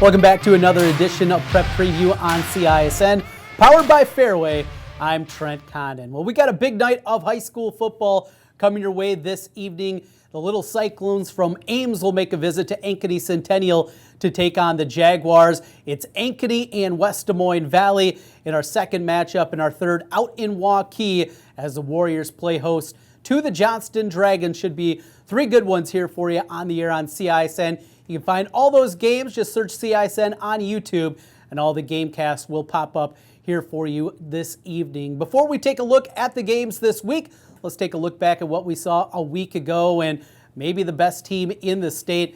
Welcome back to another edition of Prep Preview on CISN, powered by Fairway. I'm Trent Condon. Well, we got a big night of high school football coming your way this evening. The Little Cyclones from Ames will make a visit to Ankeny Centennial to take on the Jaguars. It's Ankeny and West Des Moines Valley in our second matchup, and our third out in Waukee as the Warriors play host to the Johnston Dragons. Should be three good ones here for you on the air on CISN. You can find all those games. Just search CISN on YouTube, and all the game casts will pop up here for you this evening. Before we take a look at the games this week, let's take a look back at what we saw a week ago, and maybe the best team in the state,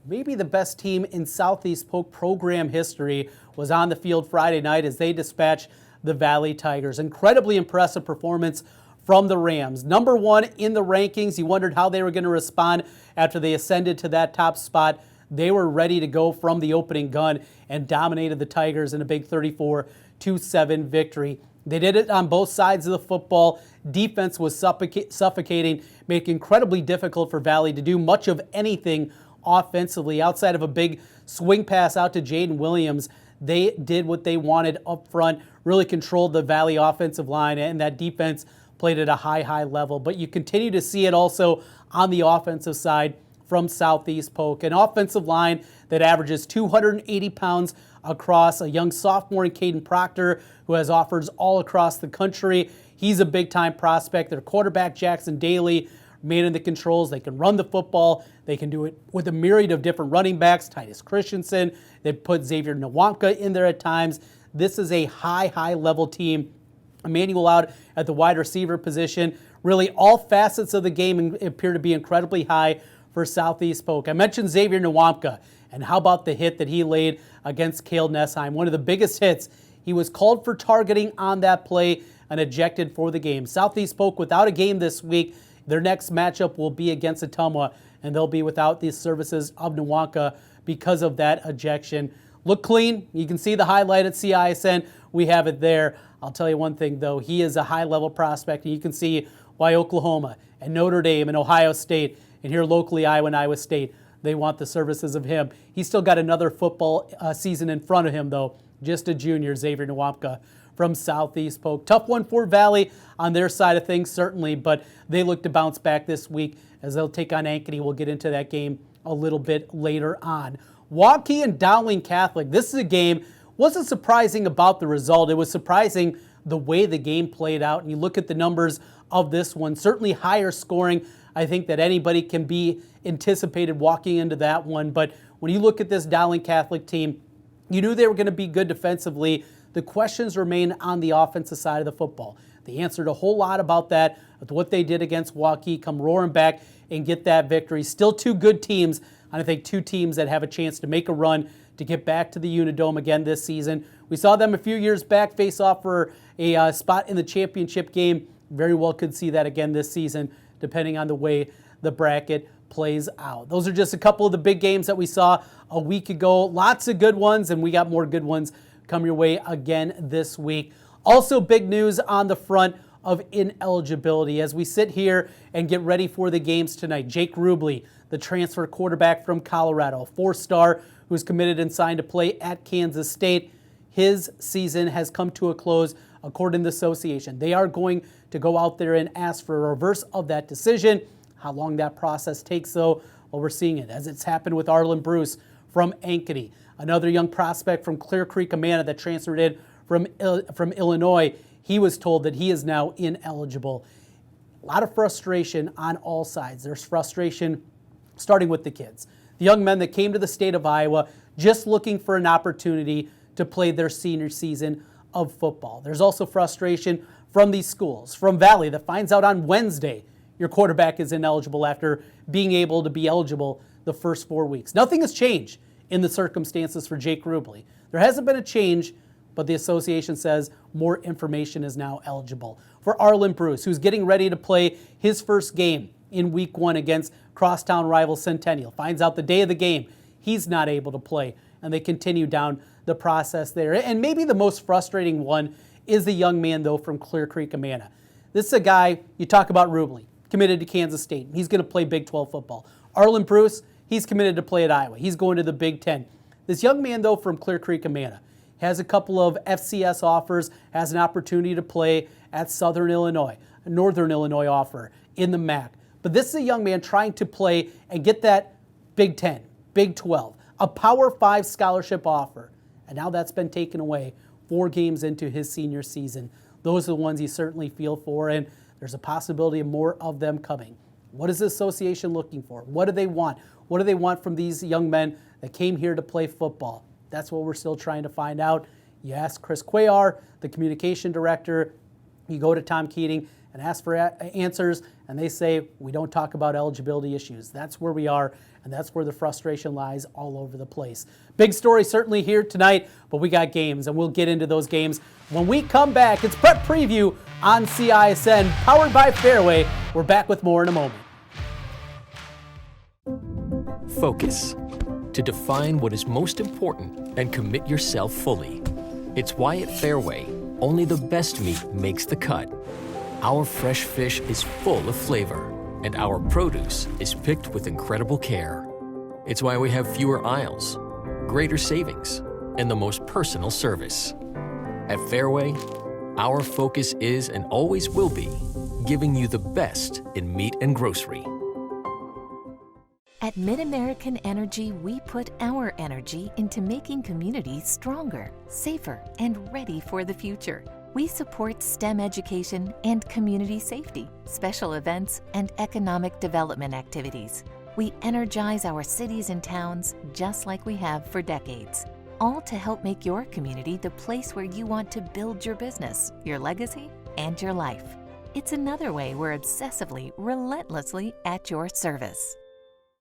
maybe the best team in Southeast Polk program history was on the field Friday night as they dispatched the Valley Tigers. Incredibly impressive performance from the Rams. Number one in the rankings. You wondered how they were going to respond after they ascended to that top spot. They were ready to go from the opening gun and dominated the Tigers in a big 34-7 victory. They did it on both sides of the football. Defense was suffocating, making it incredibly difficult for Valley to do much of anything offensively. Outside of a big swing pass out to Jaden Williams, they did what they wanted up front, really controlled the Valley offensive line, and that defense played at a high level. But you continue to see it also on the offensive side from Southeast Polk. An offensive line that averages 280 pounds across, a young sophomore in Caden Proctor who has offers all across the country. He's a big-time prospect. Their quarterback, Jackson Daly, made in the controls. They can run the football. They can do it with a myriad of different running backs. Titus Christensen. They put Xavier Nwamka in there at times. This is a high-level team. Emmanuel out at the wide receiver position. Really, all facets of the game appear to be incredibly high for Southeast Polk. I mentioned Xavier Nwamka, and how about the hit that he laid against Cale Nessheim? One of the biggest hits. He was called for targeting on that play and ejected for the game. Southeast Polk without a game this week. Their next matchup will be against Ottumwa, and they'll be without the services of Nwamka because of that ejection. Look clean. You can see the highlight at CISN. We have it there. I'll tell you one thing, though. He is a high-level prospect, and you can see why Oklahoma and Notre Dame and Ohio State and here locally Iowa and Iowa State, they want the services of him. He's still got another football season in front of him, though. Just a junior, Xavier Nwamka from Southeast Polk. Tough one for Valley on their side of things, certainly, but they look to bounce back this week as they'll take on Ankeny. We'll get into that game a little bit later on. Waukee and Dowling Catholic. This is a game, wasn't surprising about the result. It was surprising the way the game played out. And you look at the numbers of this one, certainly higher scoring. I think that anybody can be anticipated walking into that one. But when you look at this Dowling Catholic team, you knew they were going to be good defensively. The questions remain on the offensive side of the football. They answered a whole lot about that, with what they did against Waukee, come roaring back and get that victory. Still two good teams, and I think two teams that have a chance to make a run to get back to the Unidome again this season. We saw them a few years back face off for a spot in the championship game. Very well could see that again this season, depending on the way the bracket plays out. Those are just a couple of the big games that we saw a week ago. Lots of good ones, and we got more good ones come your way again this week. Also big news on the front of ineligibility as we sit here and get ready for the games tonight. Jake Rubley, the transfer quarterback from Colorado, a four-star who's committed and signed to play at Kansas State. His season has come to a close according to the association. They are going to go out there and ask for a reverse of that decision. How long that process takes, though, well, we're seeing it, as it's happened with Arlen Bruce from Ankeny, another young prospect from Clear Creek, Amana, that transferred in from Illinois. He was told that he is now ineligible. A lot of frustration on all sides. There's frustration starting with the kids, the young men that came to the state of Iowa just looking for an opportunity to play their senior season of football. There's also frustration from these schools, from Valley, that finds out on Wednesday your quarterback is ineligible after being able to be eligible the first 4 weeks. Nothing has changed in the circumstances for Jake Rubley. There hasn't been a change, but the association says more information is now eligible. For Arlen Bruce, who's getting ready to play his first game in week 1 against crosstown rival Centennial, finds out the day of the game he's not able to play, and they continue down the process there. And maybe the most frustrating one is the young man, though, from Clear Creek, Amana. This is a guy, you talk about Rubley, committed to Kansas State. He's going to play Big 12 football. Arlen Bruce, he's committed to play at Iowa. He's going to the Big 10. This young man, though, from Clear Creek, Amana, has a couple of FCS offers, has an opportunity to play at Southern Illinois, a Northern Illinois offer in the MAC. But this is a young man trying to play and get that Big 10, Big 12, a Power 5 scholarship offer. And now that's been taken away 4 games into his senior season. Those are the ones you certainly feel for, and there's a possibility of more of them coming. What is the association looking for? What do they want? What do they want from these young men that came here to play football? That's what we're still trying to find out. You ask Chris Cuellar, the communication director, you go to Tom Keating and ask for answers, and they say, we don't talk about eligibility issues. That's where we are, and that's where the frustration lies all over the place. Big story certainly here tonight, but we got games, and we'll get into those games when we come back. It's Prep Preview on CISN, powered by Fairway. We're back with more in a moment. Focus. To define what is most important and commit yourself fully. It's why at Fairway, only the best meat makes the cut. Our fresh fish is full of flavor, and our produce is picked with incredible care. It's why we have fewer aisles, greater savings, and the most personal service. At Fairway, our focus is and always will be giving you the best in meat and grocery. At MidAmerican Energy, we put our energy into making communities stronger, safer, and ready for the future. We support STEM education and community safety, special events, and economic development activities. We energize our cities and towns just like we have for decades, all to help make your community the place where you want to build your business, your legacy, and your life. It's another way we're obsessively, relentlessly at your service.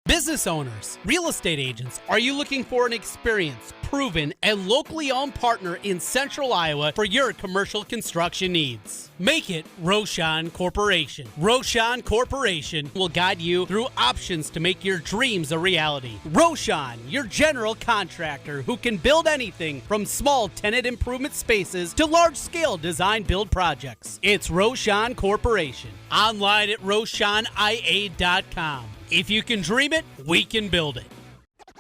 Business owners, real estate agents, are you looking for an experienced, proven, and locally owned partner in Central Iowa for your commercial construction needs? Make it Roshan Corporation. Roshan Corporation will guide you through options to make your dreams a reality. Roshan, your general contractor who can build anything from small tenant improvement spaces to large-scale design-build projects. It's Roshan Corporation. Online at RoshanIA.com. If you can dream it, we can build it.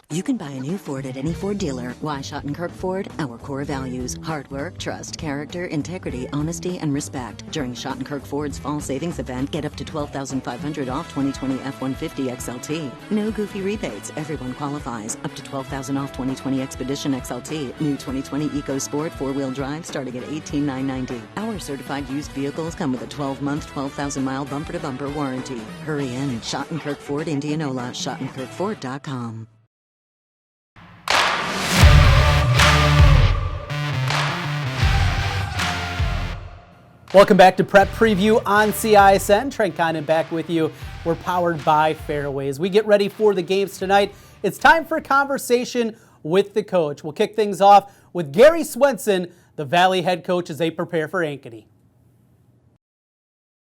You can buy a new Ford at any Ford dealer. Why Schottenkirk Ford? Our core values: hard work, trust, character, integrity, honesty, and respect. During Schottenkirk Ford's fall savings event, get up to $12,500 off 2020 F-150 XLT. No goofy rebates. Everyone qualifies. Up to $12,000 off 2020 Expedition XLT. New 2020 EcoSport 4-wheel drive starting at $18,990. Our certified used vehicles come with a 12-month, 12,000-mile bumper-to-bumper warranty. Hurry in. Schottenkirk Ford, Indianola. SchottenkirkFord.com. Welcome back to Prep Preview on CISN. Trent Condon back with you. We're powered by Fairway. As we get ready for the games tonight, it's time for a conversation with the coach. We'll kick things off with Gary Swenson, the Valley head coach, as they prepare for Ankeny.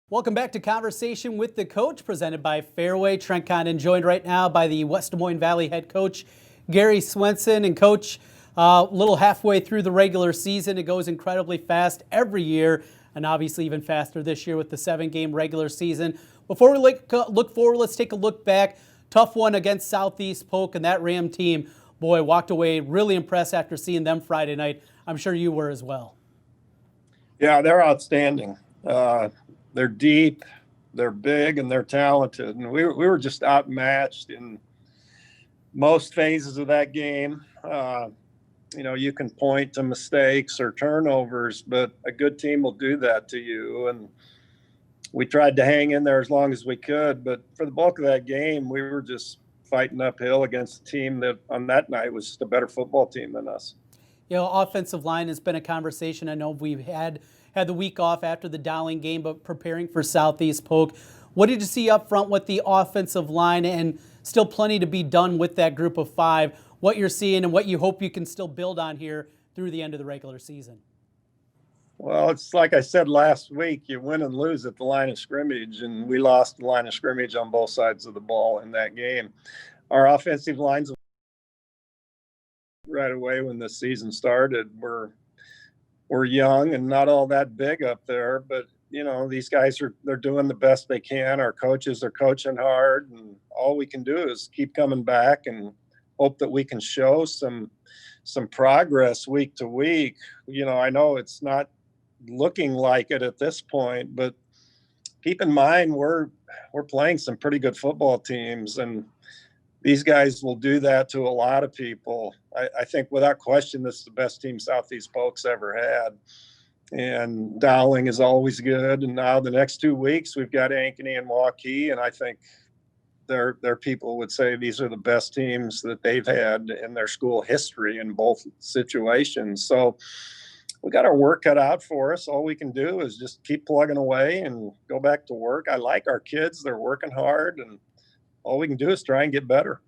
Welcome back to Conversation with the Coach, presented by Fairway. Trent Condon joined right now by the West Des Moines Valley head coach, Gary Swenson. And Coach, a little halfway through the regular season. It goes incredibly fast every year, and obviously even faster this year with the 7-game regular season. Before we look forward, let's take a look back. Tough one against Southeast Polk, and that Ram team, boy, walked away really impressed after seeing them Friday night. I'm sure you were as well. Yeah, they're outstanding. They're deep, they're big, and they're talented. And we were just outmatched in most phases of that game. You can point to mistakes or turnovers, but a good team will do that to you. And we tried to hang in there as long as we could, but for the bulk of that game, we were just fighting uphill against a team that on that night was just a better football team than us. Offensive line has been a conversation. I know we've had the week off after the Dowling game, but preparing for Southeast Polk. What did you see up front with the offensive line, and still plenty to be done with that group of 5? What you're seeing and what you hope you can still build on here through the end of the regular season? Well, it's like I said last week, you win and lose at the line of scrimmage, and we lost the line of scrimmage on both sides of the ball in that game. Our offensive lines right away when the season started were young and not all that big up there, but these guys they're doing the best they can. Our coaches are coaching hard, and all we can do is keep coming back and hope that we can show some progress week to week. I know it's not looking like it at this point, but keep in mind we're playing some pretty good football teams, and these guys will do that to a lot of people. I think without question this is the best team Southeast Polk's ever had, and Dowling is always good. And now the next 2 weeks we've got Ankeny and Waukee, and I think their people would say these are the best teams that they've had in their school history in both situations. So we got our work cut out for us. All we can do is just keep plugging away and go back to work. I like our kids. They're working hard, and all we can do is try and get better.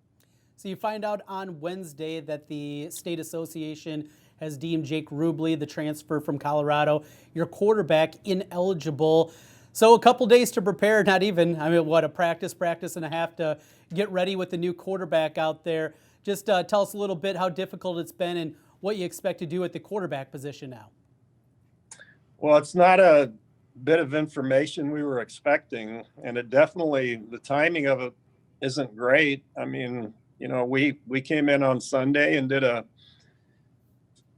So you find out on Wednesday that the state association has deemed Jake Rubley, the transfer from Colorado, your quarterback, ineligible. So a couple days to prepare, not even, a practice and a half to get ready with the new quarterback out there. Just tell us a little bit how difficult it's been and what you expect to do at the quarterback position now. Well, it's not a bit of information we were expecting, and it definitely, the timing of it isn't great. We came in on Sunday and did a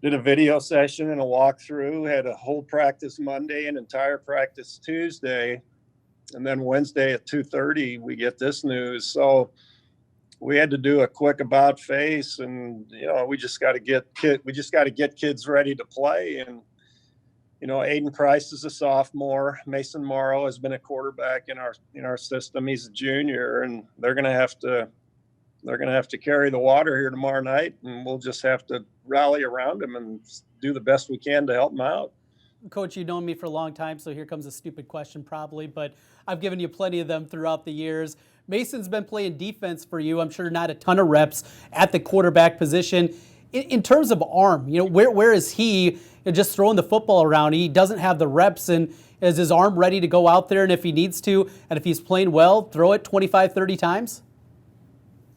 video session and a walkthrough, had a whole practice Monday and entire practice Tuesday. And then Wednesday at 2:30, we get this news. So we had to do a quick about face, and, we just got to get kids ready to play. And, Aiden Price is a sophomore. Mason Morrow has been a quarterback in our system. He's a junior, and they're going to have to carry the water here tomorrow night, and we'll just have to rally around him and do the best we can to help him out. Coach, you've known me for a long time, so here comes a stupid question probably, but I've given you plenty of them throughout the years. Mason's been playing defense for you. I'm sure not a ton of reps at the quarterback position. In terms of arm, where is he just throwing the football around? He doesn't have the reps, and is his arm ready to go out there, and if he needs to, and if he's playing well, throw it 25, 30 times?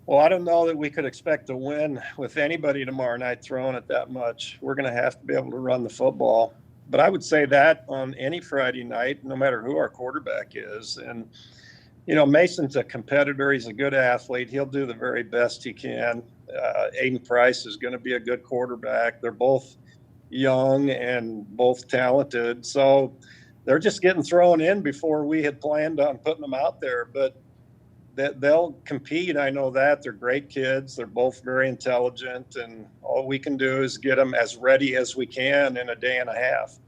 Well, I don't know that we could expect to win with anybody tomorrow night throwing it that much. We're going to have to be able to run the football. But I would say that on any Friday night, no matter who our quarterback is. And, Mason's a competitor. He's a good athlete. He'll do the very best he can. Aiden Price is going to be a good quarterback. They're both young and both talented. So they're just getting thrown in before we had planned on putting them out there. But they'll compete. I know that. They're great kids. They're both very intelligent, and all we can do is get them as ready as we can in a day and a half.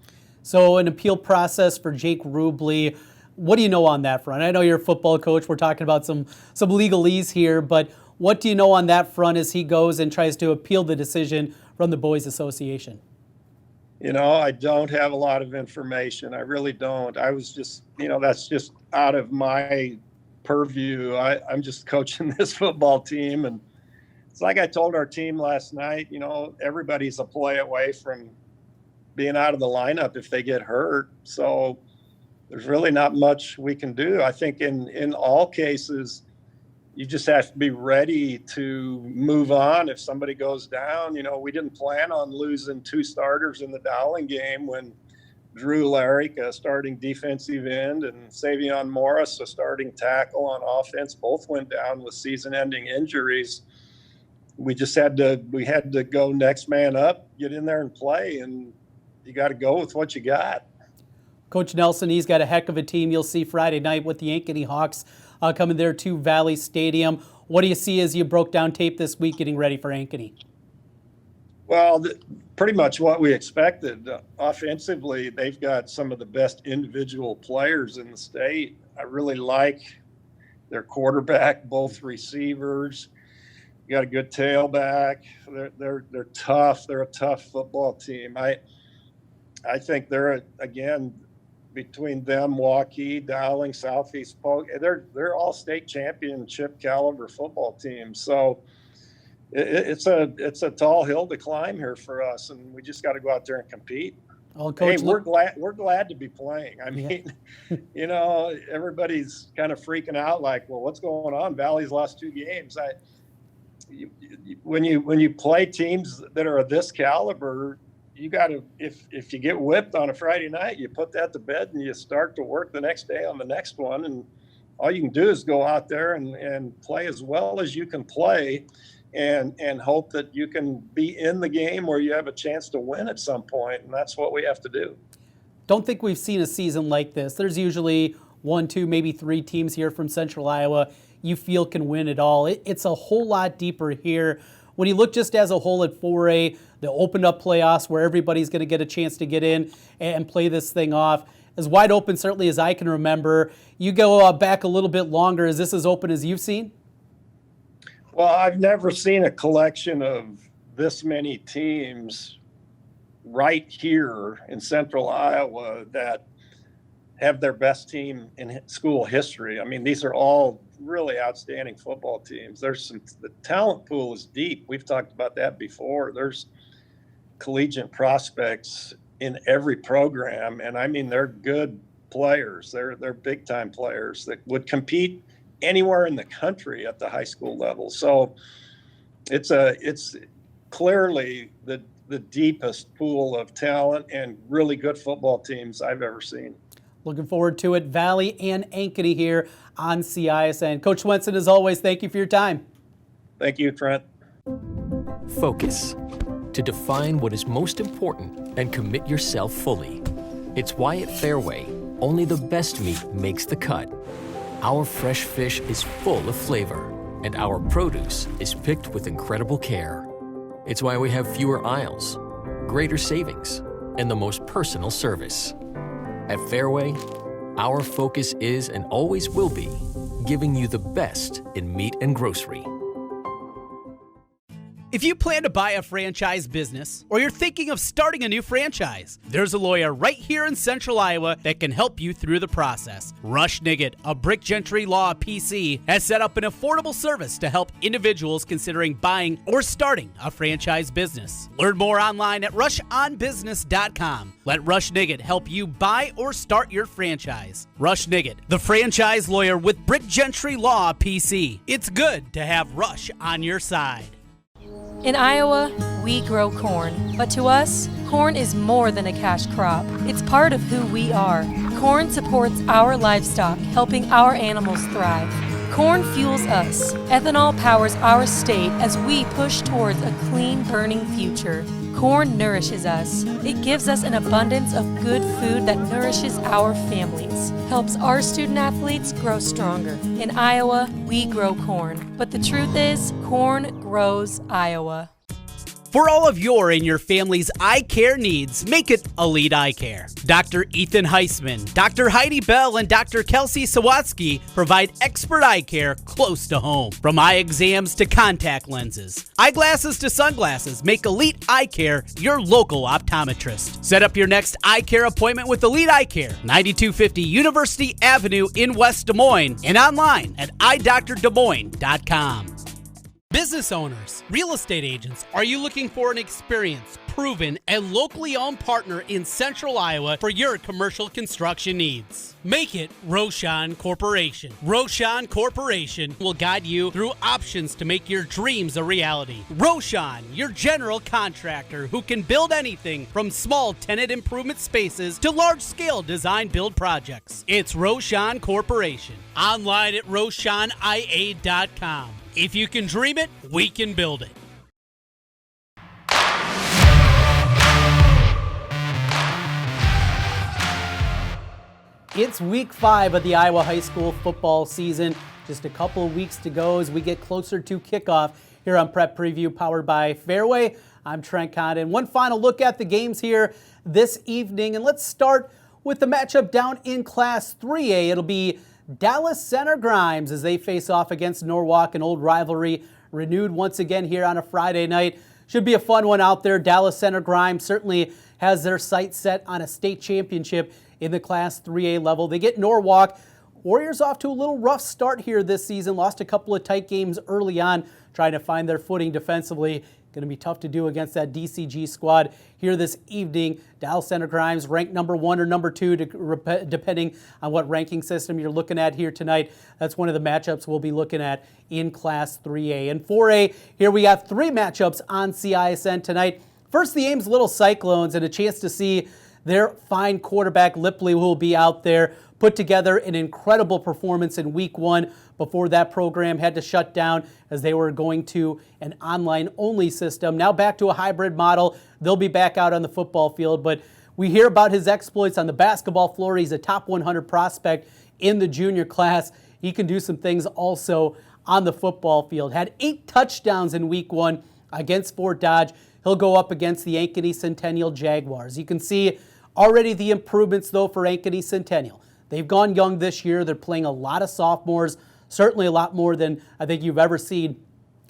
So an appeal process for Jake Rubley. What do you know on that front? I know you're a football coach. We're talking about some legalese here, but what do you know on that front as he goes and tries to appeal the decision from the Boys Association? I don't have a lot of information. I really don't. I was just, that's just out of my purview. I'm just coaching this football team, and it's like I told our team last night, everybody's a play away from being out of the lineup if they get hurt. So there's really not much we can do. I think in all cases, you just have to be ready to move on if somebody goes down. We didn't plan on losing 2 starters in the Dowling game when Drew Larrick, a starting defensive end, and Savion Morris, a starting tackle on offense, both went down with season-ending injuries. We had to go next man up, get in there and play, and you got to go with what you got. Coach Nelson, he's got a heck of a team. You'll see Friday night with the Ankeny Hawks coming there to Valley Stadium. What do you see as you broke down tape this week getting ready for Ankeny? Well, pretty much what we expected. Offensively, they've got some of the best individual players in the state. I really like their quarterback, both receivers. You got a good tailback. They're tough. They're a tough football team. I think they're, again, between them, Waukee, Dowling, Southeast Polk, they're all state championship caliber football teams. So it's a tall hill to climb here for us, and we just got to go out there and compete. Well, Coach, we're glad to be playing. I mean, everybody's kind of freaking out like, well, what's going on? Valley's lost 2 games. When you play teams that are of this caliber, you got to, if you get whipped on a Friday night, you put that to bed and you start to work the next day on the next one. And all you can do is go out there and play as well as you can play. and hope that you can be in the game where you have a chance to win at some point, and that's what we have to do. Don't think we've seen a season like this. There's usually 1, 2, maybe 3 teams here from Central Iowa you feel can win it all. It's a whole lot deeper here. When you look just as a whole at 4A, the opened up playoffs where everybody's going to get a chance to get in and play this thing off, as wide open certainly as I can remember. You go back a little bit longer. Is this as open as you've seen? Well, I've never seen a collection of this many teams right here in Central Iowa that have their best team in school history. I mean, these are all really outstanding football teams. The talent pool is deep. We've talked about that before. There's collegiate prospects in every program, and I mean, they're good players. They're big time players that would compete anywhere in the country at the high school level. So it's clearly the deepest pool of talent and really good football teams I've ever seen. Looking forward to it. Valley and Ankeny here on CISN. Coach Swenson, as always, thank you for your time. Thank you, Trent. Focus. To define what is most important and commit yourself fully. It's why at Fairway, only the best meat makes the cut. Our fresh fish is full of flavor, and our produce is picked with incredible care. It's why we have fewer aisles, greater savings, and the most personal service. At Fairway, our focus is and always will be giving you the best in meat and grocery. If you plan to buy a franchise business or you're thinking of starting a new franchise, there's a lawyer right here in Central Iowa that can help you through the process. Rush Niggett, a Brick Gentry Law PC, has set up an affordable service to help individuals considering buying or starting a franchise business. Learn more online at rushonbusiness.com. Let Rush Niggett help you buy or start your franchise. Rush Niggett, the franchise lawyer with Brick Gentry Law PC. It's good to have Rush on your side. In Iowa, we grow corn, but to us, corn is more than a cash crop. It's part of who we are. Corn supports our livestock, helping our animals thrive. Corn fuels us. Ethanol powers our state as we push towards a clean, burning future. Corn nourishes us. It gives us an abundance of good food that nourishes our families, helps our student athletes grow stronger. In Iowa, we grow corn. But the truth is, corn grows Iowa. For all of your and your family's eye care needs, make it Elite Eye Care. Dr. Ethan Heisman, Dr. Heidi Bell, and Dr. Kelsey Sawatsky provide expert eye care close to home. From eye exams to contact lenses, eyeglasses to sunglasses, make Elite Eye Care your local optometrist. Set up your next eye care appointment with Elite Eye Care, 9250 University Avenue in West Des Moines, and online at eyedoctordemoines.com. Business owners, real estate agents, are you looking for an experienced, proven, and locally owned partner in Central Iowa for your commercial construction needs? Make it Roshan Corporation. Roshan Corporation will guide you through options to make your dreams a reality. Roshan, your general contractor who can build anything from small tenant improvement spaces to large-scale design-build projects. It's Roshan Corporation. Online at RoshanIA.com. If you can dream it, we can build it. It's week 5 of the Iowa high school football season. Just a couple of weeks to go as we get closer to kickoff here on Prep Preview powered by Fairway. I'm Trent Condon. One final look at the games here this evening, and let's start with the matchup down in Class 3A. It'll be Dallas Center Grimes as they face off against Norwalk, an old rivalry renewed once again here on a Friday night. Should be a fun one out there. Dallas Center Grimes certainly has their sights set on a state championship in the Class 3A level. They get Norwalk. Warriors off to a little rough start here this season. Lost a couple of tight games early on, trying to find their footing defensively. Going to be tough to do against that DCG squad here this evening. Dallas Center Grimes ranked number 1 or number 2, depending on what ranking system you're looking at here tonight. That's one of the matchups we'll be looking at in Class 3A. And 4A, here we have 3 matchups on CISN tonight. First, the Ames Little Cyclones and a chance to see their fine quarterback Lipley, who will be out there put together an incredible performance in week 1 before that program had to shut down as they were going to an online-only system. Now back to a hybrid model. They'll be back out on the football field, but we hear about his exploits on the basketball floor. He's a top 100 prospect in the junior class. He can do some things also on the football field. Had 8 touchdowns in week 1 against Fort Dodge. He'll go up against the Ankeny Centennial Jaguars. You can see already the improvements, though, for Ankeny Centennial. They've gone young this year. They're playing a lot of sophomores, certainly a lot more than I think you've ever seen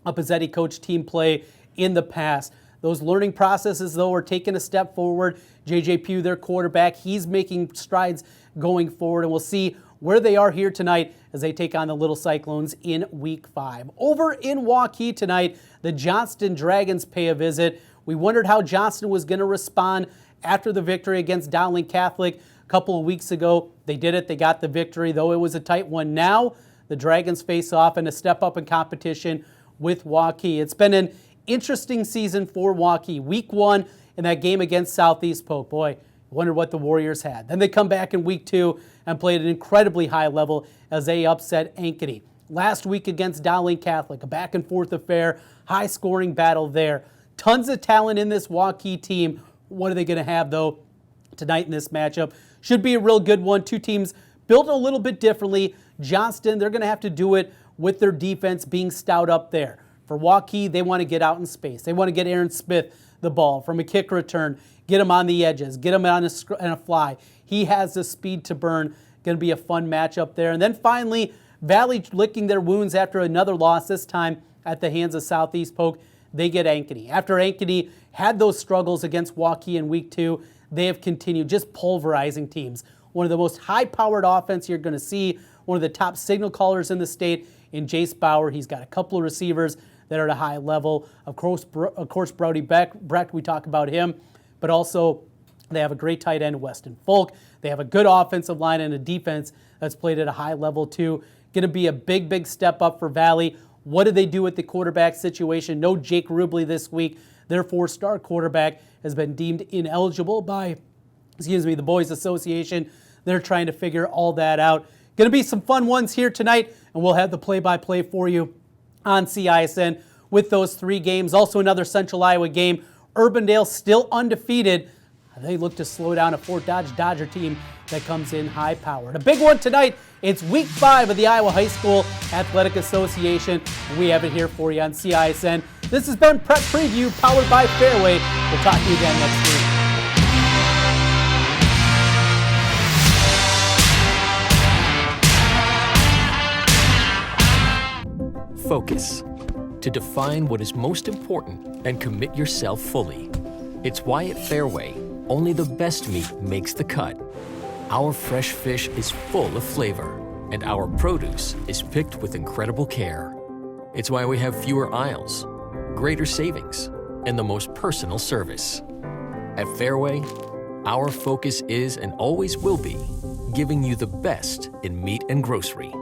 a Pizzetti coach team play in the past. Those learning processes, though, are taking a step forward. J.J. Pugh, their quarterback, he's making strides going forward, and we'll see where they are here tonight as they take on the Little Cyclones in week 5. Over in Waukee tonight, the Johnston Dragons pay a visit. We wondered how Johnston was going to respond after the victory against Dowling Catholic a couple of weeks ago. They did it. They got the victory, though it was a tight one. Now the Dragons face off in a step up in competition with Waukee. It's been an interesting season for Waukee. Week 1 in that game against Southeast Polk. Boy, wondered what the Warriors had. Then they come back in week 2 and play at an incredibly high level as they upset Ankeny. Last week against Dowling Catholic, a back and forth affair, high scoring battle there. Tons of talent in this Waukee team. What are they going to have, though, tonight in this matchup? Should be a real good one. Two teams built a little bit differently. Johnston, they're going to have to do it with their defense being stout up there. For Waukee, they want to get out in space. They want to get Aaron Smith the ball from a kick return, get him on the edges, get him on a fly. He has the speed to burn. Going to be a fun matchup there. And then finally, Valley licking their wounds after another loss, this time at the hands of Southeast Polk. They get Ankeny. After Ankeny had those struggles against Waukee in week 2, they have continued just pulverizing teams. One of the most high-powered offense you're going to see, one of the top signal callers in the state in Jace Bauer. He's got a couple of receivers that are at a high level. Of course, Brody Brecht, we talk about him, but also they have a great tight end, Weston Folk. They have a good offensive line and a defense that's played at a high level too. Going to be a big, big step up for Valley. What do they do with the quarterback situation? No Jake Rubley this week. Their 4-star quarterback has been deemed ineligible by, the Boys Association. They're trying to figure all that out. Going to be some fun ones here tonight, and we'll have the play-by-play for you on CISN with those 3 games. Also another Central Iowa game. Urbandale still undefeated. They look to slow down a Fort Dodge Dodger team that comes in high-powered. A big one tonight. It's week 5 of the Iowa High School Athletic Association. We have it here for you on CISN. This has been Prep Preview powered by Fairway. We'll talk to you again next week. Focus. To define what is most important and commit yourself fully. It's why at Fairway, only the best meat makes the cut. Our fresh fish is full of flavor, and our produce is picked with incredible care. It's why we have fewer aisles, greater savings, and the most personal service. At Fairway, our focus is and always will be giving you the best in meat and grocery.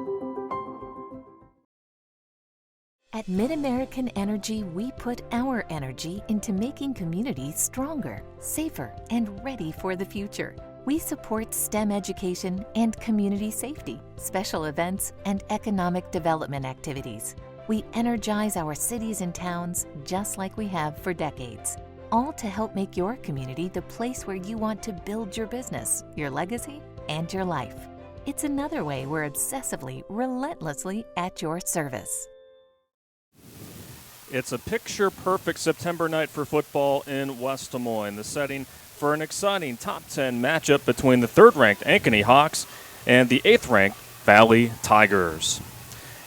At MidAmerican Energy, we put our energy into making communities stronger, safer, and ready for the future. We support STEM education and community safety, special events, and economic development activities. We energize our cities and towns just like we have for decades, all to help make your community the place where you want to build your business, your legacy, and your life. It's another way we're obsessively, relentlessly at your service. It's a picture-perfect September night for football in West Des Moines. The setting for an exciting top 10 matchup between the 3rd-ranked Ankeny Hawks and the 8th-ranked Valley Tigers.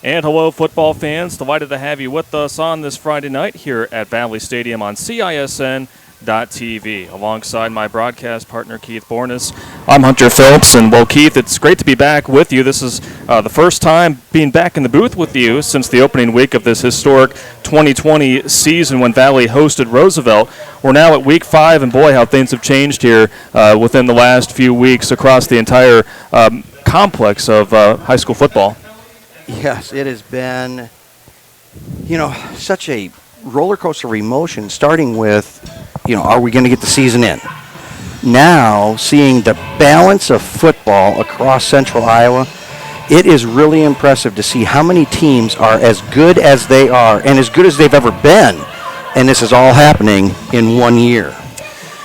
And hello, football fans. Delighted to have you with us on this Friday night here at Valley Stadium on CISN.TV. Alongside my broadcast partner, Keith Bornas, I'm Hunter Phillips. And, well, Keith, it's great to be back with you. This is the first time being back in the booth with you since the opening week of this historic 2020 season when Valley hosted Roosevelt. We're now at week 5, and boy, how things have changed here within the last few weeks across the entire complex of high school football. Yes, it has been, such a roller coaster of emotion, starting with, are we going to get the season in? now seeing the balance of football across central Iowa, it is really impressive to see how many teams are as good as they are and as good as they've ever been. And this is all happening in 1 year.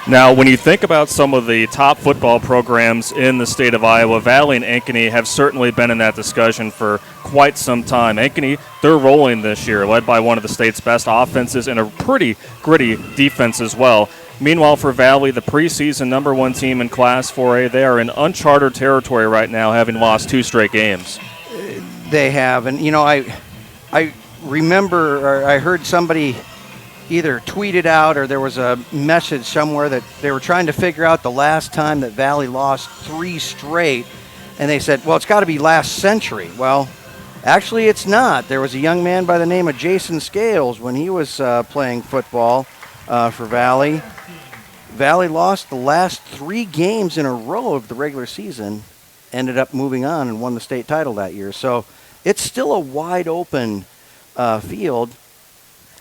Now, when you think about some of the top football programs in the state of Iowa, Valley and Ankeny have certainly been in that discussion for quite some time. Ankeny, they're rolling this year, led by one of the state's best offenses and a pretty gritty defense as well. Meanwhile, for Valley, the preseason number 1 team in Class 4A, they are in uncharted territory right now, having lost 2 straight games. They have, and I remember, or I heard somebody either tweeted out or there was a message somewhere that they were trying to figure out the last time that Valley lost 3 straight, and they said, well, it's got to be last century. Well, actually it's not. There was a young man by the name of Jason Scales when he was playing football for Valley. Valley lost the last 3 games in a row of the regular season, ended up moving on and won the state title that year. So it's still a wide open field.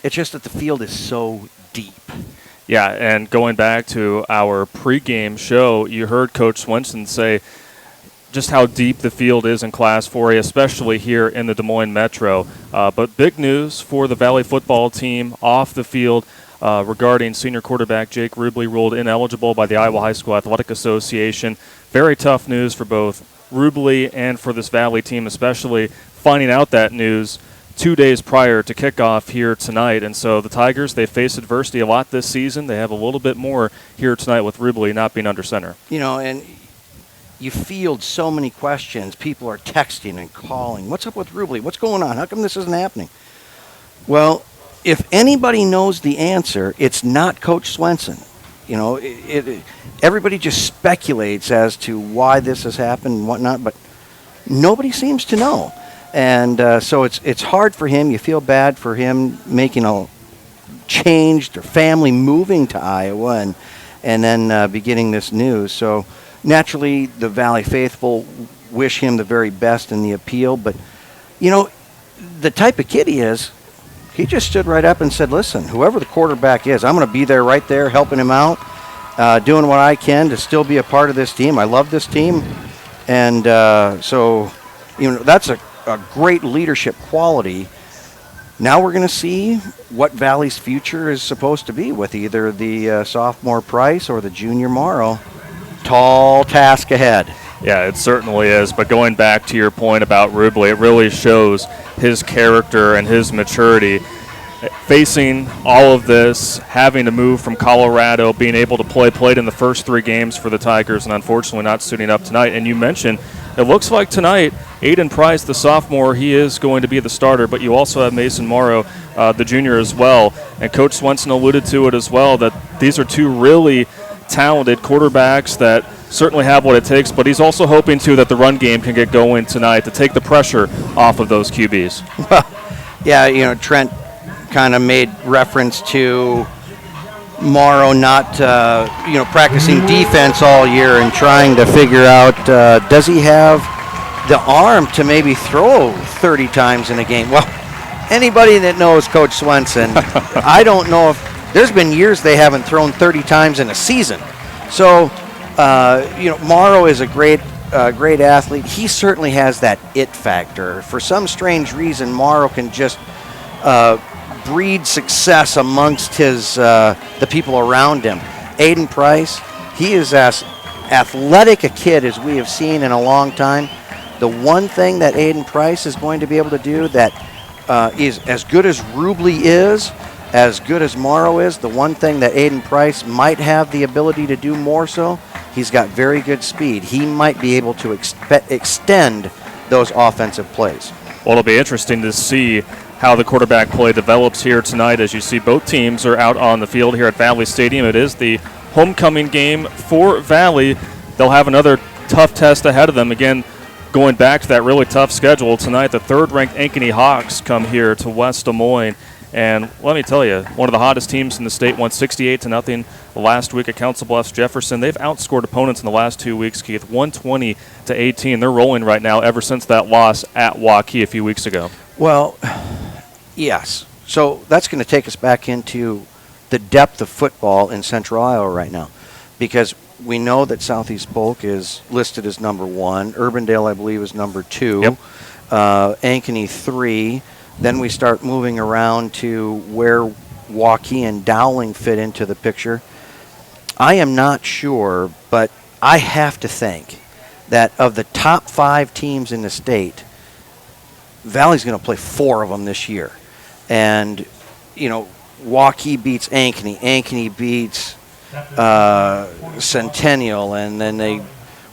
It's just that the field is so deep. Yeah, and going back to our pregame show, you heard Coach Swenson say just how deep the field is in Class 4A, especially here in the Des Moines Metro. But big news for the Valley football team off the field regarding senior quarterback Jake Rubley ruled ineligible by the Iowa High School Athletic Association. Very tough news for both Rubley and for this Valley team, especially finding out that news 2 days prior to kickoff here tonight. And so the Tigers, they face adversity a lot this season. They have a little bit more here tonight with Rubley not being under center. And you field so many questions. People are texting and calling. What's up with Rubley? What's going on? How come this isn't happening? Well, if anybody knows the answer, it's not Coach Swenson. Everybody just speculates as to why this has happened and whatnot, but nobody seems to know. And so it's hard for him. You feel bad for him making a change, their family moving to Iowa, and then beginning this news. So naturally, the Valley faithful wish him the very best in the appeal. But, the type of kid he is, he just stood right up and said, listen, whoever the quarterback is, I'm going to be there right there helping him out, doing what I can to still be a part of this team. I love this team. And so, that's a great leadership quality. Now we're going to see what Valley's future is supposed to be with either the sophomore Price or the junior Morrow. Tall task ahead. Yeah, it certainly is. But going back to your point about Rubley, it really shows his character and his maturity. Facing all of this, having to move from Colorado, being able to played in the first 3 games for the Tigers, and unfortunately not suiting up tonight. And you mentioned, it looks like tonight, Aiden Price, the sophomore, he is going to be the starter, but you also have Mason Morrow, the junior, as well. And Coach Swenson alluded to it as well, that these are 2 really talented quarterbacks that certainly have what it takes, but he's also hoping, too, that the run game can get going tonight to take the pressure off of those QBs. Well, yeah, Trent kind of made reference to Morrow not, practicing defense all year and trying to figure out, does he have the arm to maybe throw 30 times in a game? Well, anybody that knows Coach Swenson, I don't know if there's been years they haven't thrown 30 times in a season. So, Morrow is a great athlete. He certainly has that it factor. For some strange reason, Morrow can just breed success amongst the people around him. Aiden Price, he is as athletic a kid as we have seen in a long time. The one thing that Aiden Price is going to be able to do that is as good as Rubley is, as good as Morrow is, the one thing that Aiden Price might have the ability to do more so, he's got very good speed. He might be able to extend those offensive plays. Well, it'll be interesting to see how the quarterback play develops here tonight. As you see, both teams are out on the field here at Valley Stadium. It is the homecoming game for Valley. They'll have another tough test ahead of them. Again, going back to that really tough schedule tonight, the 3rd-ranked Ankeny Hawks come here to West Des Moines. And let me tell you, one of the hottest teams in the state won 68-0 last week at Council Bluffs Jefferson. They've outscored opponents in the last 2 weeks, Keith, 120-18. They're rolling right now ever since that loss at Waukee a few weeks ago. Well, yes. So that's going to take us back into the depth of football in Central Iowa right now. Because we know that Southeast Polk is listed as number 1. Urbandale, I believe, is number 2. Yep. Ankeny 3. Then we start moving around to where Waukee and Dowling fit into the picture. I am not sure, but I have to think that of the top 5 teams in the state, Valley's going to play 4 of them this year. And, Waukee beats Ankeny. Ankeny beats Centennial, and then they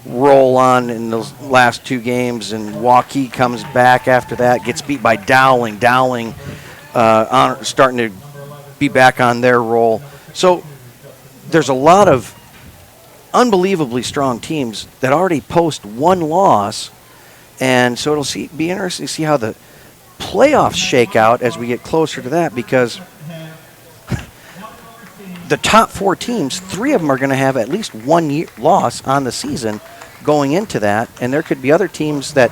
roll on in those last 2 games, and Waukee comes back after that, gets beat by Dowling. Dowling starting to be back on their roll. So there's a lot of unbelievably strong teams that already post 1 loss, and so it'll be interesting to see how the playoffs shake out as we get closer to that, because the top 4 teams, 3 of them are going to have at least 1 loss on the season going into that, and there could be other teams that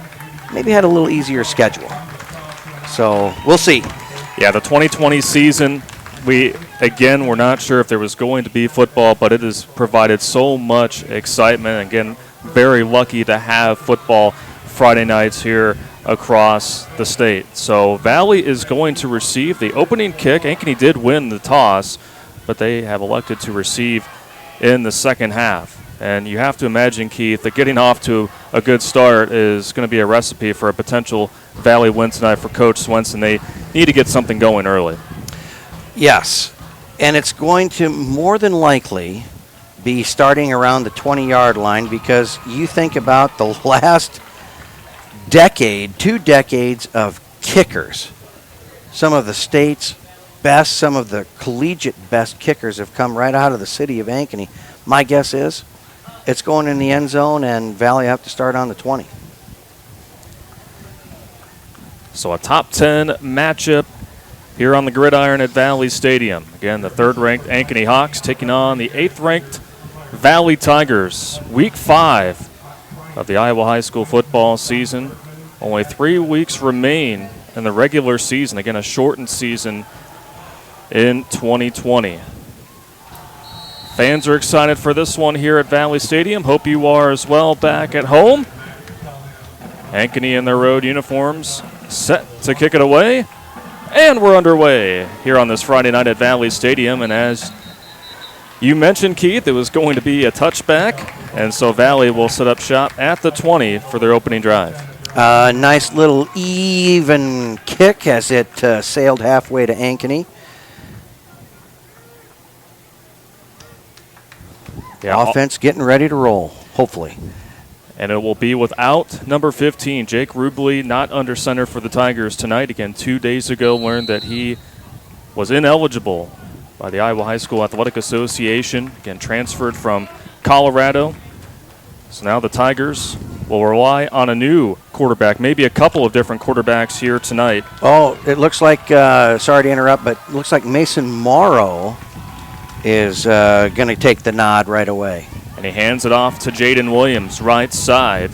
maybe had a little easier schedule. So we'll see. Yeah, the 2020 season, we're not sure if there was going to be football, but it has provided so much excitement. Again, very lucky to have football Friday nights here across the state. So Valley is going to receive the opening kick. Ankeny did win the toss, but they have elected to receive in the second half. And you have to imagine, Keith, that getting off to a good start is going to be a recipe for a potential Valley win tonight for Coach Swenson. They need to get something going early. Yes, and it's going to more than likely be starting around the 20-yard line, because you think about the last decade, 2 decades of kickers. Some of the state's best, some of the collegiate best kickers have come right out of the city of Ankeny. My guess is it's going in the end zone, and Valley have to start on the 20. So a top 10 matchup here on the gridiron at Valley Stadium. Again, the 3rd-ranked Ankeny Hawks taking on the 8th-ranked Valley Tigers. Week 5 of the Iowa high school football season. Only 3 weeks remain in the regular season. Again, a shortened season in 2020. Fans are excited for this one here at Valley Stadium. Hope you are as well back at home. Ankeny in their road uniforms, set to kick it away. And we're underway here on this Friday night at Valley Stadium. And as you mentioned, Keith, it was going to be a touchback. And so Valley will set up shop at the 20 for their opening drive. Nice little even kick as it sailed halfway to Ankeny. Yeah, offense getting ready to roll, hopefully. And it will be without number 15, Jake Rubley, not under center for the Tigers tonight. Again, 2 days ago, learned that he was ineligible by the Iowa High School Athletic Association. Again, transferred from Colorado. So now the Tigers will rely on a new quarterback, maybe a couple of different quarterbacks here tonight. Oh, it looks like, sorry to interrupt, but it looks like Mason Morrow is going to take the nod right away. And he hands it off to Jaden Williams, right side.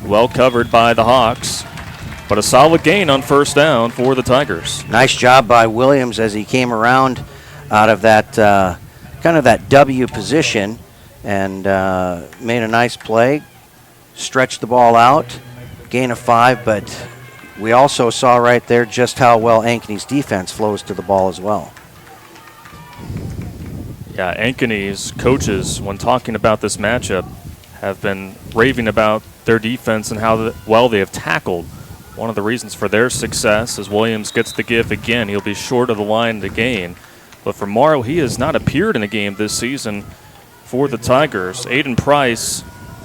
Well covered by the Hawks, but a solid gain on first down for the Tigers. Nice job by Williams as he came around out of that kind of that W position and made a nice play, stretched the ball out, gain of 5, but we also saw right there just how well Ankeny's defense flows to the ball as well. Yeah, Ankeny's coaches, when talking about this matchup, have been raving about their defense and how well they have tackled. One of the reasons for their success is Williams gets the give again. He'll be short of the line to gain. But for Morrow, he has not appeared in a game this season for the Tigers. Aiden Price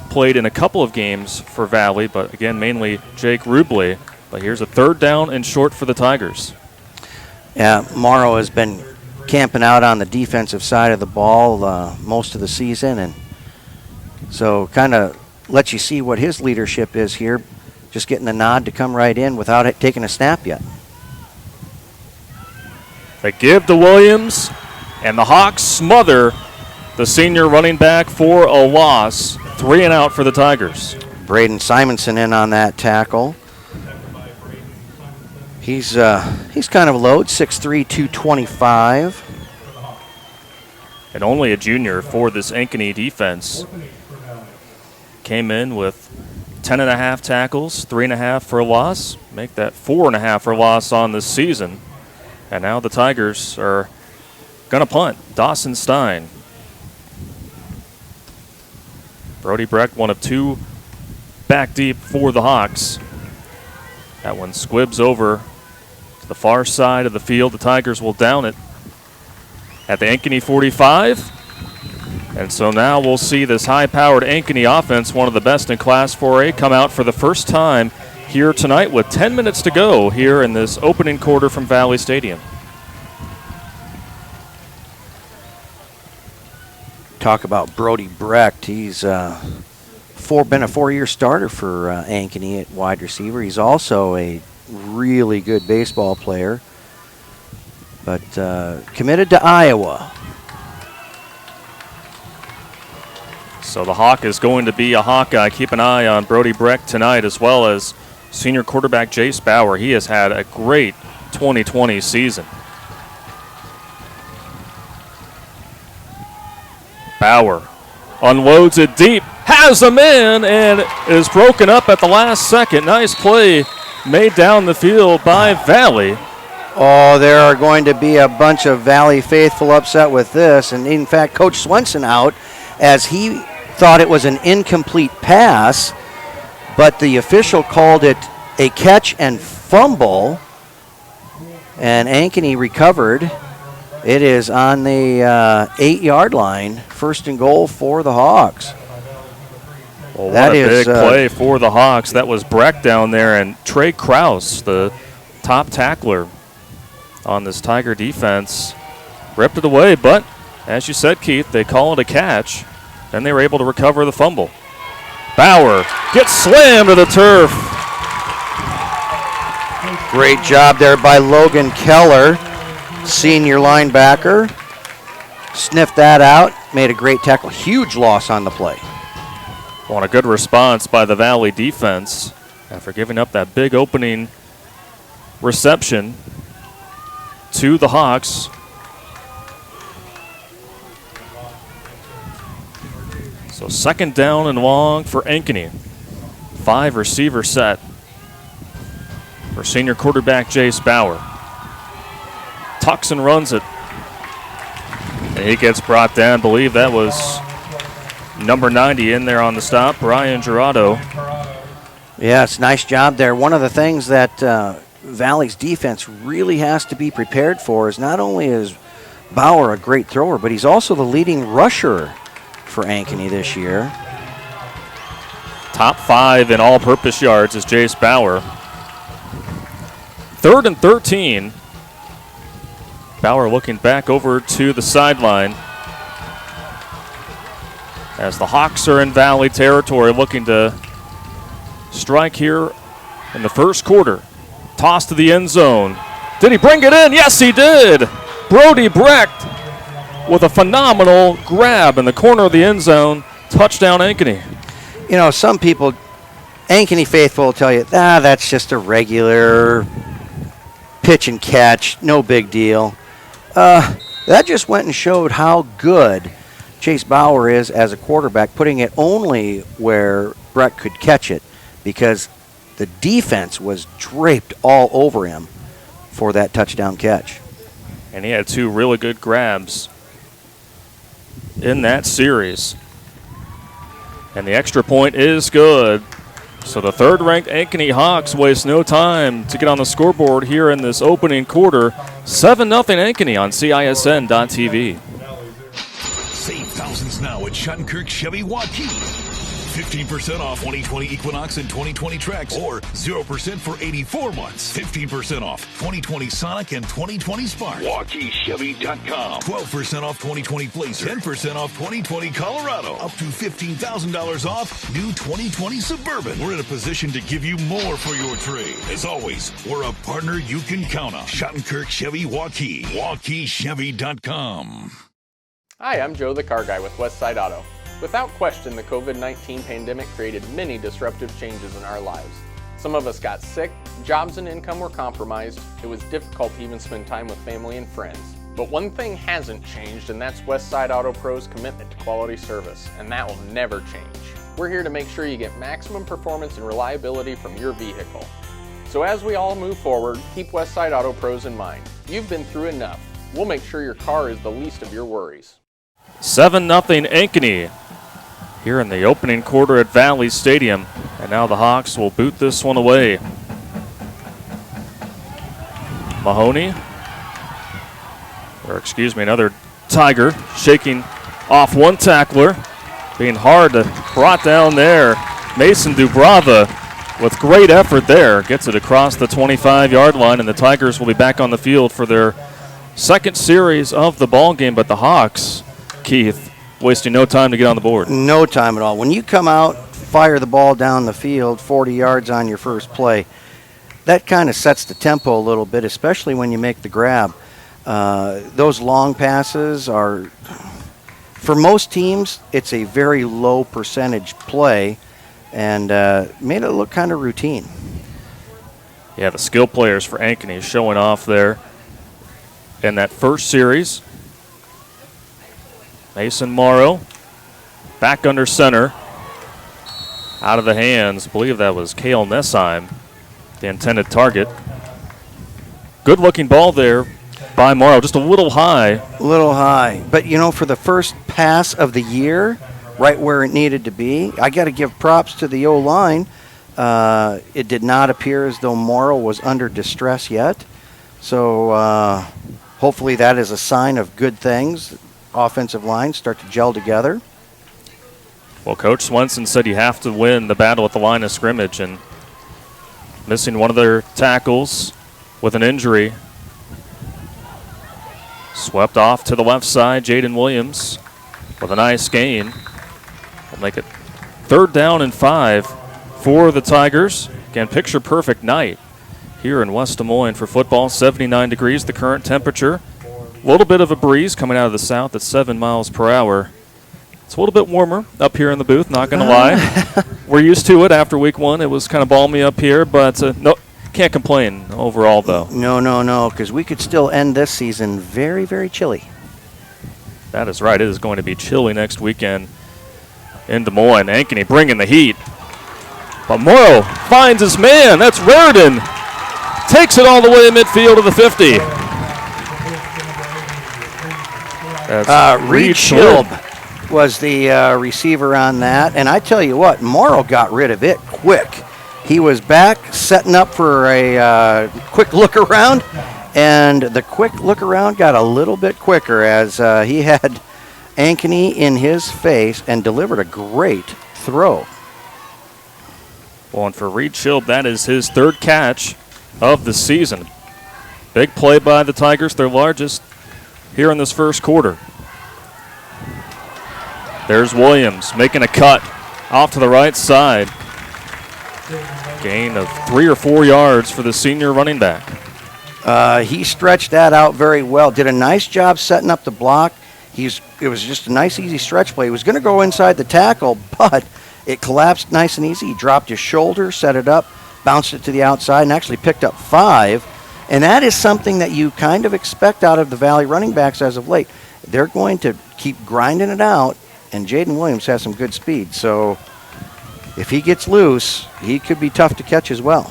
played in a couple of games for Valley, but again, mainly Jake Rubley. But here's a 3rd down and short for the Tigers. Yeah, Morrow has been camping out on the defensive side of the ball most of the season, and so kind of lets you see what his leadership is here, just getting the nod to come right in without it taking a snap yet. They give to Williams, and the Hawks smother the senior running back for a loss. 3 and out for the Tigers. Braden Simonson in on that tackle. He's kind of a load, 6'3", 225. and only a junior for this Ankeny defense. Came in with 10.5 tackles, 3.5 for a loss. Make that 4.5 for a loss on this season. And now the Tigers are going to punt. Dawson Stein. Brody Brecht, one of 2 back deep for the Hawks. That one squibs over to the far side of the field. The Tigers will down it at the Ankeny 45. And so now we'll see this high-powered Ankeny offense, one of the best in Class 4A, come out for the first time here tonight with 10 minutes to go here in this opening quarter from Valley Stadium. Talk about Brody Brecht. He's been a 4-year starter for Ankeny at wide receiver. He's also a really good baseball player, but committed to Iowa. So the Hawk is going to be a Hawkeye. Keep an eye on Brody Brecht tonight, as well as senior quarterback Jace Bauer. He has had a great 2020 season. Bauer unloads it deep, has him in, and is broken up at the last second. Nice play made down the field by Valley. Oh, there are going to be a bunch of Valley faithful upset with this, and in fact, Coach Swenson out as he thought it was an incomplete pass, but the official called it a catch and fumble, and Ankeny recovered. It is on the 8-yard line, 1st and goal for the Hawks. Well, what a big play for the Hawks. That was Brecht down there, and Trey Krause, the top tackler on this Tiger defense, ripped it away. But as you said, Keith, they call it a catch. Then they were able to recover the fumble. Bauer gets slammed to the turf. Great job there by Logan Keller, senior linebacker. Sniffed that out, made a great tackle. Huge loss on the play. On a good response by the Valley defense after giving up that big opening reception to the Hawks. So 2nd down and long for Ankeny. 5 receiver set for senior quarterback Jace Bauer. Tucks and runs it. And he gets brought down. I believe that was number 90 in there on the stop, Brian Gerardo. Yes, nice job there. One of the things that Valley's defense really has to be prepared for is not only is Bauer a great thrower, but he's also the leading rusher for Ankeny this year. Top 5 in all-purpose yards is Jace Bauer. 3rd and 13. Bauer looking back over to the sideline as the Hawks are in Valley territory looking to strike here in the first quarter. Toss to the end zone. Did he bring it in? Yes, he did. Brody Brecht with a phenomenal grab in the corner of the end zone. Touchdown, Ankeny. You know, some people, Ankeny faithful, will tell you, that's just a regular pitch and catch, no big deal. That just went and showed how good Jace Bauer is as a quarterback, putting it only where Brecht could catch it, because the defense was draped all over him for that touchdown catch. And he had 2 really good grabs in that series. And the extra point is good. So the 3rd-ranked Ankeny Hawks waste no time to get on the scoreboard here in this opening quarter. 7-0 Ankeny on CISN.TV. Save thousands now at Schottenkirk Chevy Waukee. 15% off 2020 Equinox and 2020 Trax, or 0% for 84 months. 15% off 2020 Sonic and 2020 Spark. WaukeeChevy.com. 12% off 2020 Blazer. 10% off 2020 Colorado. Up to $15,000 off new 2020 Suburban. We're in a position to give you more for your trade. As always, we're a partner you can count on. Schottenkirk Chevy Waukee. WaukeeChevy.com. Hi, I'm Joe the Car Guy with Westside Auto. Without question, the COVID-19 pandemic created many disruptive changes in our lives. Some of us got sick, jobs and income were compromised, it was difficult to even spend time with family and friends. But one thing hasn't changed, and that's Westside Auto Pro's commitment to quality service, and that will never change. We're here to make sure you get maximum performance and reliability from your vehicle. So as we all move forward, keep Westside Auto Pros in mind. You've been through enough. We'll make sure your car is the least of your worries. 7-0 Ankeny here in the opening quarter at Valley Stadium. And now the Hawks will boot this one away. Mahoney, or excuse me, another Tiger shaking off one tackler. Being hard to brought down there. Mason Dubrava with great effort there. Gets it across the 25-yard line, and the Tigers will be back on the field for their second series of the ball game. But the Hawks, Keith, wasting no time to get on the board. No time at all. When you come out, fire the ball down the field, 40 yards on your first play, that kind of sets the tempo a little bit, especially when you make the grab. Those long passes are, for most teams, it's a very low percentage play, and made it look kind of routine. Yeah, the skill players for Ankeny showing off there in that first series. Mason Morrow back under center. Out of the hands, I believe that was Cale Nessheim, the intended target. Good looking ball there by Morrow, just a little high. A little high. But, you know, for the first pass of the year, right where it needed to be, I got to give props to the O-line. It did not appear as though Morrow was under distress yet. So hopefully that is a sign of good things. Offensive line start to gel together. Well, Coach Swenson said you have to win the battle at the line of scrimmage, and missing one of their tackles with an injury. Swept off to the left side, Jaden Williams with a nice gain. Will make it 3rd down and 5 for the Tigers. Again, picture perfect night here in West Des Moines for football. 79 degrees the current temperature. A little bit of a breeze coming out of the south at 7 miles per hour. It's a little bit warmer up here in the booth, not going to lie. We're used to it after week 1. It was kind of balmy up here, but no, can't complain overall, though. No, because we could still end this season very, very chilly. That is right. It is going to be chilly next weekend in Des Moines. Ankeny bringing the heat. But Morrow finds his man. That's Raridan. Takes it all the way midfield to the 50. Reed Schilb was the receiver on that. And I tell you what, Morrow got rid of it quick. He was back setting up for a quick look around, and the quick look around got a little bit quicker as he had Ankeny in his face and delivered a great throw. Well, and for Reed Schilb, that is his 3rd catch of the season. Big play by the Tigers, their largest here in this first quarter. There's Williams making a cut off to the right side. Gain of 3 or 4 yards for the senior running back. He stretched that out very well. Did a nice job setting up the block. It was just a nice, easy stretch play. He was going to go inside the tackle, but it collapsed nice and easy. He dropped his shoulder, set it up, bounced it to the outside, and actually picked up 5. And that is something that you kind of expect out of the Valley running backs as of late. They're going to keep grinding it out, and Jaden Williams has some good speed. So if he gets loose, he could be tough to catch as well.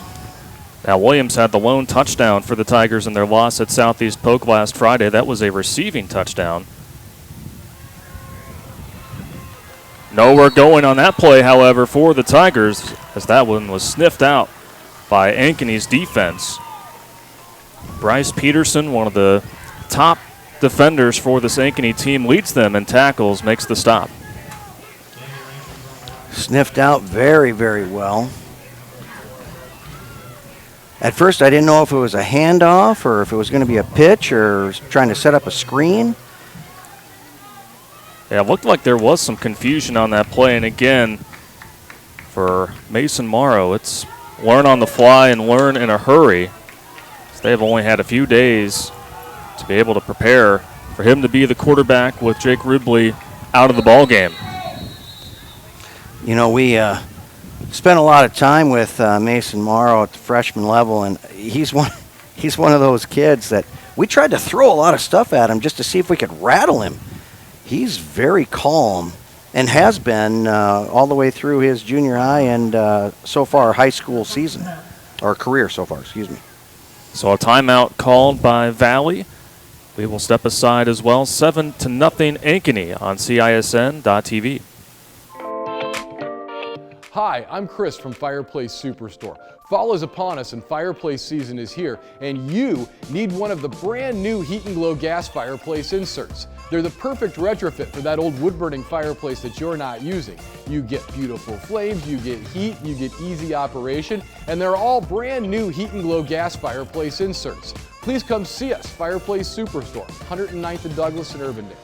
Now, Williams had the lone touchdown for the Tigers in their loss at Southeast Polk last Friday. That was a receiving touchdown. Nowhere going on that play, however, for the Tigers, as that one was sniffed out by Ankeny's defense. Bryce Peterson, one of the top defenders for this Ankeny team, leads them in tackles, makes the stop. Sniffed out very, very well. At first, I didn't know if it was a handoff or if it was going to be a pitch or trying to set up a screen. Yeah, it looked like there was some confusion on that play. And again, for Mason Morrow, it's learn on the fly and learn in a hurry. So they've only had a few days to be able to prepare for him to be the quarterback with Jake Ridley out of the ball game. You know, we spent a lot of time with Mason Morrow at the freshman level, and he's one of those kids that We tried to throw a lot of stuff at him just to see if we could rattle him. He's very calm and has been all the way through his junior high and so far high school season, or career so far, excuse me. So a timeout called by Valley. We will step aside as well. 7-0 Ankeny on CISN.TV. Hi, I'm Chris from Fireplace Superstore. Fall is upon us and fireplace season is here, and you need one of the brand new Heat and Glow gas fireplace inserts. They're the perfect retrofit for that old wood-burning fireplace that you're not using. You get beautiful flames, you get heat, you get easy operation, and they're all brand new Heat and Glow gas fireplace inserts. Please come see us, Fireplace Superstore, 109th and Douglas in Urbandale.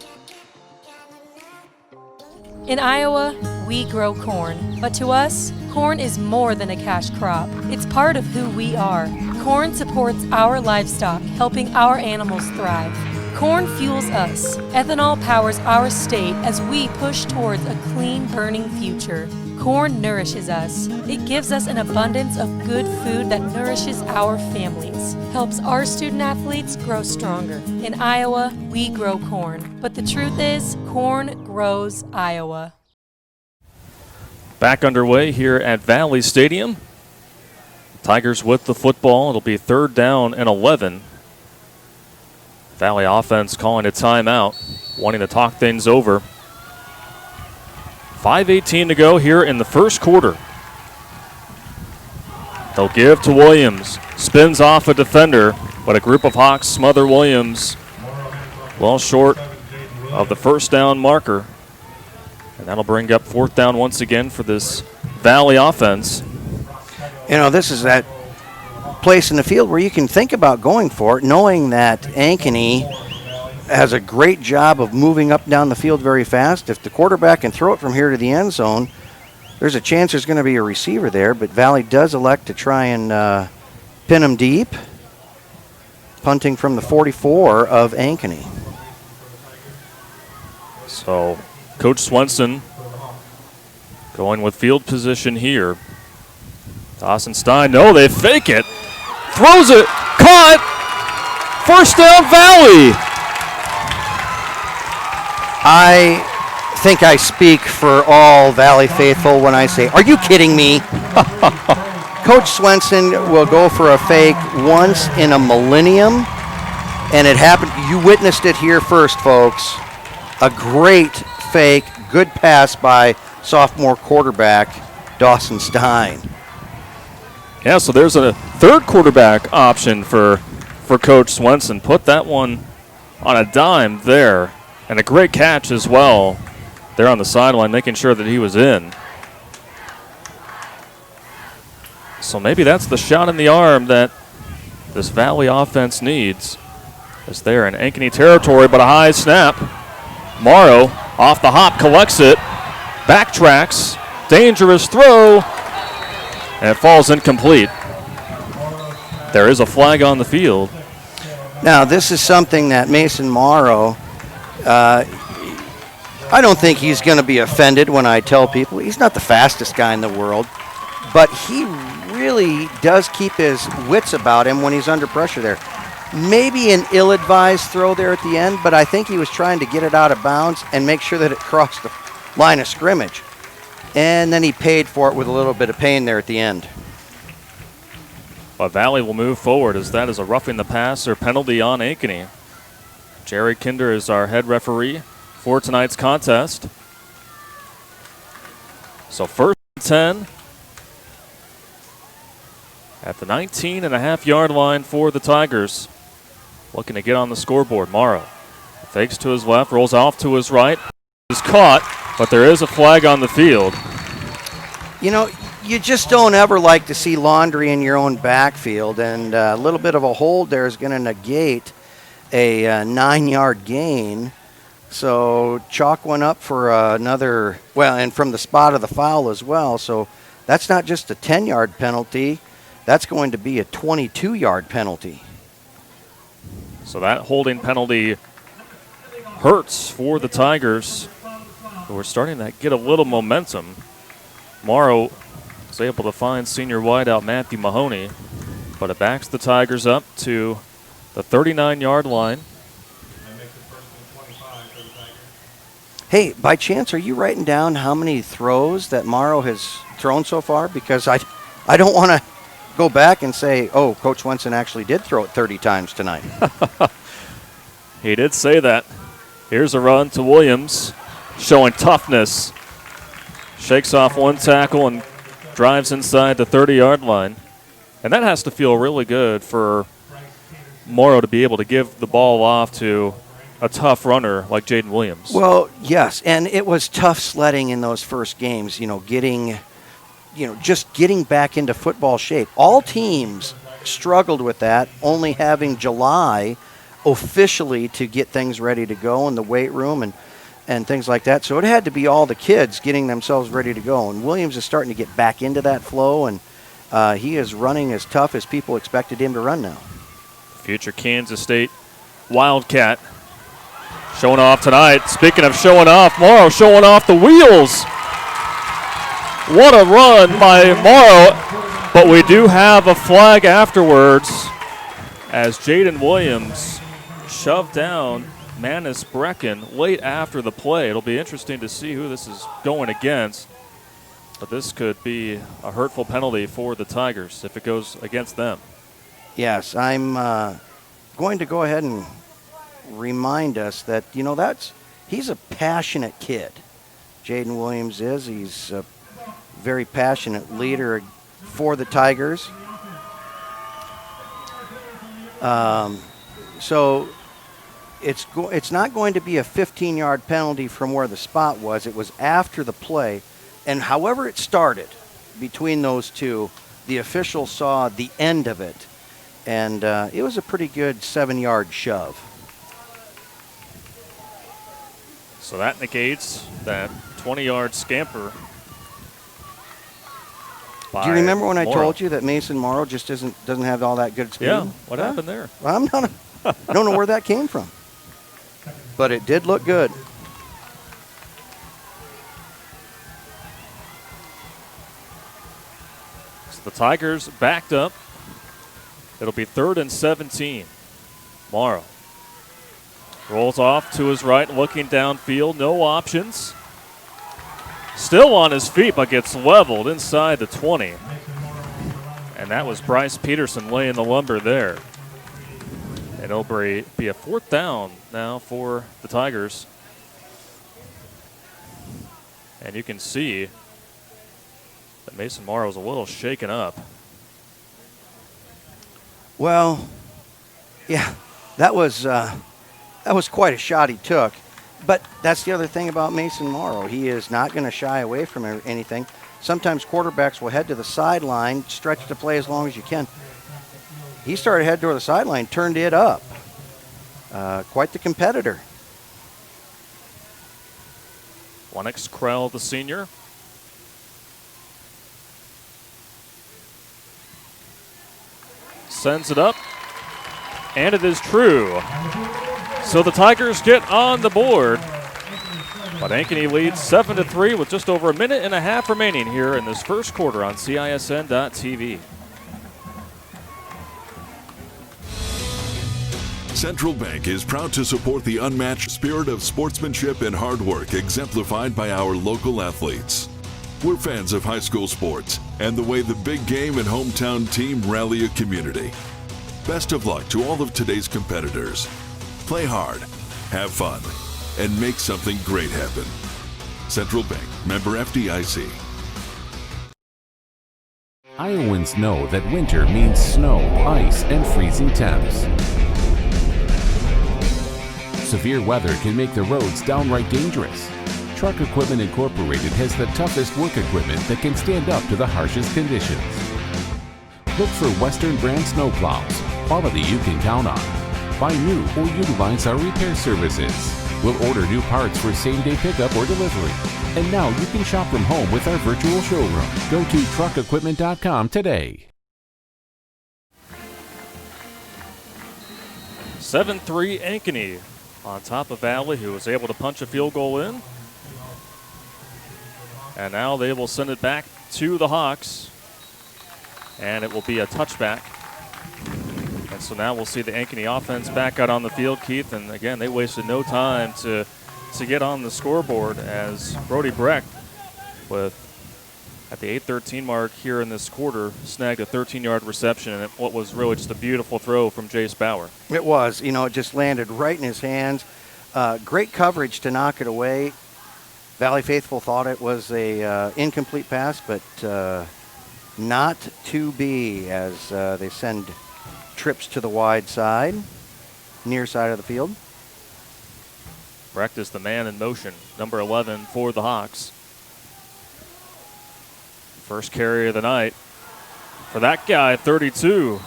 In Iowa, we grow corn, but to us, corn is more than a cash crop. It's part of who we are. Corn supports our livestock, helping our animals thrive. Corn fuels us. Ethanol powers our state as we push towards a clean burning future. Corn nourishes us. It gives us an abundance of good food that nourishes our families, helps our student athletes grow stronger. In Iowa, we grow corn, but the truth is, corn grows Iowa. Back underway here at Valley Stadium. Tigers with the football. It'll be 3rd down and 11. Valley offense calling a timeout, wanting to talk things over. 5:18 to go here in the first quarter. They'll give to Williams. Spins off a defender, but a group of Hawks smother Williams well short of the first down marker. And that'll bring up 4th down once again for this Valley offense. You know, this is that place in the field where you can think about going for it, knowing that Ankeny has a great job of moving up and down the field very fast. If the quarterback can throw it from here to the end zone, there's a chance there's going to be a receiver there, but Valley does elect to try and pin him deep, punting from the 44 of Ankeny. So Coach Swenson going with field position here. Dawson Stein, no, they fake it. Throws it, caught, 1st down Valley. I think I speak for all Valley faithful when I say, are you kidding me? Coach Swenson will go for a fake once in a millennium, and it happened. You witnessed it here first, folks. A great fake, good pass by sophomore quarterback Dawson Stein. Yeah, so there's a 3rd quarterback option for Coach Swenson. Put that one on a dime there. And a great catch as well there on the sideline, making sure that he was in. So maybe that's the shot in the arm that this Valley offense needs. It's there in Ankeny territory, but a high snap. Morrow off the hop, collects it, backtracks, dangerous throw, and it falls incomplete. There is a flag on the field. Now, this is something that Mason Morrow, I don't think he's going to be offended when I tell people he's not the fastest guy in the world, but he really does keep his wits about him when he's under pressure there. Maybe an ill-advised throw there at the end, but I think he was trying to get it out of bounds and make sure that it crossed the line of scrimmage. And then he paid for it with a little bit of pain there at the end. But Valley will move forward as that is a roughing the passer penalty on Ankeny. Jerry Kinder is our head referee for tonight's contest. So 1st and 10 at the 19.5-yard line for the Tigers. Looking to get on the scoreboard. Morrow fakes to his left, rolls off to his right. Is caught, but there is a flag on the field. You know, you just don't ever like to see laundry in your own backfield, and a little bit of a hold there is going to negate a 9-yard gain. So chalk one up for another, well, and from the spot of the foul as well. So that's not just a 10-yard penalty. That's going to be a 22-yard penalty. So that holding penalty hurts for the Tigers, who are starting to get a little momentum. Morrow is able to find senior wideout Matthew Mahoney, but it backs the Tigers up to the 39-yard line. Hey, by chance, are you writing down how many throws that Morrow has thrown so far? Because I don't want to go back and say, oh, Coach Swenson actually did throw it 30 times tonight. He did say that. Here's a run to Williams, showing toughness. Shakes off one tackle and drives inside the 30-yard line. And that has to feel really good for Morrow to be able to give the ball off to a tough runner like Jaden Williams. Well, yes, and it was tough sledding in those first games, just getting back into football shape. All teams struggled with that, only having July officially to get things ready to go in the weight room and things like that. So it had to be all the kids getting themselves ready to go. And Williams is starting to get back into that flow, and he is running as tough as people expected him to run now. Future Kansas State Wildcat showing off tonight. Speaking of showing off, Morrow showing off the wheels. What a run by Morrow, but we do have a flag afterwards as Jaden Williams shoved down Manus Brecken late after the play. It'll be interesting to see who this is going against, but this could be a hurtful penalty for the Tigers if it goes against them. Yes, I'm going to go ahead and remind us that, he's a passionate kid. Jaden Williams is. He's a very passionate leader for the Tigers. So it's not going to be a 15-yard penalty from where the spot was. It was after the play. And however it started between those two, the official saw the end of it. And it was a pretty good 7-yard shove. So that negates that 20-yard scamper. Do you remember when I told you that Mason Morrow just doesn't have all that good speed? Yeah, what happened there? Well, I don't know where that came from. But it did look good. So the Tigers backed up. It'll be 3rd and 17. Morrow rolls off to his right, looking downfield. No options. Still on his feet, but gets leveled inside the 20. And that was Bryce Peterson laying the lumber there. And it'll be a 4th down now for the Tigers. And you can see that Mason Morrow's a little shaken up. Well, yeah, that was quite a shot he took. But that's the other thing about Mason Morrow. He is not going to shy away from anything. Sometimes quarterbacks will head to the sideline, stretch the play as long as you can. He started head toward the sideline, turned it up. Quite the competitor. Lennox Krell, the senior. Sends it up, and it is true. So the Tigers get on the board, but Ankeny leads 7-3 with just over a minute and a half remaining here in this first quarter on CISN.TV. Central Bank is proud to support the unmatched spirit of sportsmanship and hard work exemplified by our local athletes. We're fans of high school sports and the way the big game and hometown team rally a community. Best of luck to all of today's competitors. Play hard, have fun, and make something great happen. Central Bank, member FDIC. Iowans know that winter means snow, ice, and freezing temps. Severe weather can make the roads downright dangerous. Truck Equipment Incorporated has the toughest work equipment that can stand up to the harshest conditions. Look for Western brand snowplows, quality you can count on. Buy new or utilize our repair services. We'll order new parts for same-day pickup or delivery. And now you can shop from home with our virtual showroom. Go to truckequipment.com today. 7-3 Ankeny on top of Valley, who was able to punch a field goal in. And now they will send it back to the Hawks. And it will be a touchback. And So now we'll see the Ankeny offense back out on the field, Keith. And again, they wasted no time to get on the scoreboard as Brody Brecht, at the 8:13 mark here in this quarter, snagged a 13-yard reception and what was really just a beautiful throw from Jace Bauer. It was. You know, it just landed right in his hands. Great coverage to knock it away. Valley Faithful thought it was a incomplete pass, but not to be, as they send trips to the wide side, near side of the field. Brecht is the man in motion, number 11 for the Hawks. First carry of the night for that guy, 32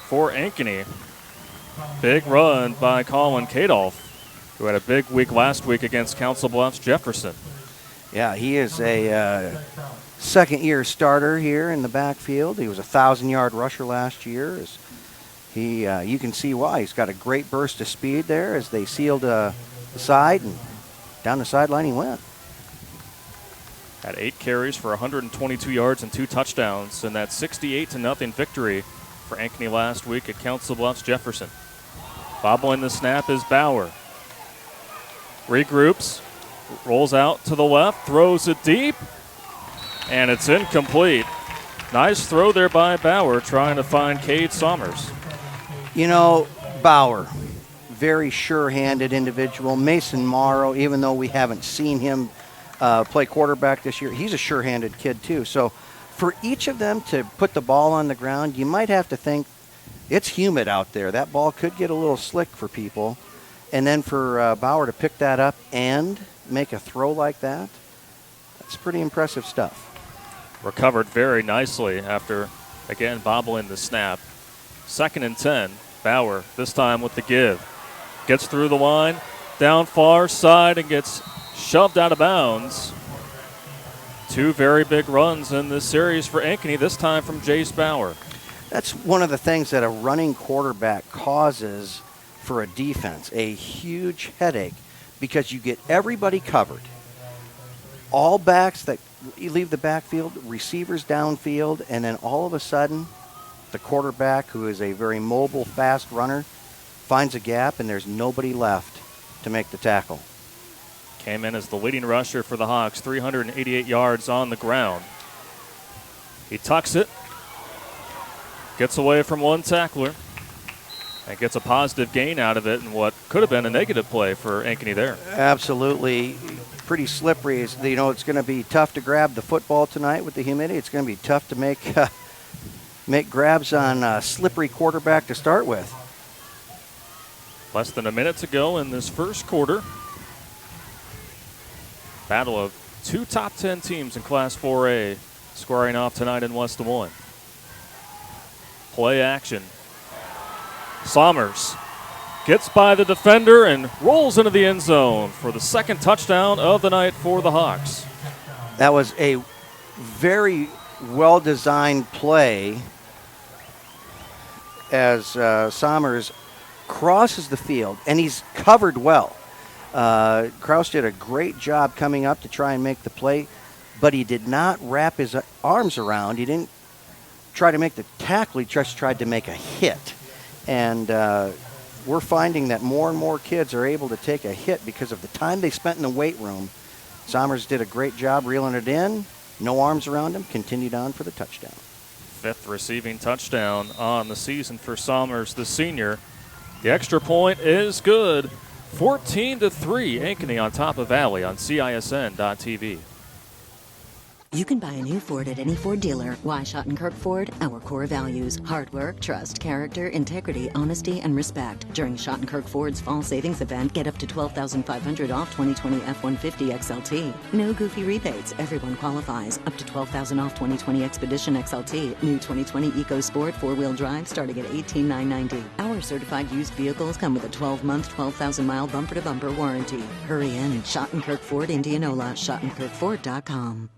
for Ankeny. Big run by Colin Kadolf, who had a big week last week against Council Bluffs Jefferson. Yeah, he is a second-year starter here in the backfield. He was a 1,000-yard rusher last year. You can see why. He's got a great burst of speed there as they sealed the side, and down the sideline he went. Had 8 carries for 122 yards and 2 touchdowns in that 68-0 victory for Ankeny last week at Council Bluffs Jefferson. Bobbling the snap is Bauer. Regroups, rolls out to the left, throws it deep, and it's incomplete. Nice throw there by Bauer, trying to find Cade Sommers. You know, Bauer, very sure-handed individual. Mason Morrow, even though we haven't seen him play quarterback this year, he's a sure-handed kid too. So for each of them to put the ball on the ground, you might have to think it's humid out there. That ball could get a little slick for people. And then for Bauer to pick that up and make a throw like that, that's pretty impressive stuff. Recovered very nicely after, again, bobbling the snap. 2nd and 10. Bauer, this time with the give. Gets through the line, down far side, and gets shoved out of bounds. 2 very big runs in this series for Ankeny, this time from Jace Bauer. That's one of the things that a running quarterback causes for a defense, a huge headache, because you get everybody covered. All backs that leave the backfield, receivers downfield, and then all of a sudden, the quarterback, who is a very mobile, fast runner, finds a gap and there's nobody left to make the tackle. Came in as the leading rusher for the Hawks, 388 yards on the ground. He tucks it, gets away from one tackler, and gets a positive gain out of it in what could have been a negative play for Ankeny there. Absolutely. Pretty slippery. You know, it's going to be tough to grab the football tonight with the humidity. It's going to be tough to make grabs on a slippery quarterback to start with. Less than a minute to go in this first quarter. Battle of 2 top 10 teams in Class 4A squaring off tonight in West Des Moines. Play action. Sommers gets by the defender and rolls into the end zone for the 2nd touchdown of the night for the Hawks. That was a very well-designed play as Sommers crosses the field, and he's covered well. Kraus did a great job coming up to try and make the play, but he did not wrap his arms around. He didn't try to make the tackle. He just tried to make a hit. And we're finding that more and more kids are able to take a hit because of the time they spent in the weight room. Sommers did a great job reeling it in. No arms around him. Continued on for the touchdown. 5th receiving touchdown on the season for Sommers, the senior. The extra point is good. 14-3, Ankeny on top of Valley on CISN.TV. You can buy a new Ford at any Ford dealer. Why Schottenkirk Ford? Our core values: hard work, trust, character, integrity, honesty, and respect. During Schottenkirk Ford's fall savings event, get up to $12,500 off 2020 F-150 XLT. No goofy rebates. Everyone qualifies. Up to $12,000 off 2020 Expedition XLT. New 2020 EcoSport 4-wheel drive starting at $18,990. Our certified used vehicles come with a 12-month, 12,000-mile bumper-to-bumper warranty. Hurry in. Schottenkirk Ford, Indianola. SchottenkirkFord.com.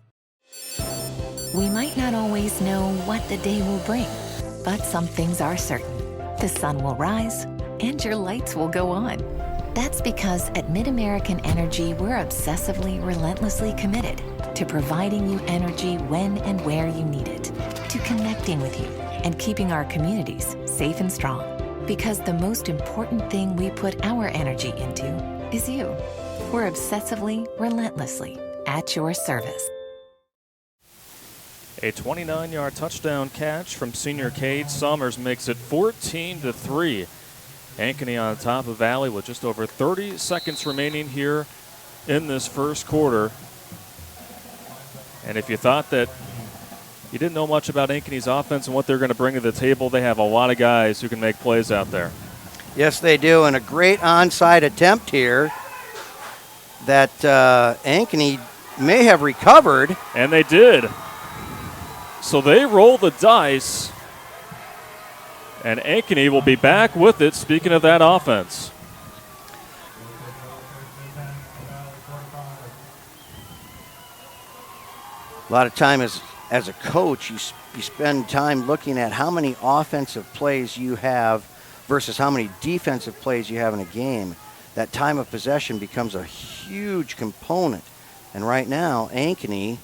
We might not always know what the day will bring, but some things are certain. The sun will rise and your lights will go on. That's because at MidAmerican Energy, we're obsessively, relentlessly committed to providing you energy when and where you need it, to connecting with you and keeping our communities safe and strong. Because the most important thing we put our energy into is you. We're obsessively, relentlessly at your service. A 29-yard touchdown catch from senior Cade Summers makes it 14-3. Ankeny on top of Valley with just over 30 seconds remaining here in this first quarter. And if you thought that you didn't know much about Ankeny's offense and what they're going to bring to the table, they have a lot of guys who can make plays out there. Yes, they do, and a great onside attempt here that Ankeny may have recovered. And they did. So they roll the dice, and Ankeny will be back with it, speaking of that offense. A lot of time as a coach, you spend time looking at how many offensive plays you have versus how many defensive plays you have in a game. That time of possession becomes a huge component. And right now, Ankeny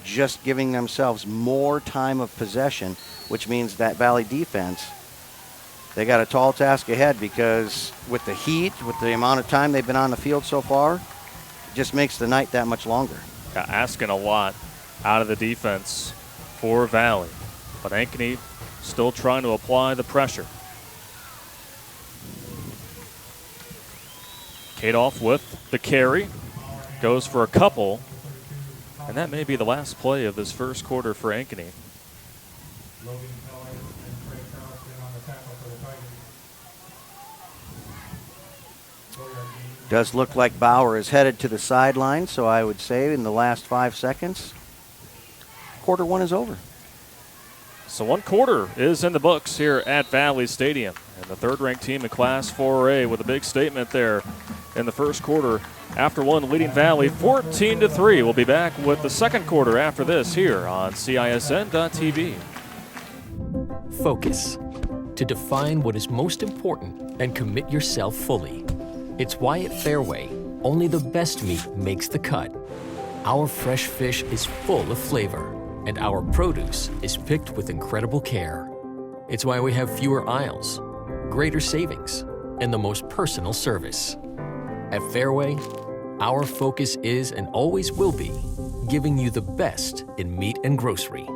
just giving themselves more time of possession, which means that Valley defense, they got a tall task ahead, because with the heat, with the amount of time they've been on the field so far, it just makes the night that much longer. Asking a lot out of the defense for Valley, but Ankeny still trying to apply the pressure. Kadoff with the carry, goes for a couple, and that may be the last play of this first quarter for Ankeny. Does look like Bauer is headed to the sideline, so I would say in the last 5 seconds, quarter one is over. So one quarter is in the books here at Valley Stadium. And the third-ranked team in Class 4A with a big statement there in the first quarter. After one, leading Valley 14-3. We'll be back with the second quarter after this here on CISN.TV. Focus. To define what is most important and commit yourself fully. It's why at Fairway, only the best meat makes the cut. Our fresh fish is full of flavor, and our produce is picked with incredible care. It's why we have fewer aisles, greater savings, and the most personal service. At Fairway, our focus is and always will be giving you the best in meat and grocery.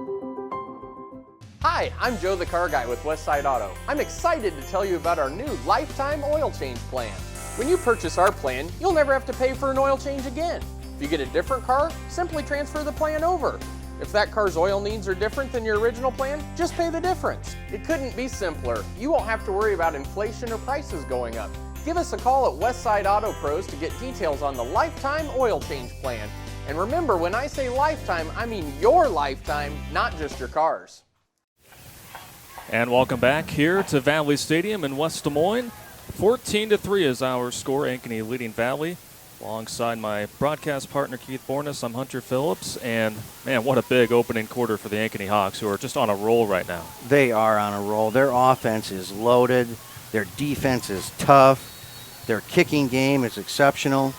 Hi, I'm Joe the Car Guy with Westside Auto. I'm excited to tell you about our new lifetime oil change plan. When you purchase our plan, you'll never have to pay for an oil change again. If you get a different car, simply transfer the plan over. If that car's oil needs are different than your original plan, just pay the difference. It couldn't be simpler. You won't have to worry about inflation or prices going up. Give us a call at Westside Auto Pros to get details on the lifetime oil change plan. And remember, when I say lifetime, I mean your lifetime, not just your car's. And welcome back here to Valley Stadium in West Des Moines. 14-3 is our score. Ankeny leading Valley. Alongside my broadcast partner, Keith Bornas, I'm Hunter Phillips. And, man, what a big opening quarter for the Ankeny Hawks, who are just on a roll right now. They are on a roll. Their offense is loaded. Their defense is tough. Their kicking game is exceptional.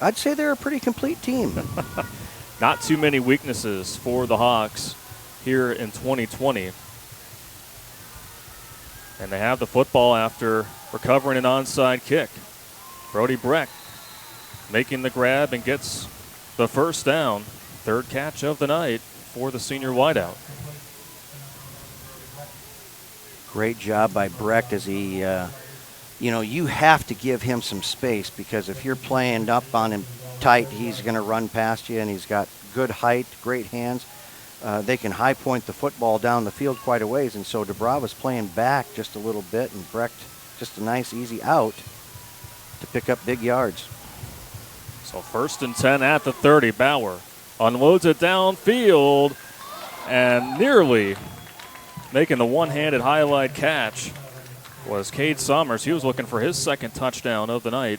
I'd say they're a pretty complete team. Not too many weaknesses for the Hawks here in 2020. And they have the football after recovering an onside kick. Brody Breck making the grab and gets the first down. Third catch of the night for the senior wideout. Great job by Brecht as he, you have to give him some space, because if you're playing up on him tight, he's going to run past you, and he's got good height, great hands. They can high point the football down the field quite a ways, and so DeBrava's playing back just a little bit, and Brecht just a nice, easy out to pick up big yards. So 1st and 10 at the 30. Bauer unloads it downfield and nearly making the one-handed highlight catch was Cade Summers. He was looking for his second touchdown of the night.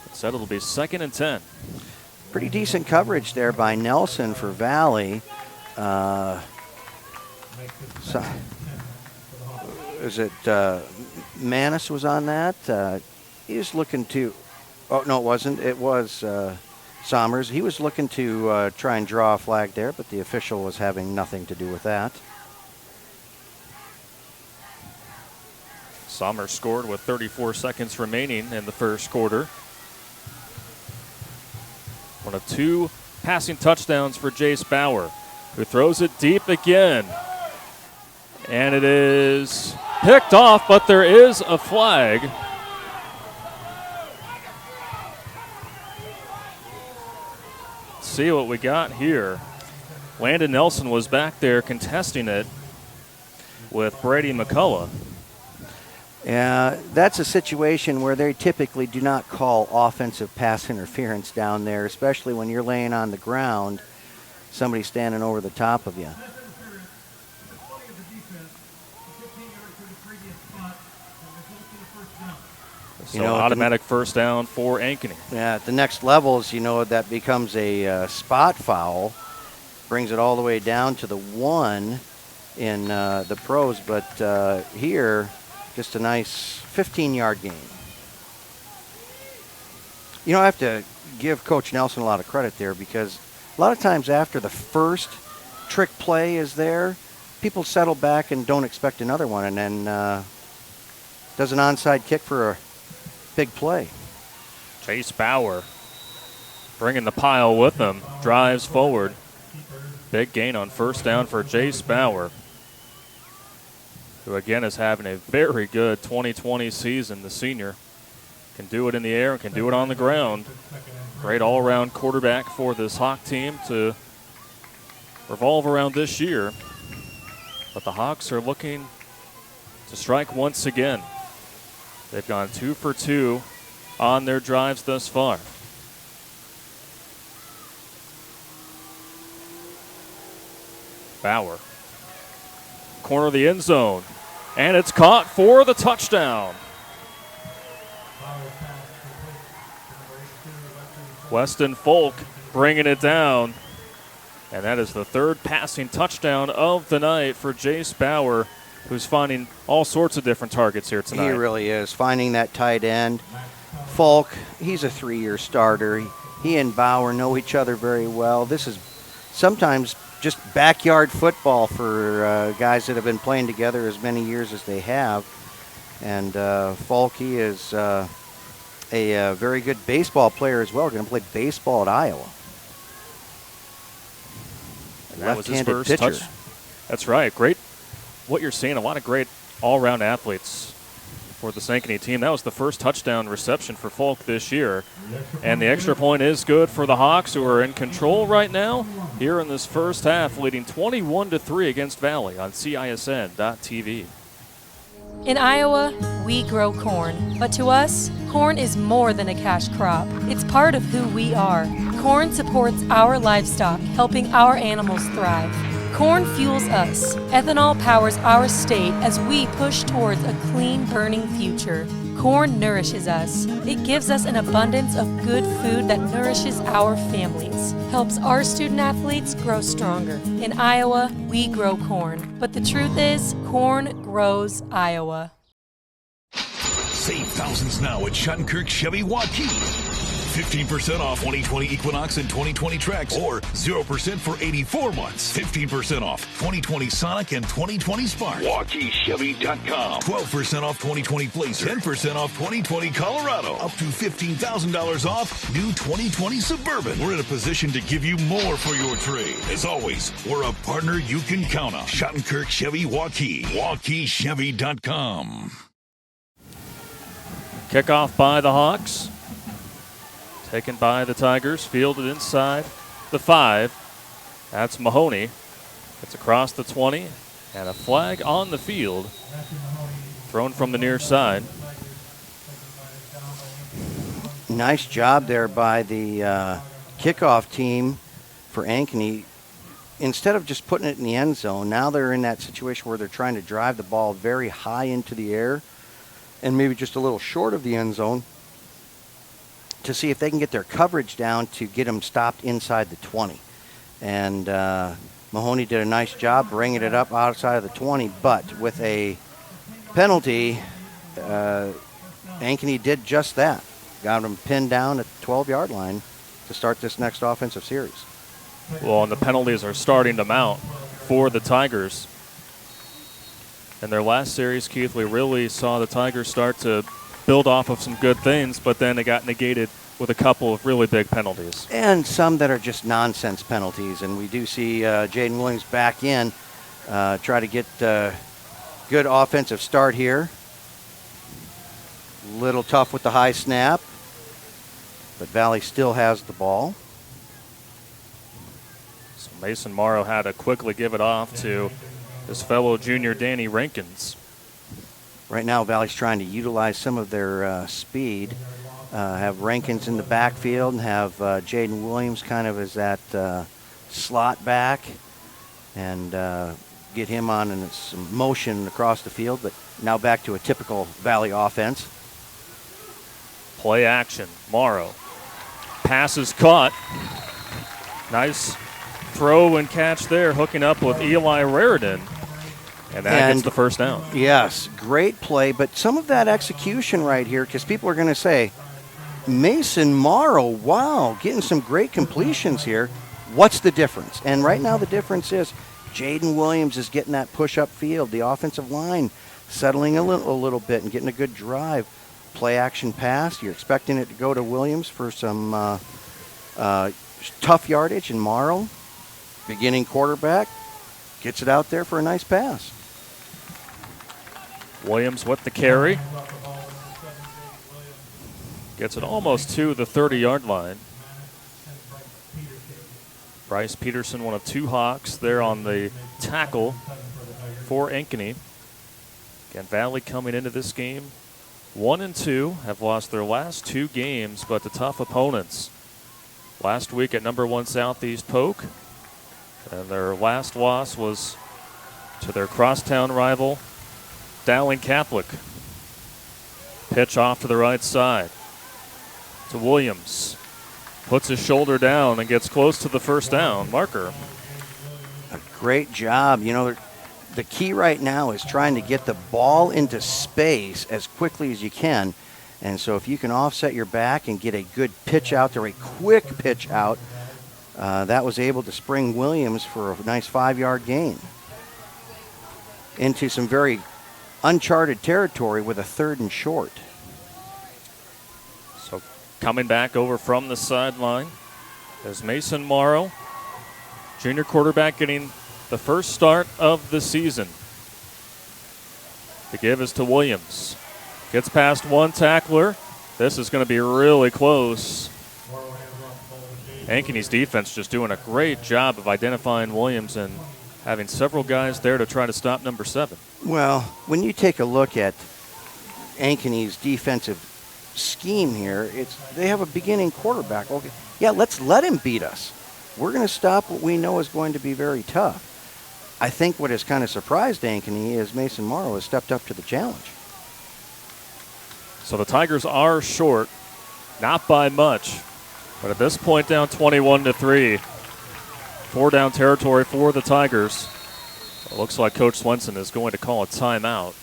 Instead, it'll be 2nd and 10. Pretty decent coverage there by Nelson for Valley. Manis was on that. He was looking to, oh, no, it wasn't. It was Sommers. He was looking to try and draw a flag there, but the official was having nothing to do with that. Sommer scored with 34 seconds remaining in the first quarter. One of 2 passing touchdowns for Jace Bauer, who throws it deep again. And it is picked off, but there is a flag. Let's see what we got here. Landon Nelson was back there contesting it with Brady McCullough. Yeah, that's a situation where they typically do not call offensive pass interference down there, especially when you're laying on the ground, somebody standing over the top of you. So automatic first down for Ankeny. Yeah, at the next levels, that becomes a spot foul, brings it all the way down to the 1 in the pros, but here, just a nice 15-yard gain. I have to give Coach Nelson a lot of credit there, because a lot of times after the first trick play is there, people settle back and don't expect another one, and then does an onside kick for a big play. Jace Bauer bringing the pile with him, drives forward. Big gain on first down for Jace Bauer, who again is having a very good 2020 season. The senior can do it in the air and can do it on the ground. Great all-around quarterback for this Hawk team to revolve around this year. But the Hawks are looking to strike once again. They've gone 2 for 2 on their drives thus far. Bauer, corner of the end zone, and it's caught for the touchdown. Weston Folk bringing it down, and that is the 3rd passing touchdown of the night for Jace Bauer, who's finding all sorts of different targets here tonight. He really is, finding that tight end. Folk, he's a 3-year starter. He and Bauer know each other very well. This is sometimes just backyard football for guys that have been playing together as many years as they have. And Folk, he is a very good baseball player as well. Going to play baseball at Iowa. And that was his Left-handed first pitcher. touch. That's right. Great. What you're seeing, a lot of great all-around athletes for the Ankeny team. That was the first touchdown reception for Folk this year. And the extra point is good for the Hawks, who are in control right now here in this first half, leading 21-3 against Valley on CISN.TV. In Iowa, we grow corn, but to us, corn is more than a cash crop. It's part of who we are. Corn supports our livestock, helping our animals thrive. Corn fuels us. Ethanol powers our state as we push towards a clean, burning future. Corn nourishes us. It gives us an abundance of good food that nourishes our families, helps our student athletes grow stronger. In Iowa, we grow corn. But the truth is, corn grows Iowa. Save thousands now at Schottenkirk Chevy Waukee. 15% off 2020 Equinox and 2020 Trax, or 0% for 84 months. 15% off 2020 Sonic and 2020 Spark. WaukeeChevy.com. 12% off 2020 Blazer. 10% off 2020 Colorado. Up to $15,000 off new 2020 Suburban. We're in a position to give you more for your trade. As always, we're a partner you can count on. Schottenkirk Chevy Waukee. WaukeeChevy.com. Kickoff by the Hawks. Taken by the Tigers, fielded inside the 5. That's Mahoney. It's across the 20, and a flag on the field, thrown from the near side. Nice job there by the kickoff team for Ankeny. Instead of just putting it in the end zone, now they're in that situation where they're trying to drive the ball very high into the air and maybe just a little short of the end zone, to see if they can get their coverage down to get them stopped inside the 20. And Mahoney did a nice job bringing it up outside of the 20, but with a penalty, Ankeny did just that. Got them pinned down at the 12-yard line to start this next offensive series. Well, and the penalties are starting to mount for the Tigers. In their last series, Keith, we really saw the Tigers start to build off of some good things, but then it got negated with a couple of really big penalties. And some that are just nonsense penalties. And we do see Jaden Williams back in, try to get good offensive start here. Little tough with the high snap, but Valley still has the ball. So Mason Morrow had to quickly give it off to his fellow junior Danny Rankins. Right now, Valley's trying to utilize some of their speed. Have Rankins in the backfield and have Jaden Williams kind of as that slot back and get him on in some motion across the field, but now back to a typical Valley offense. Play action, Morrow. Pass is caught. Nice throw and catch there, hooking up with Eli Raridan. And that gets the first down. Yes, great play, but some of that execution right here, because people are going to say, Mason Morrow, wow, getting some great completions here. What's the difference? And right now the difference is Jaden Williams is getting that push up field. The offensive line settling a little bit and getting a good drive. Play action pass. You're expecting it to go to Williams for some tough yardage, and Morrow, beginning quarterback, gets it out there for a nice pass. Williams with the carry. Gets it almost to the 30-yard line. Bryce Peterson, one of two Hawks there on the tackle for Ankeny. Again, Valley coming into this game 1-2, have lost their last two games, but the tough opponents. Last week at #1 Southeast Polk, and their last loss was to their crosstown rival, Dowling Catholic. Pitch off to the right side to Williams. Puts his shoulder down and gets close to the first down marker. A great job. You know, the key right now is trying to get the ball into space as quickly as you can. And so if you can offset your back and get a good pitch out there, a quick pitch out, that was able to spring Williams for a nice 5-yard gain into some very uncharted territory with a 3rd and short. So coming back over from the sideline is Mason Morrow, junior quarterback, getting the first start of the season. The give is to Williams. Gets past one tackler. This is going to be really close. Ankeny's defense just doing a great job of identifying Williams and having several guys there to try to stop number 7. Well, when you take a look at Ankeny's defensive scheme here, they have a beginning quarterback. Okay, yeah, let's let him beat us. We're going to stop what we know is going to be very tough. I think what has kind of surprised Ankeny is Mason Morrow has stepped up to the challenge. So the Tigers are short, not by much, but at this point down 21-3. 4-down territory for the Tigers. It looks like Coach Swenson is going to call a timeout.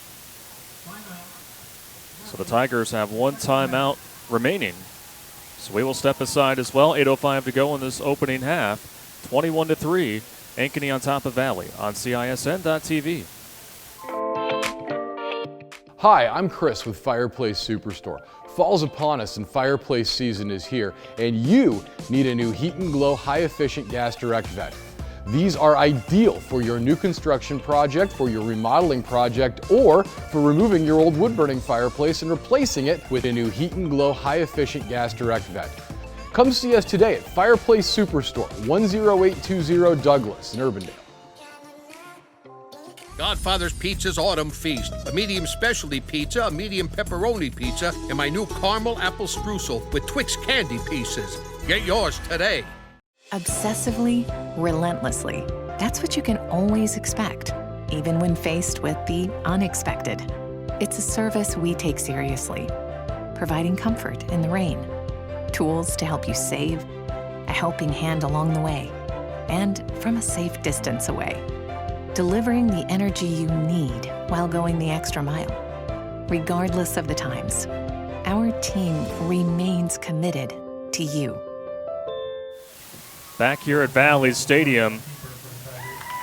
So the Tigers have one timeout remaining. So we will step aside as well. 8:05 to go in this opening half. 21-3. Ankeny on top of Valley on CISN.TV. Hi, I'm Chris with Fireplace Superstore. Fall's upon us and fireplace season is here, and you need a new Heat and Glow high-efficient gas direct vent. These are ideal for your new construction project, for your remodeling project, or for removing your old wood-burning fireplace and replacing it with a new Heat and Glow high-efficient gas direct vent. Come see us today at Fireplace Superstore, 10820 Douglas in Urbandale. Godfather's Pizza's Autumn Feast. A medium specialty pizza, a medium pepperoni pizza, and my new caramel apple streusel with Twix candy pieces. Get yours today. Obsessively, relentlessly. That's what you can always expect, even when faced with the unexpected. It's a service we take seriously, providing comfort in the rain, tools to help you save, a helping hand along the way, and from a safe distance away. Delivering the energy you need while going the extra mile. Regardless of the times, our team remains committed to you. Back here at Valley Stadium,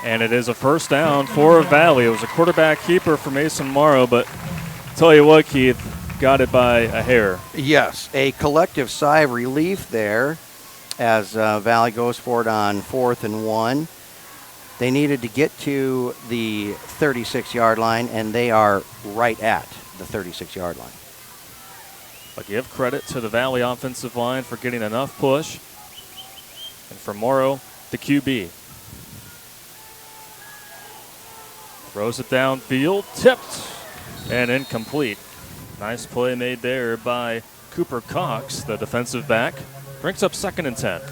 And it is a first down for Valley. It was a quarterback keeper for Mason Morrow, but tell you what, Keith, got it by a hair. Yes, a collective sigh of relief there as Valley goes for it on 4th and 1. They needed to get to the 36-yard line, and they are right at the 36-yard line. But give credit to the Valley offensive line for getting enough push. And for Morrow, the QB. Throws it downfield, tipped, and incomplete. Nice play made there by Cooper Cox, the defensive back. Brings up 2nd and 10.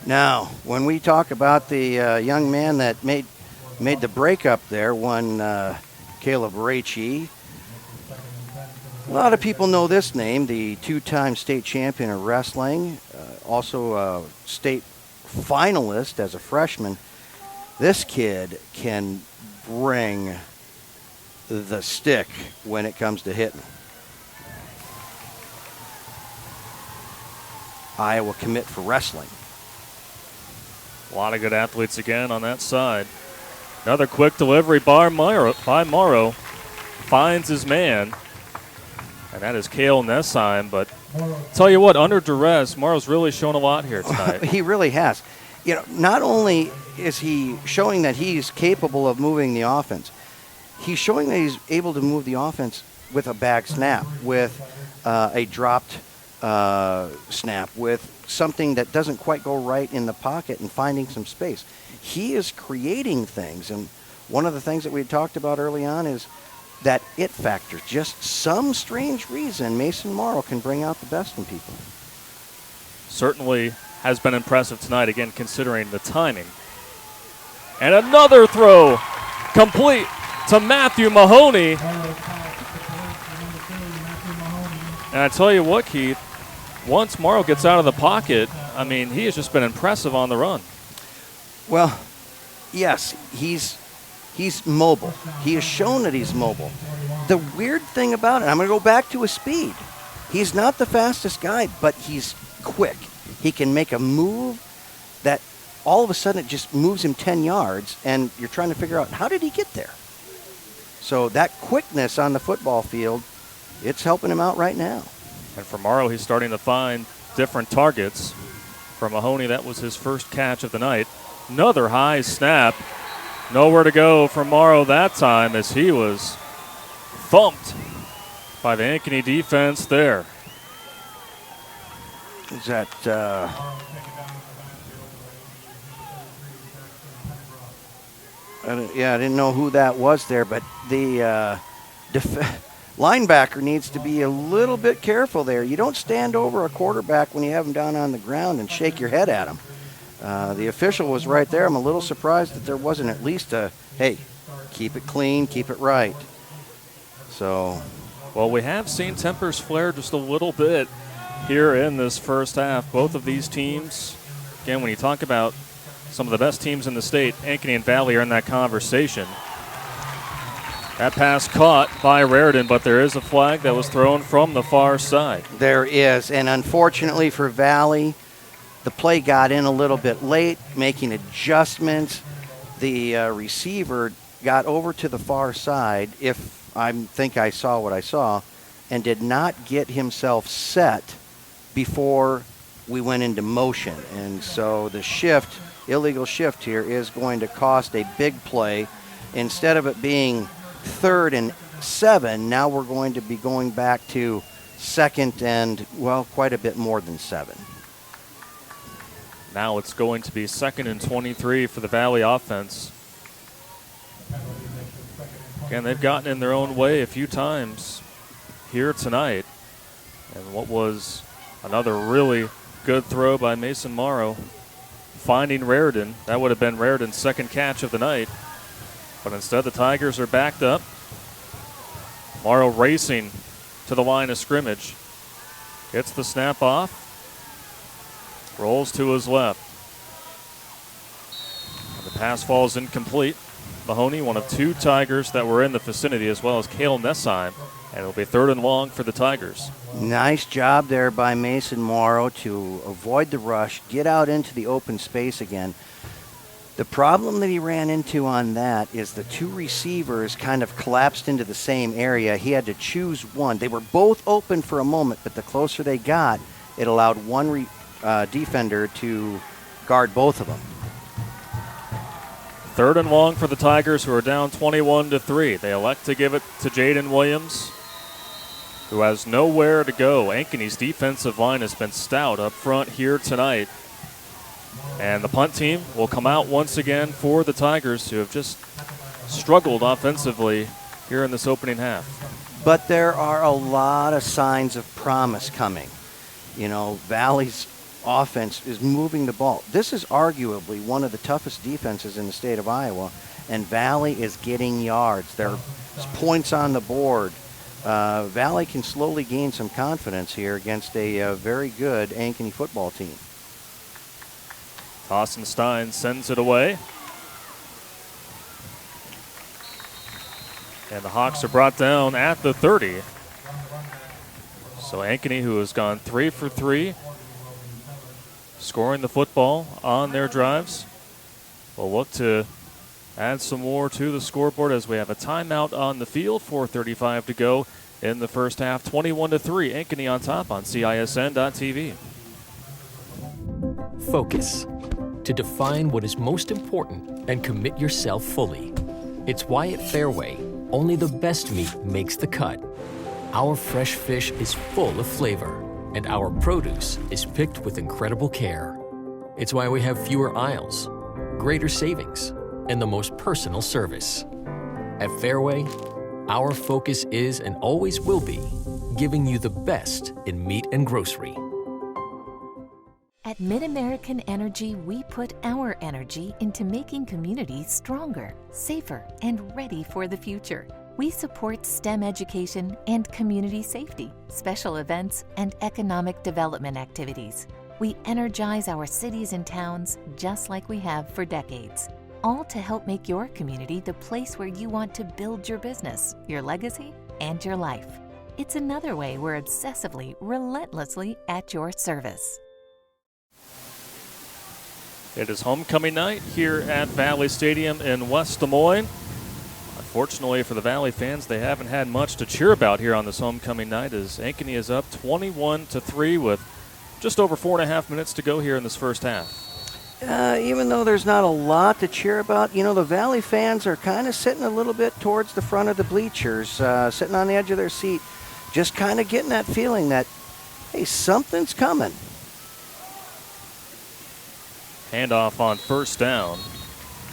Now, when we talk about the young man that made the breakup there, one Caleb Raichi, a lot of people know this name, the 2-time state champion of wrestling, also a state finalist as a freshman. This kid can bring the stick when it comes to hitting. Iowa commit for wrestling. A lot of good athletes again on that side. Another quick delivery by Morrow. Finds his man. And that is Cale Nessheim. But tell you what, under duress, Morrow's really shown a lot here tonight. He really has. You know, not only is he showing that he's capable of moving the offense, he's showing that he's able to move the offense with a bag snap, with a dropped snap, with something that doesn't quite go right in the pocket and finding some space. He is creating things, and one of the things that we had talked about early on is that it factor. Just some strange reason Mason Morrow can bring out the best in people. Certainly has been impressive tonight, again, considering the timing. And another throw complete to Matthew Mahoney. And I tell you what, Keith, once Morrow gets out of the pocket, I mean, he has just been impressive on the run. Well, yes, he's mobile. He has shown that he's mobile. The weird thing about it, I'm going to go back to his speed. He's not the fastest guy, but he's quick. He can make a move that all of a sudden it just moves him 10 yards, and you're trying to figure out, how did he get there? So that quickness on the football field, it's helping him out right now. And for Morrow, he's starting to find different targets. For Mahoney, that was his first catch of the night. Another high snap. Nowhere to go for Morrow that time as he was thumped by the Ankeny defense there. Is that I didn't know who that was there, but the linebacker needs to be a little bit careful there. You don't stand over a quarterback when you have him down on the ground and shake your head at him. The official was right there. I'm a little surprised that there wasn't at least a, hey, keep it clean, keep it right. So, well, we have seen tempers flare just a little bit here in this first half. Both of these teams, again, when you talk about some of the best teams in the state, Ankeny and Valley are in that conversation. That pass caught by Raritan, but there is a flag that was thrown from the far side. There is, and unfortunately for Valley, the play got in a little bit late, making adjustments. The receiver got over to the far side, if I think I saw what I saw, and did not get himself set before we went into motion. And so the shift, illegal shift here, is going to cost a big play. Instead of it being 3rd and 7, now we're going to be going back to 2nd and, well, quite a bit more than 7. Now it's going to be 2nd and 23 for the Valley offense. Again, they've gotten in their own way a few times here tonight. And what was another really good throw by Mason Morrow, finding Raritan. That would have been Raritan's second catch of the night. But instead, the Tigers are backed up. Morrow racing to the line of scrimmage. Gets the snap off. Rolls to his left. And the pass falls incomplete. Mahoney, one of 2 Tigers that were in the vicinity, as well as Cale Nessheim. And it'll be 3rd and long for the Tigers. Nice job there by Mason Morrow to avoid the rush, get out into the open space again. The problem that he ran into on that is the two receivers kind of collapsed into the same area. He had to choose one. They were both open for a moment, but the closer they got, it allowed one defender to guard both of them. 3rd and long for the Tigers, who are down 21-3. They elect to give it to Jaden Williams, who has nowhere to go. Ankeny's defensive line has been stout up front here tonight. And the punt team will come out once again for the Tigers, who have just struggled offensively here in this opening half. But there are a lot of signs of promise coming. You know, Valley's offense is moving the ball. This is arguably one of the toughest defenses in the state of Iowa, and Valley is getting yards. There's points on the board. Valley can slowly gain some confidence here against a very good Ankeny football team. Austin Stein sends it away. And the Hawks are brought down at the 30. So Ankeny, who has gone 3 for 3, scoring the football on their drives, will look to add some more to the scoreboard as we have a timeout on the field. 4:35 to go in the first half. 21-3, Ankeny on top on CISN.TV. Focus. To define what is most important and commit yourself fully. It's why at Fairway, only the best meat makes the cut. Our fresh fish is full of flavor, and our produce is picked with incredible care. It's why we have fewer aisles, greater savings, and the most personal service. At Fairway, our focus is and always will be giving you the best in meat and grocery. At MidAmerican Energy, we put our energy into making communities stronger, safer, and ready for the future. We support STEM education and community safety, special events, and economic development activities. We energize our cities and towns just like we have for decades, all to help make your community the place where you want to build your business, your legacy, and your life. It's another way we're obsessively, relentlessly at your service. It is homecoming night here at Valley Stadium in West Des Moines. Unfortunately for the Valley fans, they haven't had much to cheer about here on this homecoming night, as Ankeny is up 21-3 with just over 4.5 minutes to go here in this first half. Even though there's not a lot to cheer about, you know, the Valley fans are kind of sitting a little bit towards the front of the bleachers, sitting on the edge of their seat, just kind of getting that feeling that, hey, something's coming. Handoff on first down.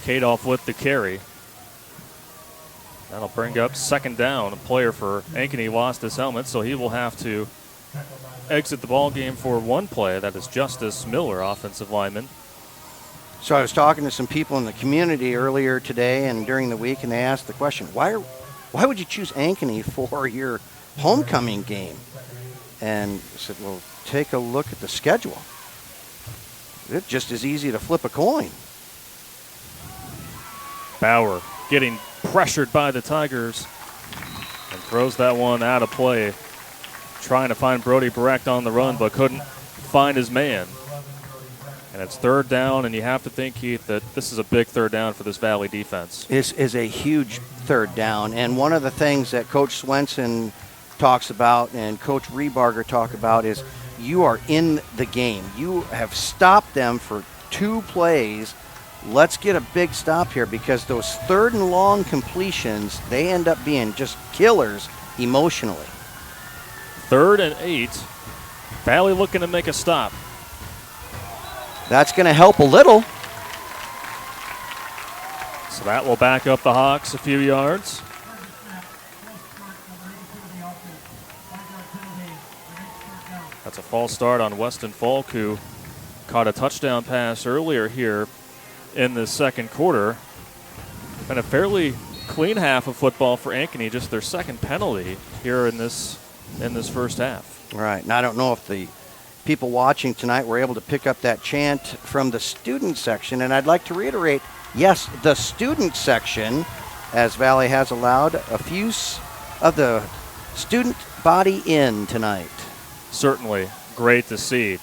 Kadoff with the carry. That'll bring up second down. A player for Ankeny lost his helmet, so he will have to exit the ball game for one play. That is Justice Miller, offensive lineman. So I was talking to some people in the community earlier today and during the week, and they asked the question, why would you choose Ankeny for your homecoming game? And I said, well, take a look at the schedule. It's just as easy to flip a coin. Bauer getting pressured by the Tigers and throws that one out of play. Trying to find Brody Brecht on the run, but couldn't find his man. And it's third down, and you have to think, Keith, that this is a big third down for this Valley defense. This is a huge third down, and one of the things that Coach Swenson talks about and Coach Rebarger talk about is you are in the game. You have stopped them for 2 plays. Let's get a big stop here, because those third and long completions, they end up being just killers emotionally. 3rd and 8. Valley looking to make a stop. That's going to help a little. So that will back up the Hawks a few yards. That's a false start on Weston Falk, who caught a touchdown pass earlier here in the second quarter. And a fairly clean half of football for Ankeny, just their second penalty here in this first half. Right, and I don't know if the people watching tonight were able to pick up that chant from the student section, and I'd like to reiterate, yes, the student section, as Valley has allowed a few of the student body in tonight. Certainly great to see.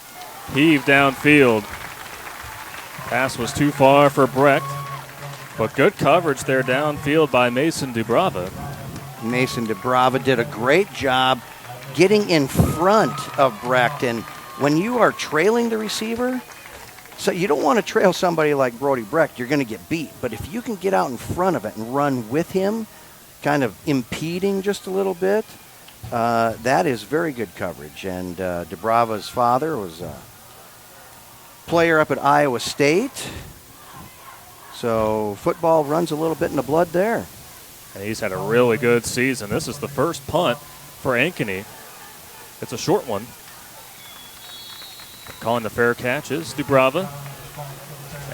Heave downfield. Pass was too far for Brecht, but good coverage there downfield by Mason Dubrava. Mason Dubrava did a great job getting in front of Brecht. And when you are trailing the receiver, so you don't want to trail somebody like Brody Brecht, you're going to get beat. But if you can get out in front of it and run with him, kind of impeding just a little bit, that is very good coverage. And Dubrava's father was a player up at Iowa State. So football runs a little bit in the blood there. And he's had a really good season. This is the first punt for Ankeny. It's a short one. Calling the fair catch is Dubrava.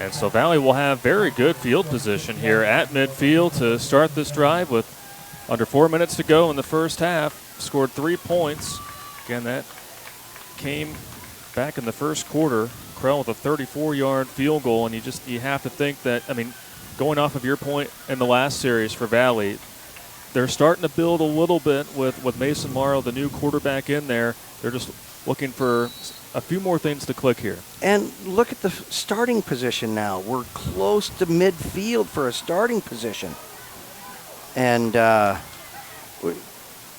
And so Valley will have very good field position here at midfield to start this drive with under 4 minutes to go in the first half. Scored 3 points. Again, that came back in the first quarter. Krell with a 34-yard field goal, and you have to think that, I mean, going off of your point in the last series for Valley, they're starting to build a little bit with Mason Morrow, the new quarterback in there. They're just looking for a few more things to click here. And look at the starting position now. We're close to midfield for a starting position. And,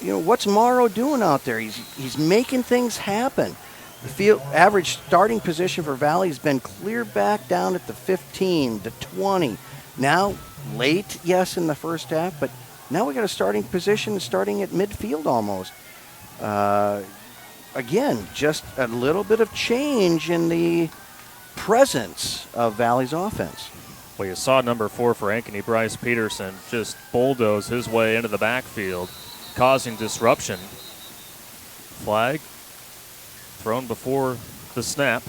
what's Morrow doing out there? He's making things happen. The field average starting position for Valley has been clear back down at the 15, the 20. Now, late, yes, in the first half, but now we got a starting position starting at midfield almost. Again, just a little bit of change in the presence of Valley's offense. Well, you saw number 4 for Ankeny, Bryce Peterson, just bulldoze his way into the backfield, causing disruption. Flag thrown before the snap.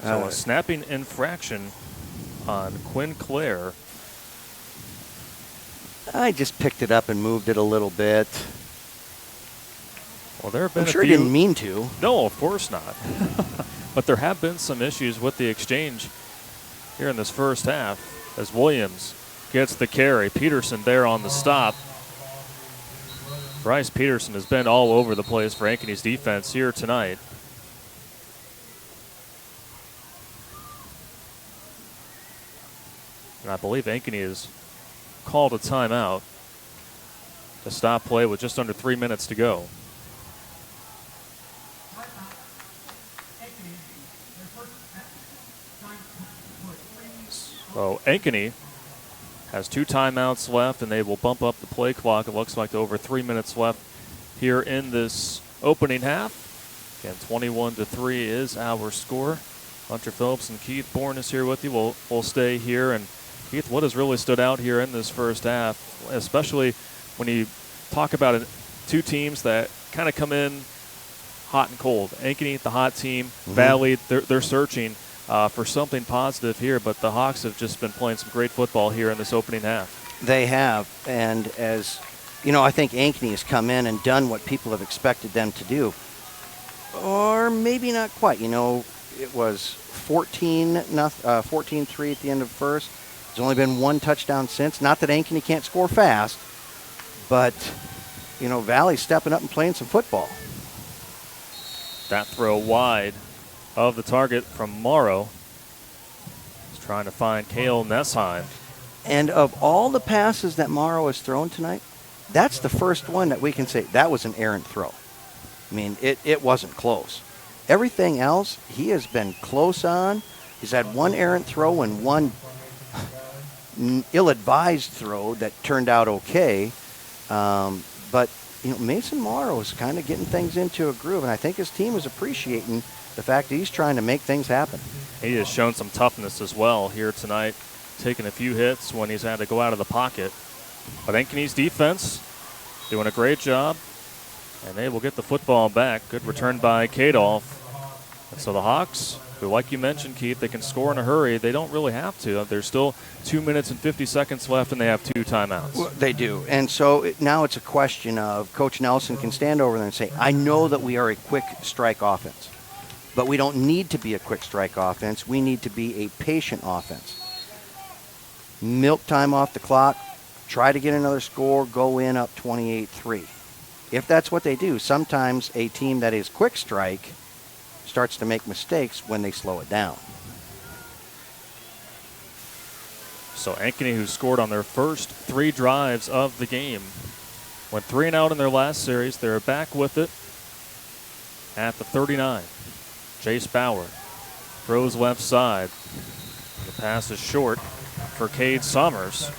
So a snapping infraction on Quinn Clare. I just picked it up and moved it a little bit. Well, there have been I'm sure he didn't mean to. No, of course not. But there have been some issues with the exchange here in this first half as Williams gets the carry. Peterson there on the stop. Bryce Peterson has been all over the place for Ankeny's defense here tonight. And I believe Ankeny has called a timeout to stop play with just under 3 minutes to go. So Ankeny has 2 timeouts left, and they will bump up the play clock. It looks like over 3 minutes left here in this opening half. Again, 21-3 is our score. Hunter Phillips and Keith Bourne is here with you. We'll stay here. And Keith, what has really stood out here in this first half, especially when you talk about it, 2 teams that kind of come in hot and cold. Ankeny, the hot team. Valley, they're searching for something positive here, but the Hawks have just been playing some great football here in this opening half. They have, and as you know, I think Ankeny has come in and done what people have expected them to do, or maybe not quite. You know, it was 14-3 at the end of first. There's only been 1 touchdown since. Not that Ankeny can't score fast, but you know, Valley's stepping up and playing some football. That throw wide of the target from Morrow. He's trying to find Cale Nessheim. And of all the passes that Morrow has thrown tonight, that's the first one that we can say that was an errant throw. I mean, it wasn't close. Everything else, he has been close on. He's had 1 errant throw and 1 ill-advised throw that turned out okay. But, you know, Mason Morrow is kind of getting things into a groove, and I think his team is appreciating the fact that he's trying to make things happen. He has shown some toughness as well here tonight, taking a few hits when he's had to go out of the pocket. But Ankeny's defense doing a great job, and they will get the football back. Good return by Kadolf. And so the Hawks, who, like you mentioned, Keith, they can score in a hurry. They don't really have to. There's still 2 minutes and 50 seconds left, and they have 2 timeouts. Well, they do. And so now it's a question of Coach Nelson can stand over there and say, I know that we are a quick strike offense, but we don't need to be a quick strike offense. We need to be a patient offense. Milk time off the clock, try to get another score, go in up 28-3. if that's what they do, sometimes a team that is quick strike starts to make mistakes when they slow it down. So Ankeny, who scored on their first 3 drives of the game, went 3 and out in their last series. They're back with it at the 39. Jace Bauer throws left side. The pass is short for Cade Summers,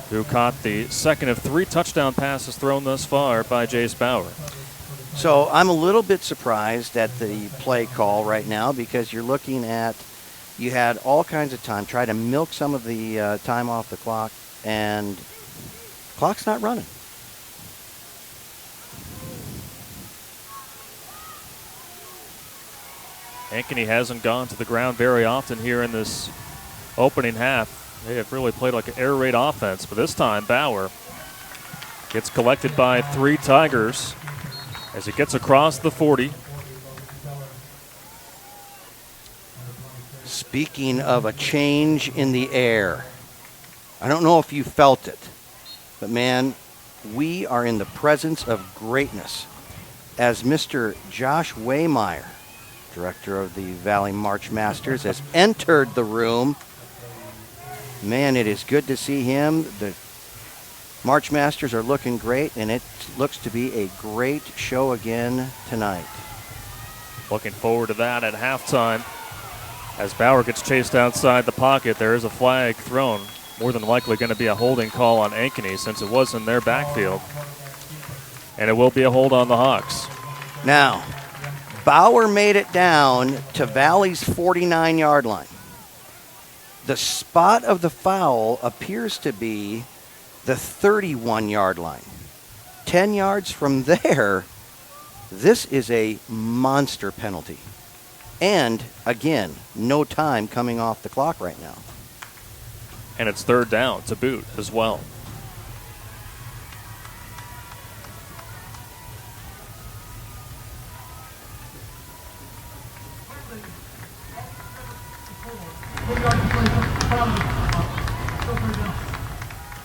who caught the second of 3 touchdown passes thrown thus far by Jace Bauer. So I'm a little bit surprised at the play call right now, because you're looking at, you had all kinds of time, try to milk some of the time off the clock, and clock's not running. Ankeny hasn't gone to the ground very often here in this opening half. They have really played like an air raid offense, but this time Bauer gets collected by 3 Tigers as he gets across the 40. Speaking of a change in the air, I don't know if you felt it, but man, we are in the presence of greatness as Mr. Josh Waymeyer, director of the Valley March Masters, has entered the room. Man, it is good to see him. The March Masters are looking great, and it looks to be a great show again tonight. Looking forward to that at halftime. As Bauer gets chased outside the pocket, there is a flag thrown. More than likely going to be a holding call on Ankeny since it was in their backfield. And it will be a hold on the Hawks. Now, Bauer made it down to Valley's 49-yard line. The spot of the foul appears to be the 31-yard line. 10 yards from there, this is a monster penalty. And, again, no time coming off the clock right now. And it's 3rd down to boot as well.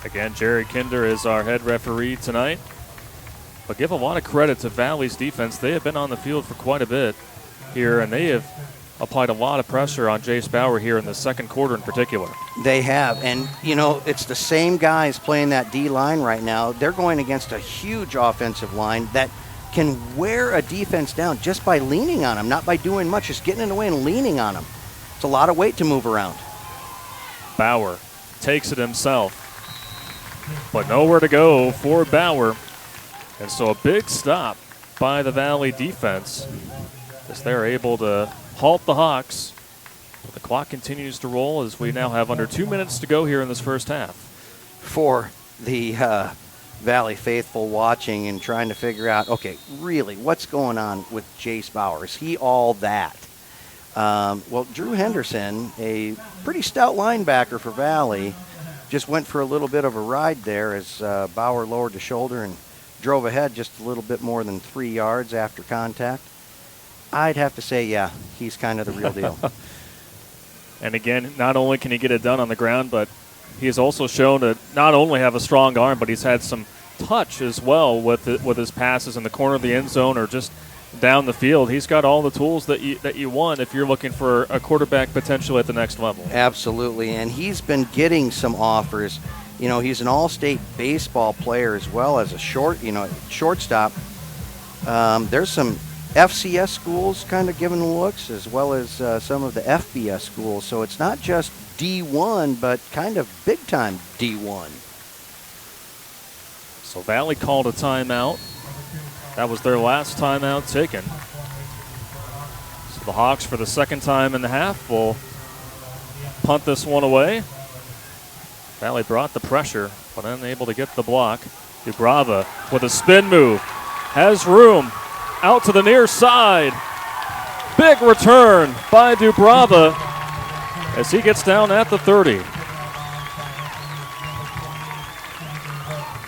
Again, Jerry Kinder is our head referee tonight. But give a lot of credit to Valley's defense. They have been on the field for quite a bit here, and they have applied a lot of pressure on Jace Bauer here in the second quarter in particular. They have, and you know, it's the same guys playing that D line right now. They're going against a huge offensive line that can wear a defense down just by leaning on them, not by doing much, just getting in the way and leaning on them. It's a lot of weight to move around. Bauer takes it himself, but nowhere to go for Bauer. And so a big stop by the Valley defense as they're able to halt the Hawks. But the clock continues to roll as we now have under 2 minutes to go here in this first half. For the Valley faithful watching and trying to figure out, okay, really, what's going on with Jace Bauer? Is he all that? Well, Drew Henderson, a pretty stout linebacker for Valley, just went for a little bit of a ride there as Bauer lowered the shoulder and drove ahead just a little bit more than 3 yards after contact. I'd have to say, yeah, he's kind of the real deal. And again, not only can he get it done on the ground, but he has also shown to not only have a strong arm, but he's had some touch as well with his passes in the corner of the end zone or just down the field. He's got all the tools that you want if you're looking for a quarterback potential at the next level. Absolutely, and he's been getting some offers. You know, he's an all-state baseball player as well as a shortstop. There's some FCS schools kind of giving looks as well as some of the FBS schools. So it's not just D1, but kind of big-time D1. So Valley called a timeout. That was their last timeout taken. So the Hawks, for the second time in the half, will punt this one away. Valley brought the pressure, but unable to get the block. Dubrava with a spin move. Has room. Out to the near side. Big return by Dubrava as he gets down at the 30.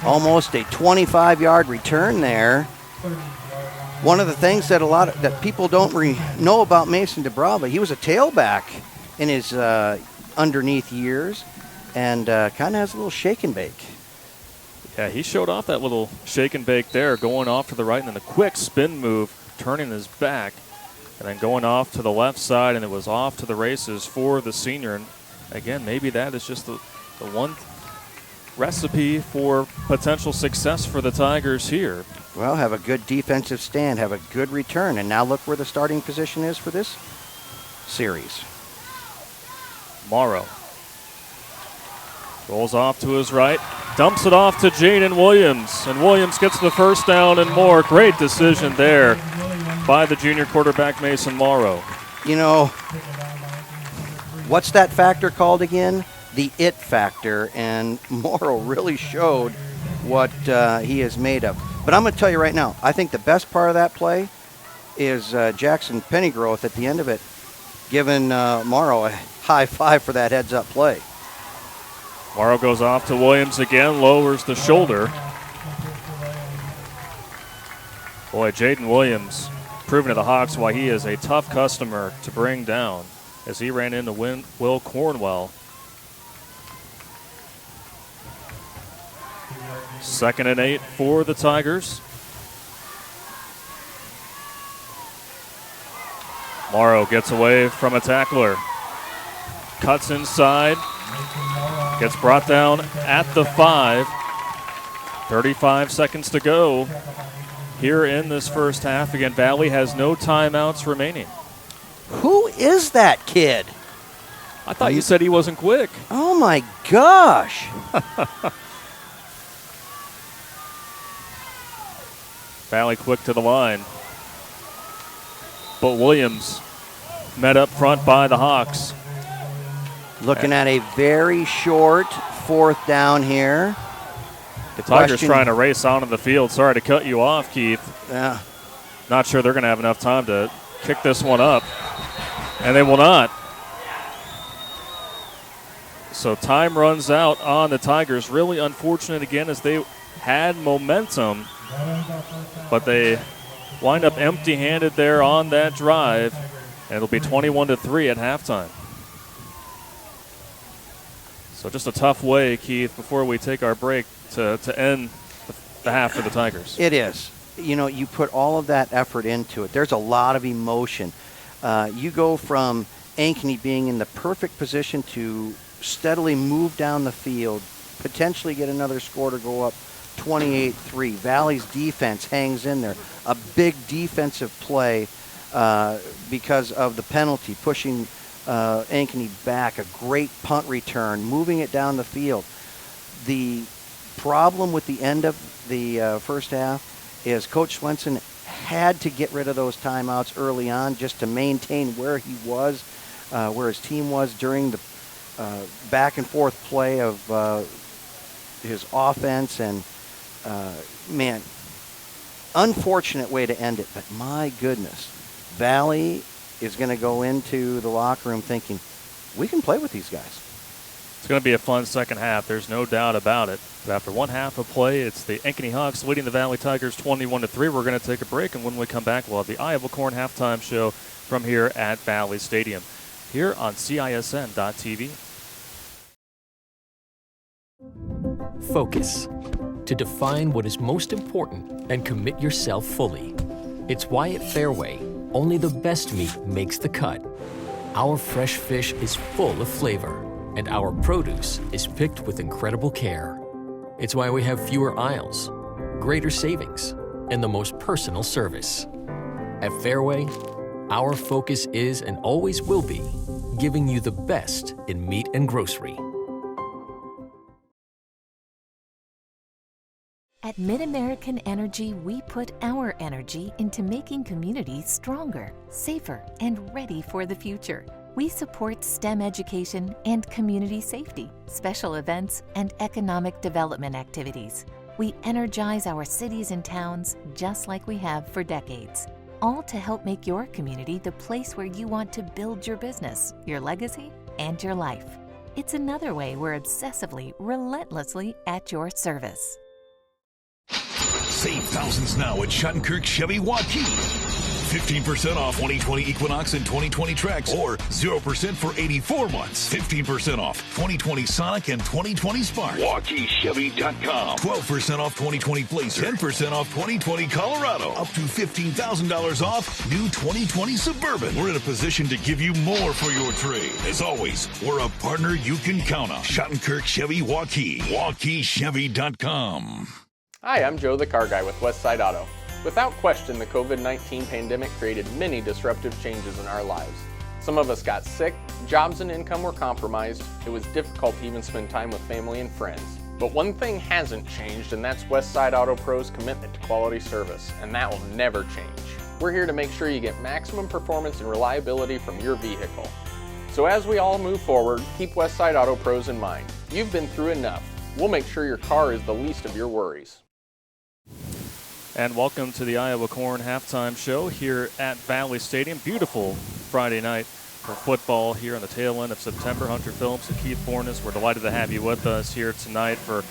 Almost a 25-yard return there. One of the things that that people don't know about Mason Dubrava, he was a tailback in his underneath years and kind of has a little shake and bake. Yeah, he showed off that little shake and bake there, going off to the right, and then a quick spin move, turning his back, and then going off to the left side, and it was off to the races for the senior. And again, maybe that is just the one recipe for potential success for the Tigers here. Well, have a good defensive stand, have a good return, and now look where the starting position is for this series. Morrow rolls off to his right, dumps it off to Jaden Williams, and Williams gets the first down and more. Great decision there by the junior quarterback, Mason Morrow. You know, what's that factor called again? The it factor, and Morrow really showed what he is made of. But I'm going to tell you right now, I think the best part of that play is Jackson Pennygrowth at the end of it, giving Morrow a high five for that heads-up play. Morrow goes off to Williams again, lowers the shoulder. Boy, Jaden Williams proving to the Hawks why he is a tough customer to bring down as he ran into Will Cornwell. 2nd and 8 for the Tigers. Morrow gets away from a tackler. Cuts inside. Gets brought down at the 5. 35 seconds to go here in this first half. Again, Valley has no timeouts remaining. Who is that kid? I thought you said he wasn't quick. Oh, my gosh. Valley quick to the line. But Williams met up front by the Hawks. Looking at a very short 4th down here. The Tigers trying to race out of the field. Sorry to cut you off, Keith. Yeah. Not sure they're going to have enough time to kick this one up. And they will not. So time runs out on the Tigers. Really unfortunate again as they had momentum. But they wind up empty-handed there on that drive. And it'll be 21-3 at halftime. So just a tough way, Keith, before we take our break to end the half for the Tigers. It is. You know, you put all of that effort into it. There's a lot of emotion. You go from Ankeny being in the perfect position to steadily move down the field, potentially get another score to go up 28-3. Valley's defense hangs in there. A big defensive play because of the penalty, pushing Ankeny back, a great punt return, moving it down the field. The problem with the end of the first half is Coach Swenson had to get rid of those timeouts early on just to maintain where he was, where his team was during the back and forth play of his offense. And man, unfortunate way to end it, but my goodness, Valley is going to go into the locker room thinking, we can play with these guys. It's going to be a fun second half. There's no doubt about it. But after one half of play, it's the Ankeny Hawks leading the Valley Tigers 21-3. We're going to take a break, and when we come back, we'll have the Iowa Corn halftime show from here at Valley Stadium, here on CISN.TV. Focus. To define what is most important and commit yourself fully. It's why at Fairway, only the best meat makes the cut. Our fresh fish is full of flavor, and our produce is picked with incredible care. It's why we have fewer aisles, greater savings, and the most personal service. At Fairway, our focus is and always will be giving you the best in meat and grocery. At MidAmerican Energy, we put our energy into making communities stronger, safer, and ready for the future. We support STEM education and community safety, special events, and economic development activities. We energize our cities and towns just like we have for decades, all to help make your community the place where you want to build your business, your legacy, and your life. It's another way we're obsessively, relentlessly at your service. Save thousands now at Schottenkirk Chevy Waukee. 15% off 2020 Equinox and 2020 Trax, or 0% for 84 months. 15% off 2020 Sonic and 2020 Spark. WaukeeChevy.com. 12% off 2020 Blazer. 10% off 2020 Colorado. Up to $15,000 off new 2020 Suburban. We're in a position to give you more for your trade. As always, we're a partner you can count on. Schottenkirk Chevy Waukee. WaukeeChevy.com. Hi, I'm Joe the Car Guy with Westside Auto. Without question, the COVID-19 pandemic created many disruptive changes in our lives. Some of us got sick, jobs and income were compromised, it was difficult to even spend time with family and friends. But one thing hasn't changed, and that's Westside Auto Pro's commitment to quality service, and that will never change. We're here to make sure you get maximum performance and reliability from your vehicle. So as we all move forward, keep Westside Auto Pros in mind. You've been through enough. We'll make sure your car is the least of your worries. And welcome to the Iowa Corn halftime show here at Valley Stadium. Beautiful Friday night for football here on the tail end of September. Hunter Phillips and Keith Bornes, we're delighted to have you with us here tonight for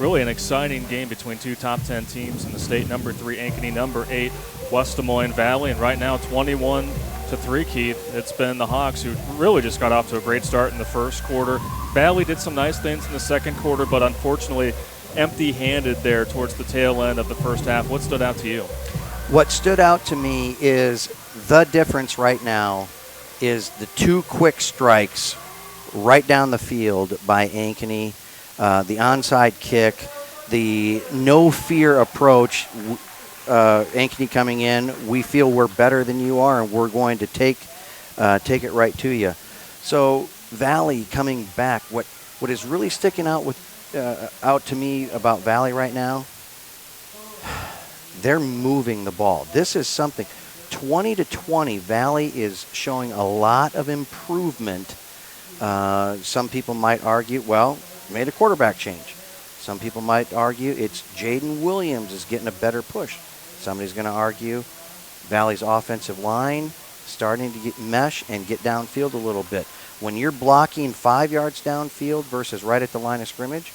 really an exciting game between two top 10 teams in the state. Number 3 Ankeny, number 8 West Des Moines Valley, and right now 21-3, Keith. It's been the Hawks who really just got off to a great start in the first quarter. Valley did some nice things in the second quarter, but unfortunately empty-handed there towards the tail end of the first half. What stood out to you? What stood out to me is the difference right now is the 2 quick strikes right down the field by Ankeny, the onside kick, the no-fear approach. Ankeny coming in, we feel we're better than you are, and we're going to take it right to you. So Valley coming back, what is really sticking out to me about Valley right now, they're moving the ball. This is something. 20-20, Valley is showing a lot of improvement. Some people might argue, well, made a quarterback change. Some people might argue it's Jaden Williams is getting a better push. Somebody's going to argue Valley's offensive line starting to get mesh and get downfield a little bit. When you're blocking 5 yards downfield versus right at the line of scrimmage,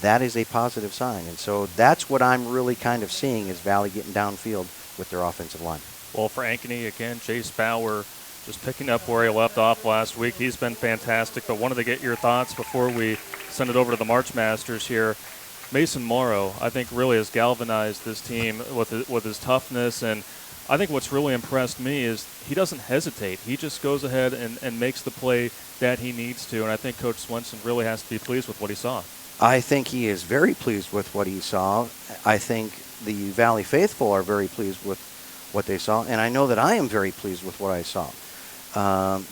that is a positive sign. And so that's what I'm really kind of seeing is Valley getting downfield with their offensive line. Well, for Ankeny, again, Jace Bauer just picking up where he left off last week. He's been fantastic, but wanted to get your thoughts before we send it over to the March Masters here. Mason Morrow, I think, really has galvanized this team with his toughness, and I think what's really impressed me is he doesn't hesitate. He just goes ahead and makes the play that he needs to, and I think Coach Swenson really has to be pleased with what he saw. I think he is very pleased with what he saw. I think the Valley faithful are very pleased with what they saw, and I know that I am very pleased with what I saw.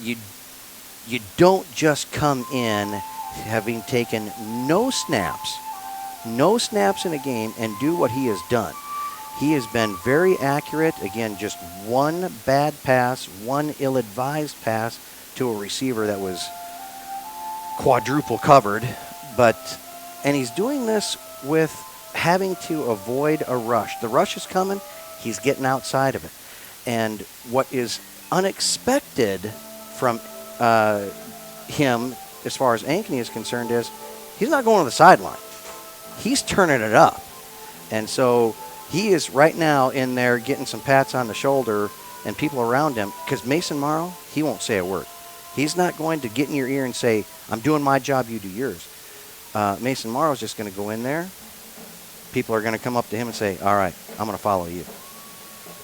You don't just come in having taken no snaps in a game and do what he has done. He has been very accurate. Again, just one bad pass, one ill-advised pass to a receiver that was quadruple covered, and he's doing this with having to avoid a rush. The rush is coming. He's getting outside of it. And what is unexpected from him, as far as Ankeny is concerned, is he's not going to the sideline. He's turning it up. And so he is right now in there getting some pats on the shoulder and people around him, because Mason Morrow, he won't say a word. He's not going to get in your ear and say, I'm doing my job, you do yours. Mason Morrow's just going to go in there. People are going to come up to him and say, all right, I'm going to follow you.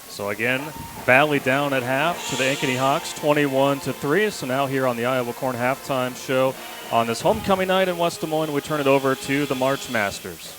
So again, Valley down at half to the Ankeny Hawks, 21-3. So now here on the Iowa Corn halftime show on this homecoming night in West Des Moines, we turn it over to the March Masters.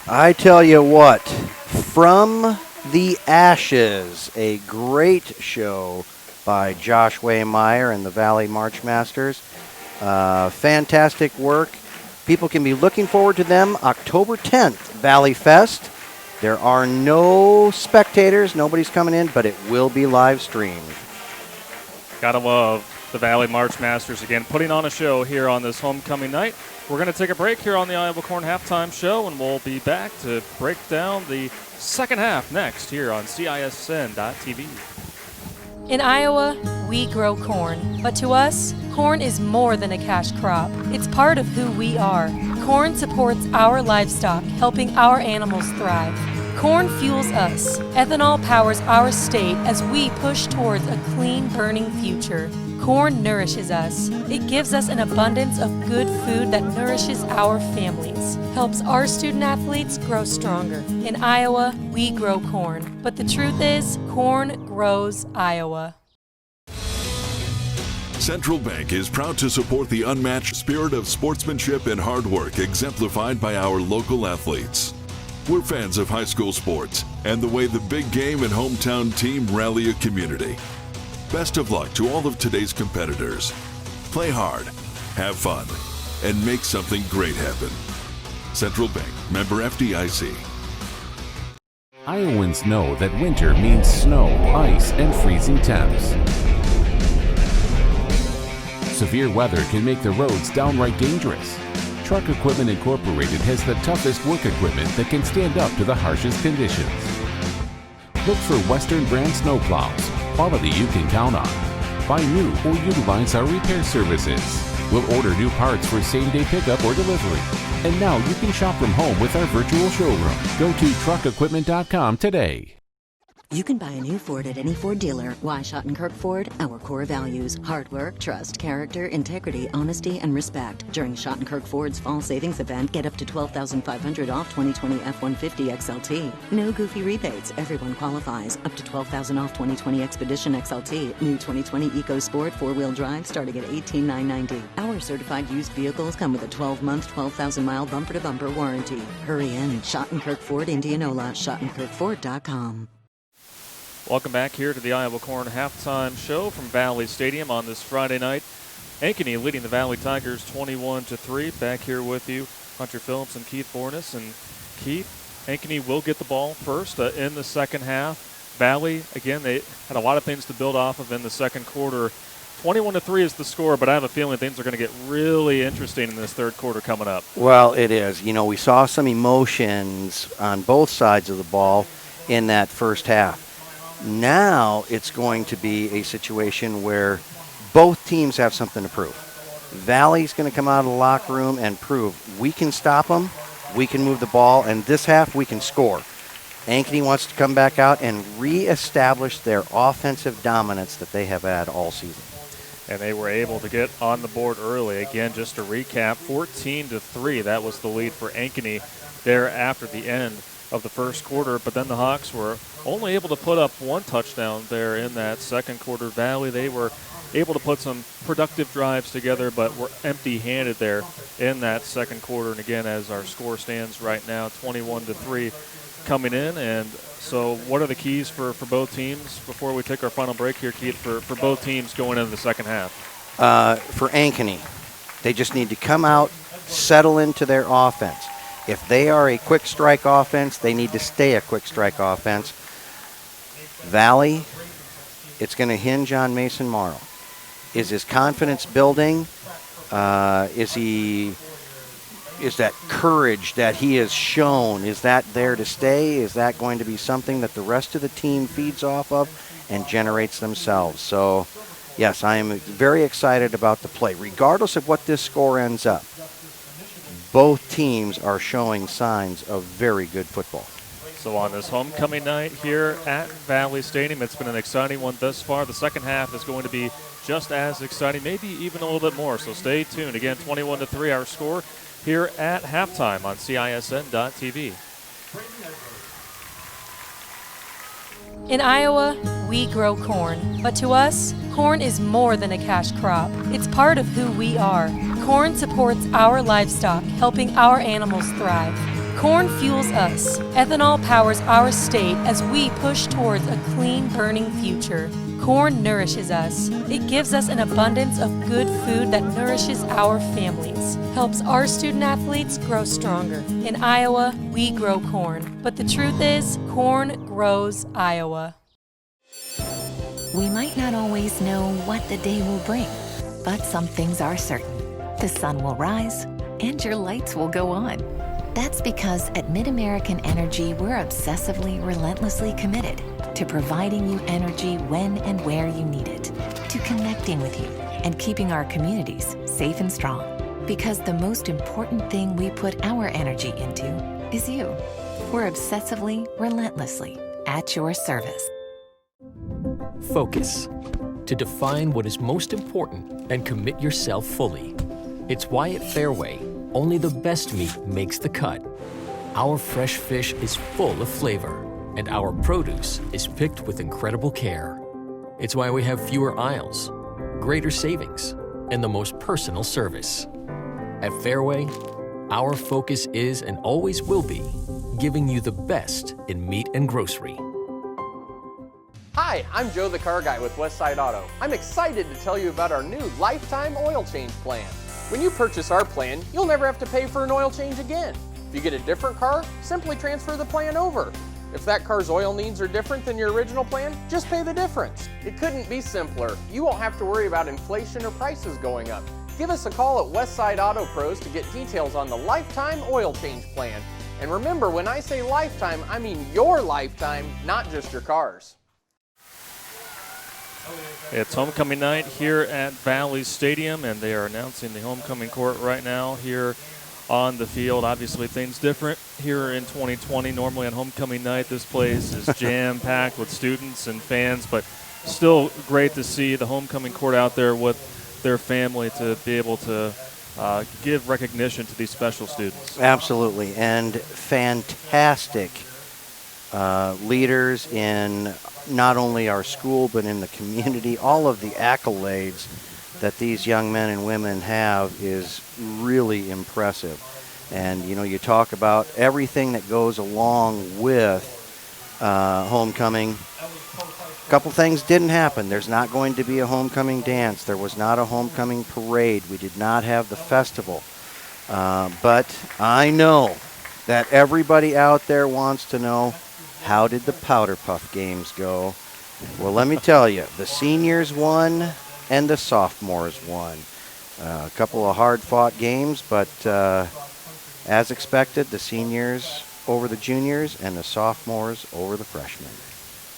I tell you what, From the Ashes, a great show by Josh Waymeyer and the Valley Marchmasters. Fantastic work. People can be looking forward to them October 10th, Valley Fest. There are no spectators, nobody's coming in, but it will be live streamed. Gotta love the Valley Marchmasters again, putting on a show here on this homecoming night. We're going to take a break here on the Iowa Corn Halftime Show, and we'll be back to break down the second half next here on CISN.TV. In Iowa, we grow corn, but to us, corn is more than a cash crop. It's part of who we are. Corn supports our livestock, helping our animals thrive. Corn fuels us. Ethanol powers our state as we push towards a clean, burning future. Corn nourishes us. It gives us an abundance of good food that nourishes our families, helps our student athletes grow stronger. In Iowa, we grow corn. But the truth is, corn grows Iowa. Central Bank is proud to support the unmatched spirit of sportsmanship and hard work exemplified by our local athletes. We're fans of high school sports and the way the big game and hometown team rally a community. Best of luck to all of today's competitors. Play hard, have fun, and make something great happen. Central Bank, member FDIC. Iowans know that winter means snow, ice, and freezing temps. Severe weather can make the roads downright dangerous. Truck Equipment Incorporated has the toughest work equipment that can stand up to the harshest conditions. Look for Western brand snowplows, quality you can count on. Buy new or utilize our repair services. We'll order new parts for same-day pickup or delivery. And now you can shop from home with our virtual showroom. Go to truckequipment.com today. You can buy a new Ford at any Ford dealer. Why Schottenkirk Ford? Our core values: hard work, trust, character, integrity, honesty, and respect. During Schottenkirk Ford's fall savings event, get up to $12,500 off 2020 F-150 XLT. No goofy rebates. Everyone qualifies. Up to $12,000 off 2020 Expedition XLT. New 2020 EcoSport 4-wheel drive starting at $18,990. Our certified used vehicles come with a 12-month, 12,000-mile bumper-to-bumper warranty. Hurry in. Schottenkirk Ford, Indianola. SchottenkirkFord.com. Welcome back here to the Iowa Corn Halftime Show from Valley Stadium on this Friday night. Ankeny leading the Valley Tigers 21-3. Back here with you, Hunter Phillips and Keith Bornes. And Keith, Ankeny will get the ball first in the second half. Valley, again, they had a lot of things to build off of in the second quarter. 21-3 is the score, but I have a feeling things are going to get really interesting in this third quarter coming up. Well, it is. You know, we saw some emotions on both sides of the ball in that first half. Now it's going to be a situation where both teams have something to prove. Valley's going to come out of the locker room and prove we can stop them, we can move the ball, and this half we can score. Ankeny wants to come back out and reestablish their offensive dominance that they have had all season. And they were able to get on the board early. Again, just to recap, 14-3. That was the lead for Ankeny there after the end of the first quarter, but then the Hawks were only able to put up one touchdown there in that second quarter. Valley, they were able to put some productive drives together, but were empty-handed there in that second quarter. And again, as our score stands right now, 21-3 coming in. And so what are the keys for both teams before we take our final break here, Keith, for both teams going into the second half? For Ankeny, they just need to come out, settle into their offense. If they are a quick strike offense, they need to stay a quick strike offense. Valley, it's going to hinge on Mason Morrow. Is his confidence building? Is that courage that he has shown, is that there to stay? Is that going to be something that the rest of the team feeds off of and generates themselves? So, yes, I am very excited about the play. Regardless of what this score ends up, both teams are showing signs of very good football. So on this homecoming night here at Valley Stadium, it's been an exciting one thus far. The second half is going to be just as exciting, maybe even a little bit more. So stay tuned. Again, 21-3 our score here at halftime on CISN.TV. In Iowa, we grow corn, but to us, corn is more than a cash crop. It's part of who we are. Corn supports our livestock, helping our animals thrive. Corn fuels us. Ethanol powers our state as we push towards a clean, burning future. Corn nourishes us. It gives us an abundance of good food that nourishes our families, helps our student athletes grow stronger. In Iowa, we grow corn. But the truth is, corn grows Iowa. We might not always know what the day will bring, but some things are certain. The sun will rise and your lights will go on. That's because at MidAmerican Energy, we're obsessively, relentlessly committed to providing you energy when and where you need it, to connecting with you and keeping our communities safe and strong. Because the most important thing we put our energy into is you. We're obsessively, relentlessly at your service. Focus. To define what is most important and commit yourself fully. It's why at Fairway, only the best meat makes the cut. Our fresh fish is full of flavor, and our produce is picked with incredible care. It's why we have fewer aisles, greater savings, and the most personal service. At Fairway, our focus is and always will be giving you the best in meat and grocery. Hi, I'm Joe the Car Guy with Westside Auto. I'm excited to tell you about our new lifetime oil change plan. When you purchase our plan, you'll never have to pay for an oil change again. If you get a different car, simply transfer the plan over. If that car's oil needs are different than your original plan, just pay the difference. It couldn't be simpler. You won't have to worry about inflation or prices going up. Give us a call at Westside Auto Pros to get details on the lifetime oil change plan. And remember, when I say lifetime, I mean your lifetime, not just your car's. It's homecoming night here at Valley Stadium, and they are announcing the homecoming court right now here on the field. Obviously, things different here in 2020. Normally on homecoming night, this place is jam-packed with students and fans, but still great to see the homecoming court out there with their family to be able to give recognition to these special students. Absolutely, and fantastic leaders in not only our school but in the community. All of the accolades that these young men and women have is really impressive. And you know, you talk about everything that goes along with homecoming. A couple things didn't happen. There's not going to be a homecoming dance. There was not a homecoming parade. We did not have the festival. But I know that everybody out there wants to know, how did the Powder Puff games go? Well, let me tell you, the seniors won and the sophomores won. A couple of hard-fought games, but as expected, the seniors over the juniors and the sophomores over the freshmen.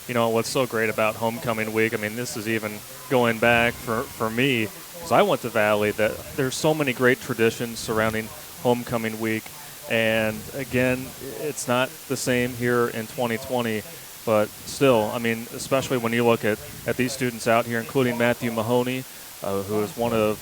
You know, what's so great about homecoming week, I mean, this is even going back for me, because I went to Valley, that there's so many great traditions surrounding homecoming week. And again, it's not the same here in 2020, but still, I mean, especially when you look at these students out here, including Matthew Mahoney, who is one of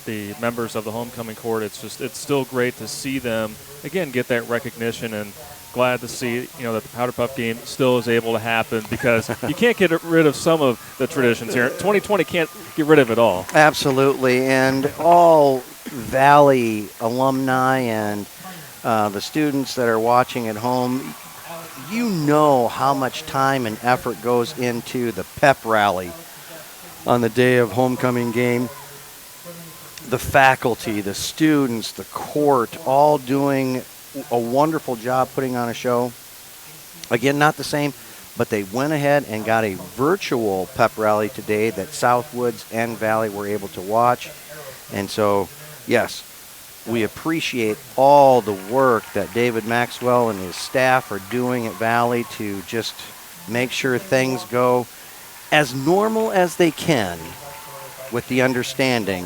the members of the homecoming court. It's still great to see them, again, get that recognition, and glad to see, you know, that the Powder Puff game still is able to happen, because you can't get rid of some of the traditions here. 2020 can't get rid of it all. Absolutely, and all Valley alumni and the students that are watching at home, you know how much time and effort goes into the pep rally on the day of homecoming game. The faculty, the students, the court, all doing a wonderful job putting on a show. Again, not the same, but they went ahead and got a virtual pep rally today that Southwoods and Valley were able to watch. And so, yes, we appreciate all the work that David Maxwell and his staff are doing at Valley to just make sure things go as normal as they can, with the understanding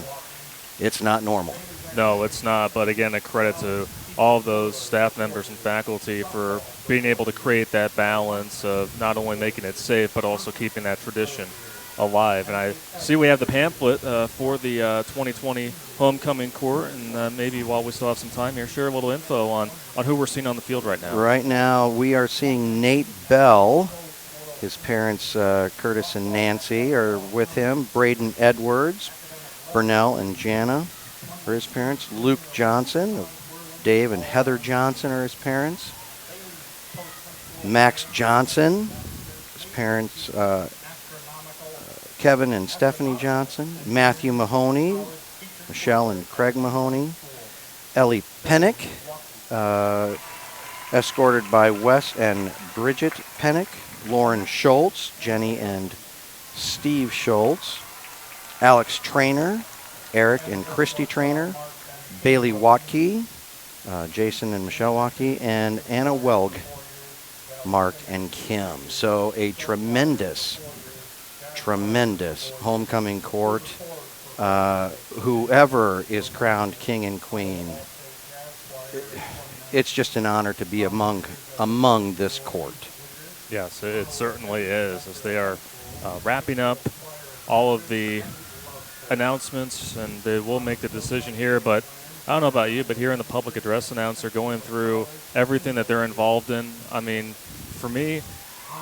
it's not normal. No, it's not. But again, a credit to all of those staff members and faculty for being able to create that balance of not only making it safe, but also keeping that tradition alive. And I see we have the pamphlet for the 2020 homecoming court, and maybe while we still have some time here, share a little info on who we're seeing on the field right now. Right now we are seeing Nate Bell. His parents, Curtis and Nancy, are with him. Braden Edwards, Burnell and Jana are his parents. Luke Johnson of Dave and Heather Johnson are his parents. Max Johnson, his parents, Kevin and Stephanie Johnson. Matthew Mahoney, Michelle and Craig Mahoney. Ellie Pennick, escorted by Wes and Bridget Pennick. Lauren Schultz, Jenny and Steve Schultz. Alex Trainer, Eric and Christy Trainer. Bailey Watke, Jason and Michelle Watke. And Anna Welg, Mark and Kim. So a tremendous homecoming court. Whoever is crowned king and queen, it's just an honor to be among this court. Yes, it certainly is, as they are wrapping up all of the announcements, and they will make the decision here. But I don't know about you, but hearing the public address announcer going through everything that they're involved in, I mean, for me,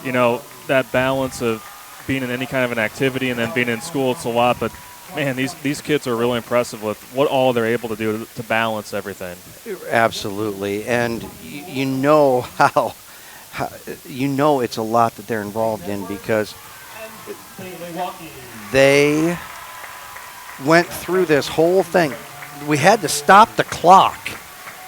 you know, that balance of being in any kind of an activity and then being in school, it's a lot. But man, these kids are really impressive with what all they're able to do to balance everything. Absolutely, and you know how you know it's a lot that they're involved in, because they went through this whole thing. We had to stop the clock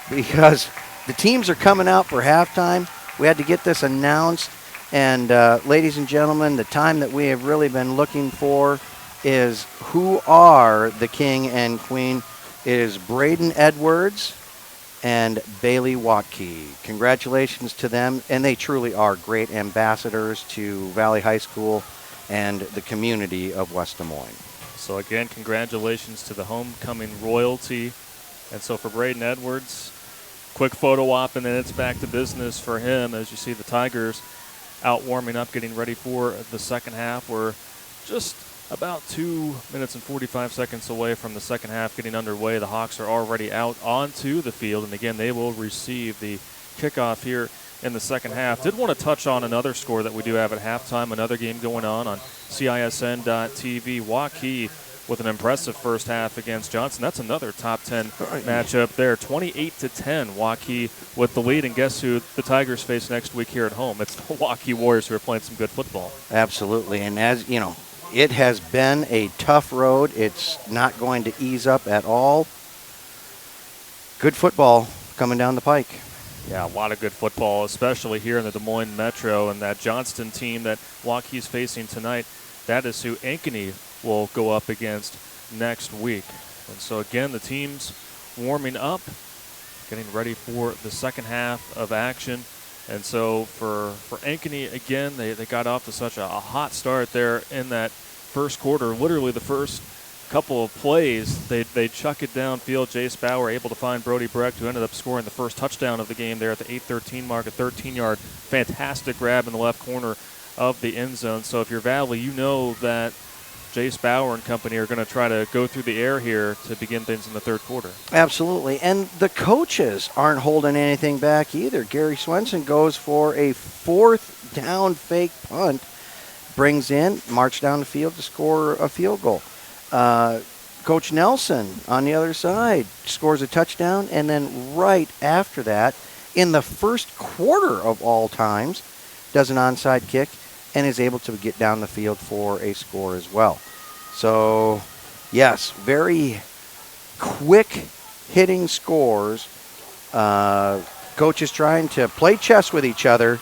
because the teams are coming out for halftime. We had to get this announced, and ladies and gentlemen, the time that we have really been looking for is who are the king and queen. It is Braden Edwards and Bailey Watke. Congratulations to them, and they truly are great ambassadors to Valley High School and the community of West Des Moines. So again, congratulations to the homecoming royalty. And so for Braden Edwards, quick photo op, and then it's back to business for him. As you see the Tigers out warming up, getting ready for the second half. We're just about 2 minutes and 45 seconds away from the second half getting underway. The Hawks are already out onto the field, and again, they will receive the kickoff here in the second half. Did want to touch on another score that we do have at halftime, another game going on CISN.TV. Waukee with an impressive first half against Johnson. That's another top 10 matchup there. 28-10, Waukee with the lead. And guess who the Tigers face next week here at home? It's the Waukee Warriors, who are playing some good football. Absolutely, and as you know, it has been a tough road. It's not going to ease up at all. Good football coming down the pike. Yeah, a lot of good football, especially here in the Des Moines Metro. And that Johnston team that Waukee's facing tonight, that is who Ankeny will go up against next week. And so, again, the team's warming up, getting ready for the second half of action. And so for Ankeny, again, they got off to such a hot start there in that first quarter. Literally the first couple of plays, they chuck it downfield. Jace Bauer able to find Brody Brecht, who ended up scoring the first touchdown of the game there at the 8:13 mark, a 13-yard fantastic grab in the left corner of the end zone. So if you're Valley, you know that Jace Bauer and company are going to try to go through the air here to begin things in the third quarter. Absolutely, and the coaches aren't holding anything back either. Gary Swenson goes for a fourth down fake punt, brings in, march down the field to score a field goal. Coach Nelson on the other side scores a touchdown, and then right after that, in the first quarter of all times, does an onside kick and is able to get down the field for a score as well. So, yes, very quick hitting scores. Coaches trying to play chess with each other.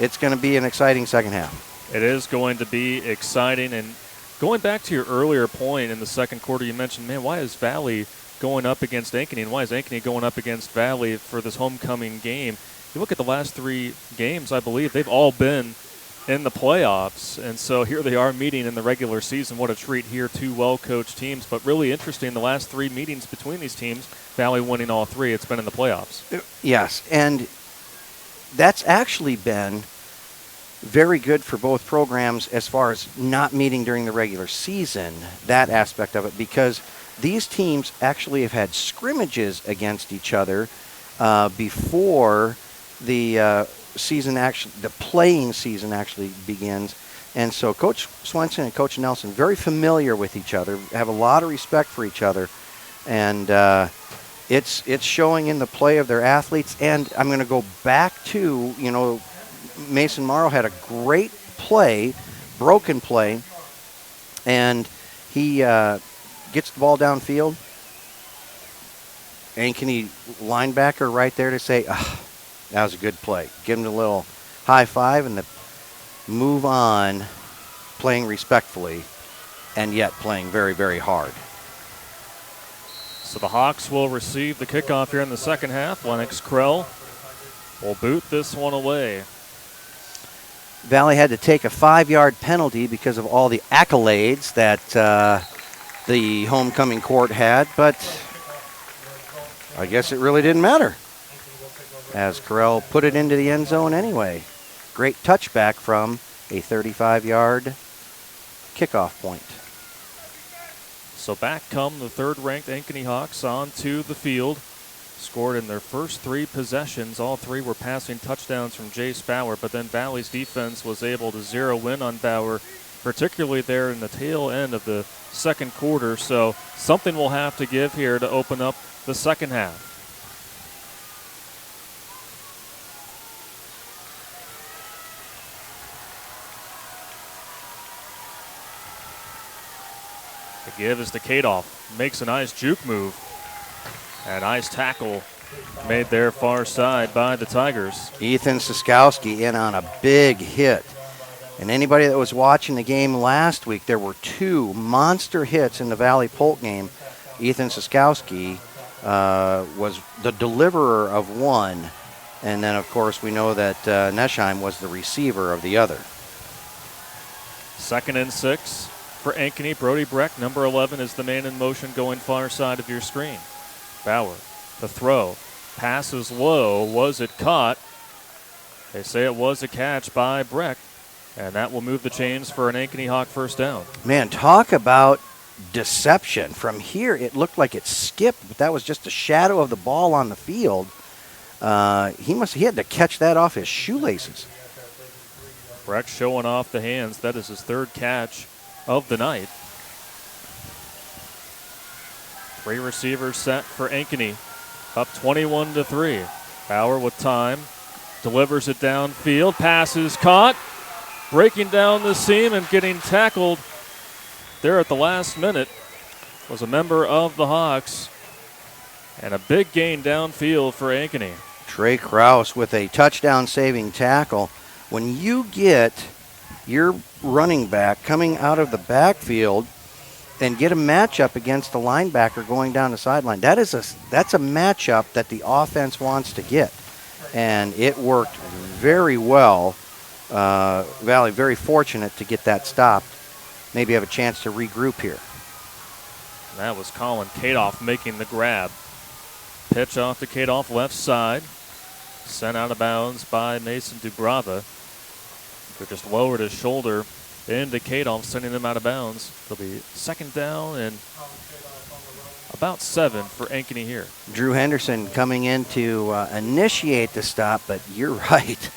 It's going to be an exciting second half. It is going to be exciting. And going back to your earlier point in the second quarter, you mentioned, man, why is Valley going up against Ankeny, and why is Ankeny going up against Valley for this homecoming game? You look at the last three games, I believe they've all been in the playoffs, and so here they are meeting in the regular season. What a treat here, two well-coached teams, but really interesting, the last three meetings between these teams, Valley winning all three. It's been in the playoffs. Yes, and that's actually been very good for both programs as far as not meeting during the regular season, that aspect of it, because these teams actually have had scrimmages against each other before the the playing season actually begins. And so Coach Swenson and Coach Nelson, very familiar with each other, have a lot of respect for each other. And it's showing in the play of their athletes. And I'm going to go back to, Mason Morrow had a great play, broken play, and he gets the ball downfield. Ankeny linebacker right there to say, that was a good play. Give him a little high five and move on, playing respectfully and yet playing very, very hard. So the Hawks will receive the kickoff here in the second half. Lennox Krell will boot this one away. Valley had to take a 5-yard penalty because of all the accolades that the homecoming court had, but I guess it really didn't matter, as Carell put it into the end zone anyway. Great touchback from a 35-yard kickoff point. So back come the third-ranked Ankeny Hawks onto the field. Scored in their first 3 possessions. All 3 were passing touchdowns from Jace Bauer, but then Valley's defense was able to zero in on Bauer, particularly there in the tail end of the second quarter. So something will have to give here to open up the second half. The give is to Kadoff. Makes a nice juke move. A nice tackle made there far side by the Tigers. Ethan Siskowski in on a big hit. And anybody that was watching the game last week, there were 2 monster hits in the Valley Polk game. Ethan Siskowski was the deliverer of one. And then, of course, we know that Neschheim was the receiver of the other. 2nd and 6 for Ankeny. Brody Breck, number 11, is the man in motion going far side of your screen. Bauer, the throw. Pass is low. Was it caught? They say it was a catch by Breck. And that will move the chains for an Ankeny Hawk first down. Man, talk about deception. From here, it looked like it skipped, but that was just a shadow of the ball on the field. He had to catch that off his shoelaces. Breck showing off the hands. That is his 3rd catch of the night. 3 receivers set for Ankeny. Up 21-3. Bauer with time. Delivers it downfield. Pass is caught. Breaking down the seam and getting tackled there at the last minute was a member of the Hawks. And a big gain downfield for Ankeny. Trey Krause with a touchdown-saving tackle. When you get your running back coming out of the backfield and get a matchup against the linebacker going down the sideline, that's a matchup that the offense wants to get. And it worked very well. Valley very fortunate to get that stopped. Maybe have a chance to regroup here. That was Colin Kadoff making the grab. Pitch off to Kadoff left side. Sent out of bounds by Mason Dubrava, who just lowered his shoulder into Kadoff, sending him out of bounds. It'll be 2nd down and about 7 for Ankeny here. Drew Henderson coming in to initiate the stop, but you're right.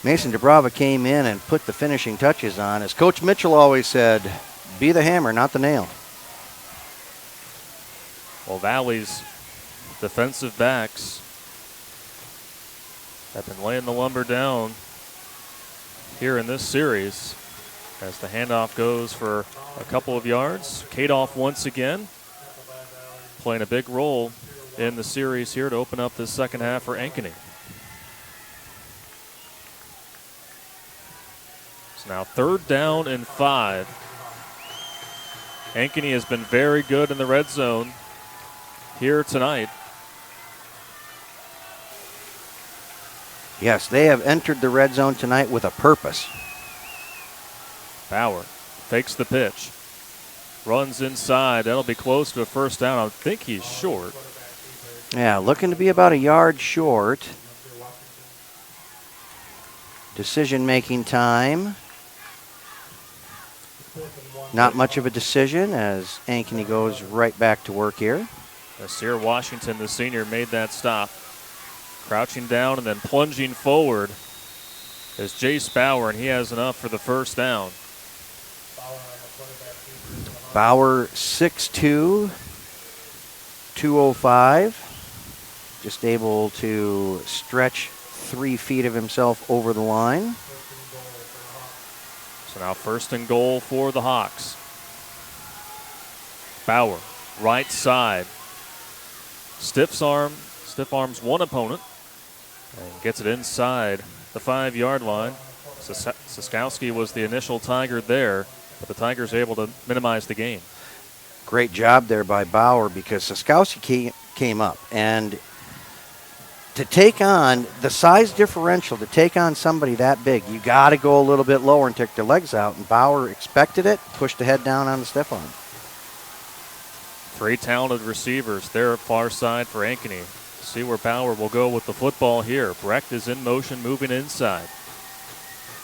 Mason Dubrava came in and put the finishing touches on. As Coach Mitchell always said, be the hammer, not the nail. Well, Valley's defensive backs have been laying the lumber down here in this series as the handoff goes for a couple of yards. Kadoff once again playing a big role in the series here to open up this second half for Ankeny. It's now 3rd down and 5. Ankeny has been very good in the red zone here tonight. Yes, they have entered the red zone tonight with a purpose. Bauer fakes the pitch. Runs inside. That'll be close to a first down. I think he's short. Yeah, looking to be about a yard short. Decision-making time. Not much of a decision as Ankeny goes right back to work here. Nasir Washington, the senior, made that stop. Crouching down and then plunging forward is Jace Bauer, and he has enough for the first down. Bauer 6'2", 2:05. Just able to stretch 3 feet of himself over the line. So now 1st and goal for the Hawks. Bauer, right side. Stiff arms one opponent and gets it inside the 5-yard line. Siskowski was the initial Tiger there, but the Tigers able to minimize the gain. Great job there by Bauer, because Siskowski came up, and to take on the size differential, to take on somebody that big, you got to go a little bit lower and take their legs out, and Bauer expected it, pushed the head down on the stiff arm. 3 talented receivers there far side for Ankeny. See where Bauer will go with the football here. Brecht is in motion, moving inside.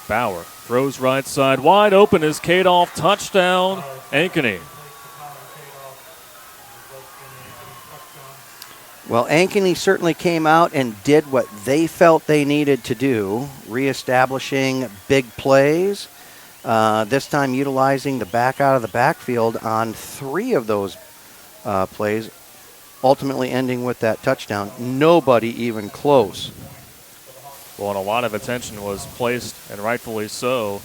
Bauer throws right side, wide open is Kadoff, touchdown, Ankeny. Well, Ankeny certainly came out and did what they felt they needed to do, reestablishing big plays, this time utilizing the back out of the backfield on 3 of those plays, ultimately ending with that touchdown. Nobody even close. Well, and a lot of attention was placed, and rightfully so,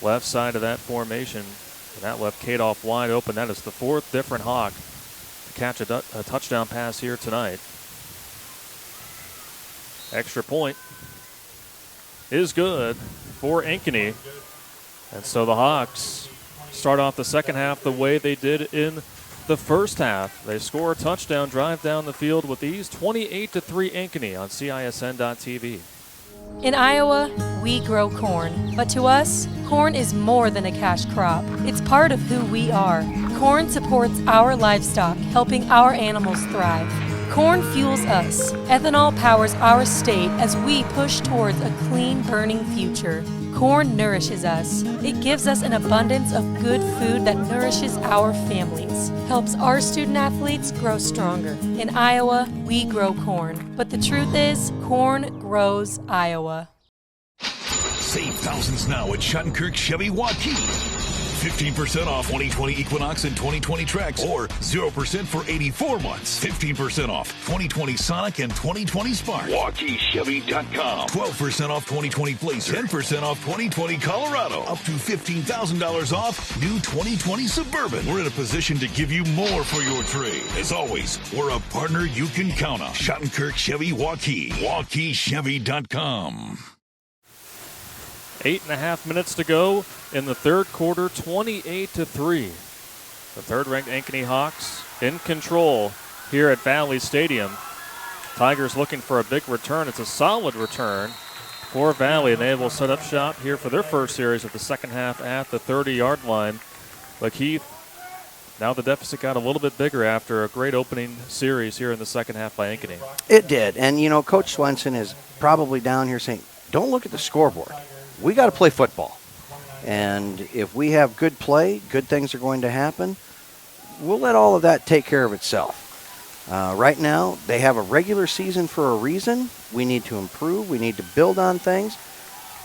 left side of that formation. And that left Kadoff wide open. That is the 4th different Hawk to catch a touchdown pass here tonight. Extra point is good for Ankeny. And so the Hawks start off the second half the way they did in the first half. They score a touchdown, drive down the field with ease, 28-3 Ankeny on CISN.TV. In Iowa, we grow corn, but to us, corn is more than a cash crop. It's part of who we are. Corn supports our livestock, helping our animals thrive. Corn fuels us. Ethanol powers our state as we push towards a clean, burning future. Corn nourishes us. It gives us an abundance of good food that nourishes our families, helps our student athletes grow stronger. In Iowa, we grow corn. But the truth is, corn grows Iowa. Save thousands now at Schottenkirk Chevy Waukee. 15% off 2020 Equinox and 2020 Trax, or 0% for 84 months. 15% off 2020 Sonic and 2020 Spark. WaukeeChevy.com. 12% off 2020 Blazer. 10% off 2020 Colorado. Up to $15,000 off new 2020 Suburban. We're in a position to give you more for your trade. As always, we're a partner you can count on. Schottenkirk Chevy Waukee. WaukeeChevy.com. 8.5 minutes to go in the third quarter, 28-3. The third-ranked Ankeny Hawks in control here at Valley Stadium. Tigers looking for a big return. It's a solid return for Valley, and they will set up shop here for their first series of the second half at the 30-yard line. But Keith, now the deficit got a little bit bigger after a great opening series here in the second half by Ankeny. It did, and you know, Coach Swenson is probably down here saying, don't look at the scoreboard. We got to play football. And if we have good play, good things are going to happen. We'll let all of that take care of itself. Right now, they have a regular season for a reason. We need to improve. We need to build on things.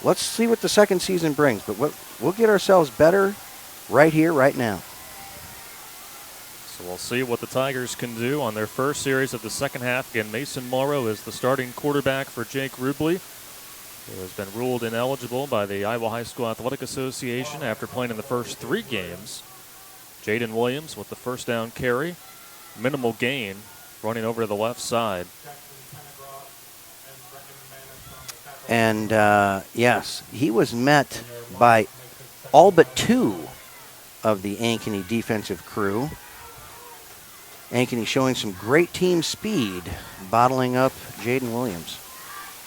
Let's see what the second season brings. But we'll get ourselves better right here, right now. So we'll see what the Tigers can do on their first series of the second half. Again, Mason Morrow is the starting quarterback for Jake Rubley, who has been ruled ineligible by the Iowa High School Athletic Association after playing in the first 3 games. Jaden Williams with the first down carry. Minimal gain, running over to the left side. And, yes, he was met by all but 2 of the Ankeny defensive crew. Ankeny showing some great team speed, bottling up Jaden Williams.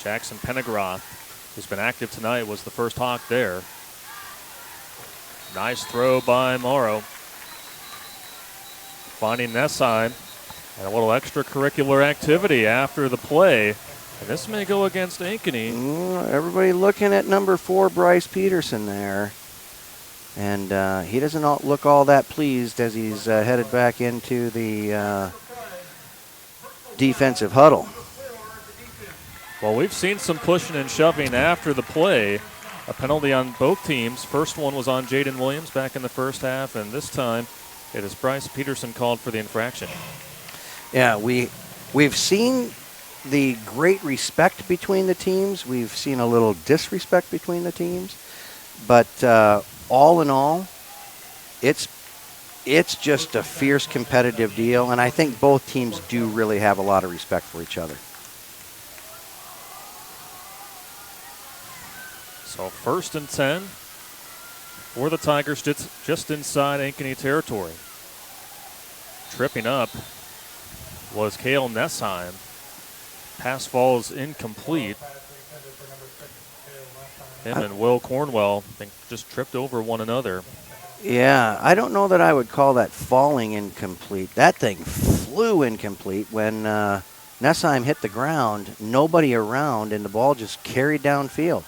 Jackson Pennegroth, who's been active tonight, was the first Hawk there. Nice throw by Morrow. Finding Nessheim, and a little extracurricular activity after the play. And this may go against Ankeny. Everybody looking at number 4, Bryce Peterson there. And he doesn't look all that pleased as he's headed back into the defensive huddle. Well, we've seen some pushing and shoving after the play. A penalty on both teams. First one was on Jaden Williams back in the first half, and this time it is Bryce Peterson called for the infraction. Yeah, we've seen the great respect between the teams. We've seen a little disrespect between the teams. But all in all, it's just a fierce competitive deal, and I think both teams do really have a lot of respect for each other. So 1st and 10 for the Tigers, just inside Ankeny territory. Tripping up was Cale Nessheim. Pass falls incomplete. Him and Will Cornwell, I think, just tripped over one another. Yeah, I don't know that I would call that falling incomplete. That thing flew incomplete when Nessheim hit the ground, nobody around, and the ball just carried downfield.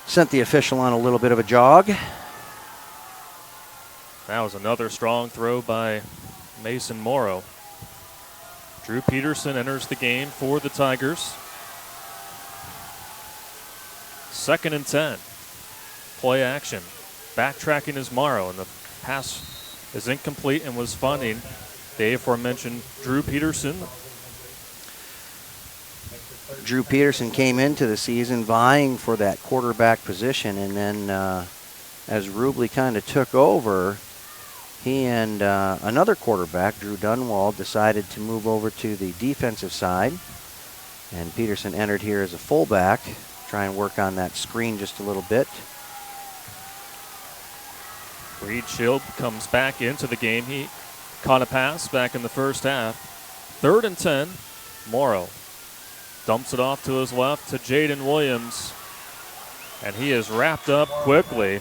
Sent the official on a little bit of a jog. That was another strong throw by Mason Morrow. Drew Peterson enters the game for the Tigers. 2nd and 10. Play action. Backtracking is Morrow, and the pass is incomplete and was finding the aforementioned Drew Peterson. Drew Peterson came into the season vying for that quarterback position, and then as Rubley kind of took over, he and another quarterback, Drew Dunwald, decided to move over to the defensive side, and Peterson entered here as a fullback, try and work on that screen just a little bit. Reed Shield comes back into the game. He caught a pass back in the first half. 3rd and 10, Morrow dumps it off to his left to Jaden Williams, and he is wrapped up quickly.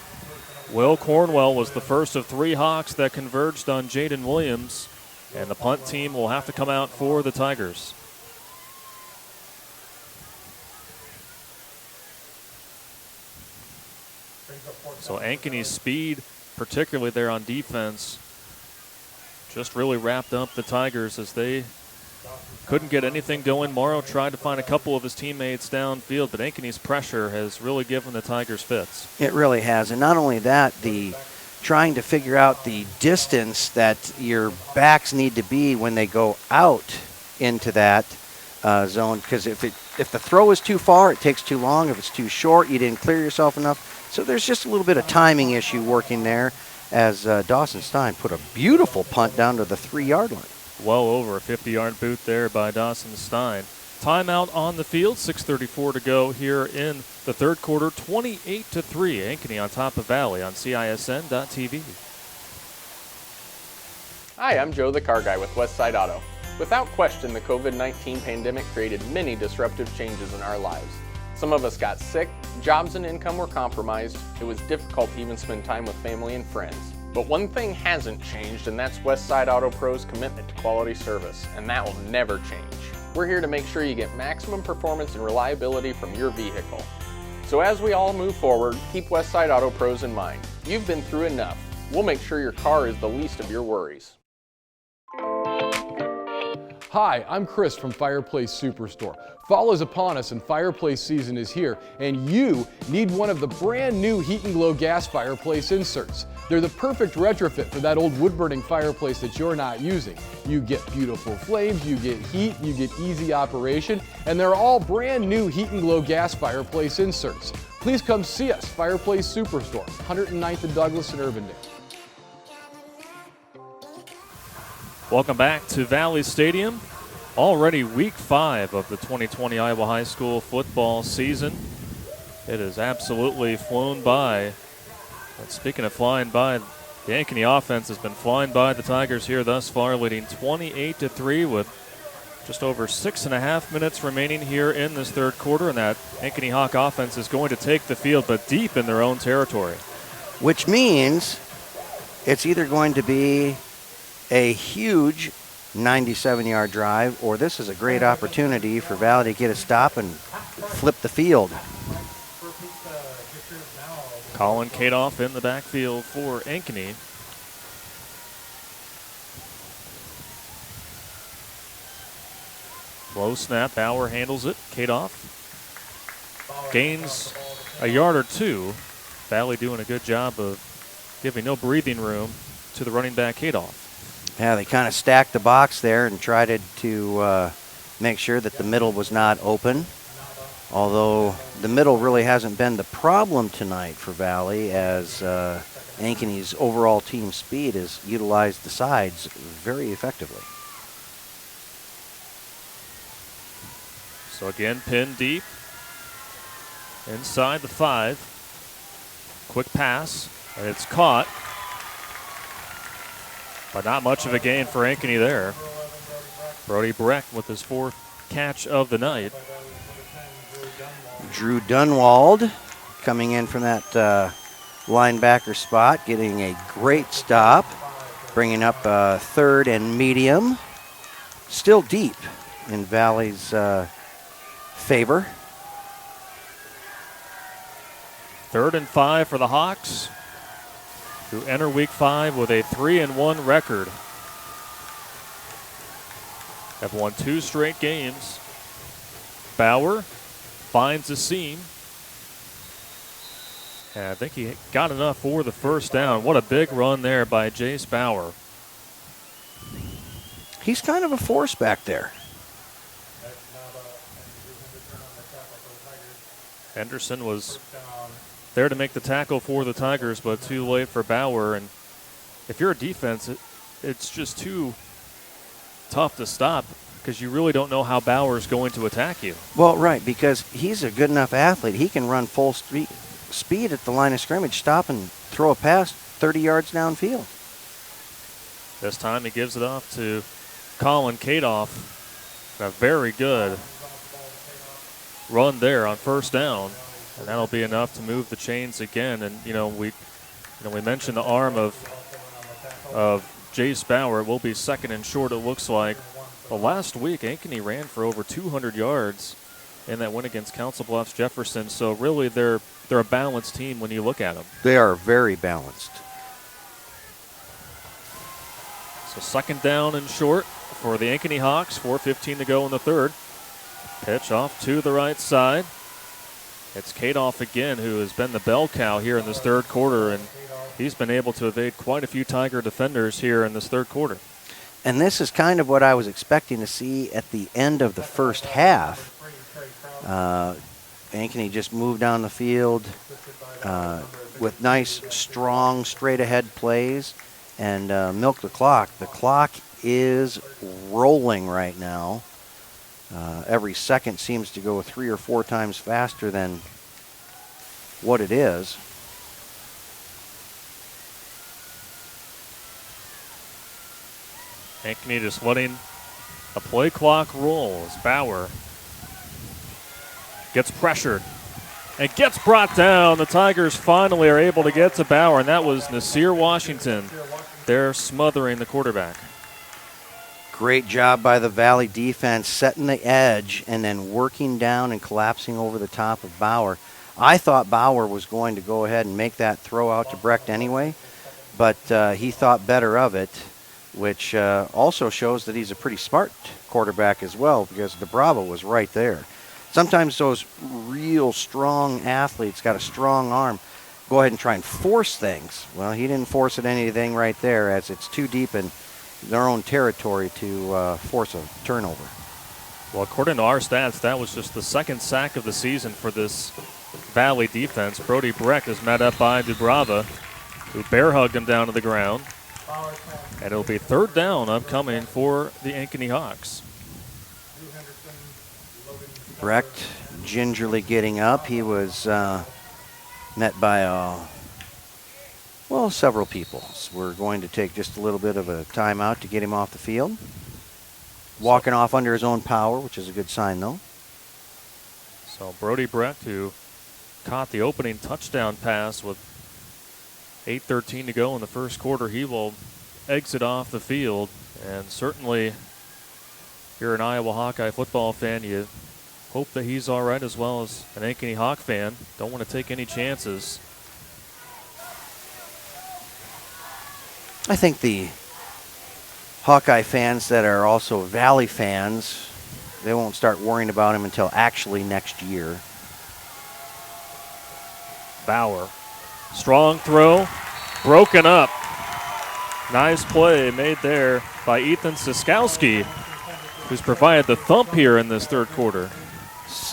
Will Cornwell was the first of 3 Hawks that converged on Jaden Williams, and the punt team will have to come out for the Tigers. So Ankeny's speed, particularly there on defense, just really wrapped up the Tigers as they couldn't get anything going. Morrow tried to find a couple of his teammates downfield, but Ankeny's pressure has really given the Tigers fits. It really has, and not only that, the trying to figure out the distance that your backs need to be when they go out into that zone, because if the throw is too far, it takes too long. If it's too short, you didn't clear yourself enough. So there's just a little bit of timing issue working there as Dawson Stein put a beautiful punt down to the 3-yard line. Well over a 50-yard boot there by Dawson Stein. Timeout on the field, 6:34 to go here in the third quarter, 28-3. Ankeny on top of Valley on CISN.TV. Hi, I'm Joe the Car Guy with Westside Auto. Without question, the COVID-19 pandemic created many disruptive changes in our lives. Some of us got sick, jobs and income were compromised, it was difficult to even spend time with family and friends. But one thing hasn't changed, and that's Westside Auto Pro's commitment to quality service, and that will never change. We're here to make sure you get maximum performance and reliability from your vehicle. So as we all move forward, keep Westside Auto Pros in mind. You've been through enough. We'll make sure your car is the least of your worries. Hi, I'm Chris from Fireplace Superstore. Fall is upon us and fireplace season is here, and you need one of the brand new Heat and Glow gas fireplace inserts. They're the perfect retrofit for that old wood-burning fireplace that you're not using. You get beautiful flames, you get heat, you get easy operation, and they're all brand new Heat and Glow gas fireplace inserts. Please come see us, Fireplace Superstore, 109th and Douglas in Urbandale. Welcome back to Valley Stadium. Already week 5 of the 2020 Iowa High School football season. It has absolutely flown by. And speaking of flying by, the Ankeny offense has been flying by the Tigers here thus far, leading 28-3 with just over 6.5 minutes remaining here in this third quarter, and that Ankeny Hawk offense is going to take the field, but deep in their own territory. Which means it's either going to be a huge 97-yard drive, or this is a great opportunity for Valley to get a stop and flip the field. Colin Kadoff in the backfield for Ankeny. Low snap, Bauer handles it. Kadoff gains a yard or two. Valley doing a good job of giving no breathing room to the running back Kadoff. Yeah, they kind of stacked the box there and tried to make sure that the middle was not open. Although the middle really hasn't been the problem tonight for Valley, as Ankeny's overall team speed has utilized the sides very effectively. So again, pin deep. Inside the 5. Quick pass, and it's caught. But not much of a gain for Ankeny there. Brody Brecht with his 4th catch of the night. Drew Dunwald coming in from that linebacker spot, getting a great stop, bringing up 3rd and medium. Still deep in Valley's favor. 3rd and 5 for the Hawks, who enter week 5 with a 3-1 record. Have won 2 straight games. Bauer finds a seam. And I think he got enough for the first down. What a big run there by Jace Bauer. He's kind of a force back there. Henderson was there to make the tackle for the Tigers, but too late for Bauer. And if you're a defense, it's just too tough to stop because you really don't know how Bauer's going to attack you. Well, right, because he's a good enough athlete. He can run full speed at the line of scrimmage, stop and throw a pass 30 yards downfield. This time he gives it off to Colin Kadoff. A very good run there on first down. And that'll be enough to move the chains again. And we mentioned the arm of Jace Bauer. It will be 2nd and short, it looks like. Well, last week, Ankeny ran for over 200 yards in that win against Council Bluffs Jefferson. So really, they're a balanced team when you look at them. They are very balanced. So 2nd down and short for the Ankeny Hawks. 4:15 to go in the 3rd. Pitch off to the right side. It's Kadoff again, who has been the bell cow here in this 3rd quarter, and he's been able to evade quite a few Tiger defenders here in this 3rd quarter. And this is kind of what I was expecting to see at the end of the first half. Ankeny just moved down the field with nice, strong, straight-ahead plays and milk the clock. The clock is rolling right now. Every second seems to go 3 or 4 times faster than what it is. Ankeny just letting a play clock roll as Bauer gets pressured and gets brought down. The Tigers finally are able to get to Bauer, and that was Nasir Washington. They're smothering the quarterback. Great job by the Valley defense, setting the edge and then working down and collapsing over the top of Bauer. I thought Bauer was going to go ahead and make that throw out to Brecht anyway, but he thought better of it, which also shows that he's a pretty smart quarterback as well, because the Bravo was right there. Sometimes those real strong athletes got a strong arm, go ahead and try and force things. Well, he didn't force it anything right there, as it's too deep in their own territory to force a turnover. Well, according to our stats, that was just the 2nd sack of the season for this Valley defense. Brody Brecht is met up by Dubrava, who bear hugged him down to the ground. And it'll be 3rd down upcoming for the Ankeny Hawks. Brecht gingerly getting up. He was met by several people. So we're going to take just a little bit of a timeout to get him off the field. Walking off under his own power, which is a good sign, though. So Brody Brecht, who caught the opening touchdown pass with 8:13 to go in the 1st quarter, he will exit off the field. And certainly, if you're an Iowa Hawkeye football fan, you hope that he's all right, as well as an Ankeny Hawk fan. Don't want to take any chances. I think the Hawkeye fans that are also Valley fans, they won't start worrying about him until actually next year. Bauer, strong throw, broken up. Nice play made there by Ethan Siskowski, who's provided the thump here in this third quarter.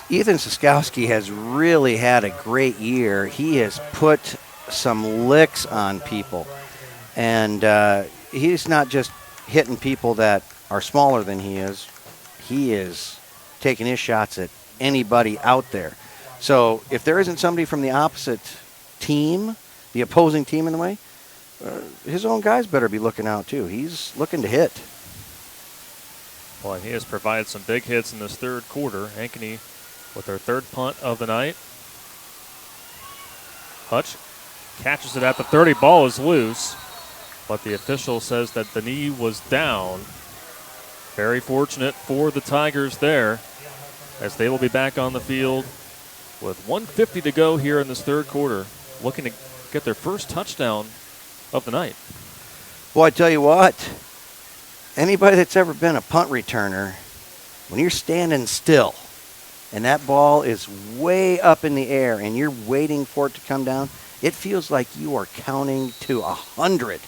Ethan Siskowski has really had a great year. He has put some licks on people. And he's not just hitting people that are smaller than he is taking his shots at anybody out there. So if there isn't somebody from the opposite team, the opposing team in the way, his own guys better be looking out too. He's looking to hit. Well, he has provided some big hits in this third quarter. Ankeny with their third punt of the night. Hutch catches it at the 30. Ball is loose, but the official says that the knee was down. Very fortunate for the Tigers there, as they will be back on the field with 1:50 to go here in this third quarter, looking to get their first touchdown of the night. Well, I tell you what, anybody that's ever been a punt returner, when you're standing still and that ball is way up in the air and you're waiting for it to come down, it feels like you are counting to 100.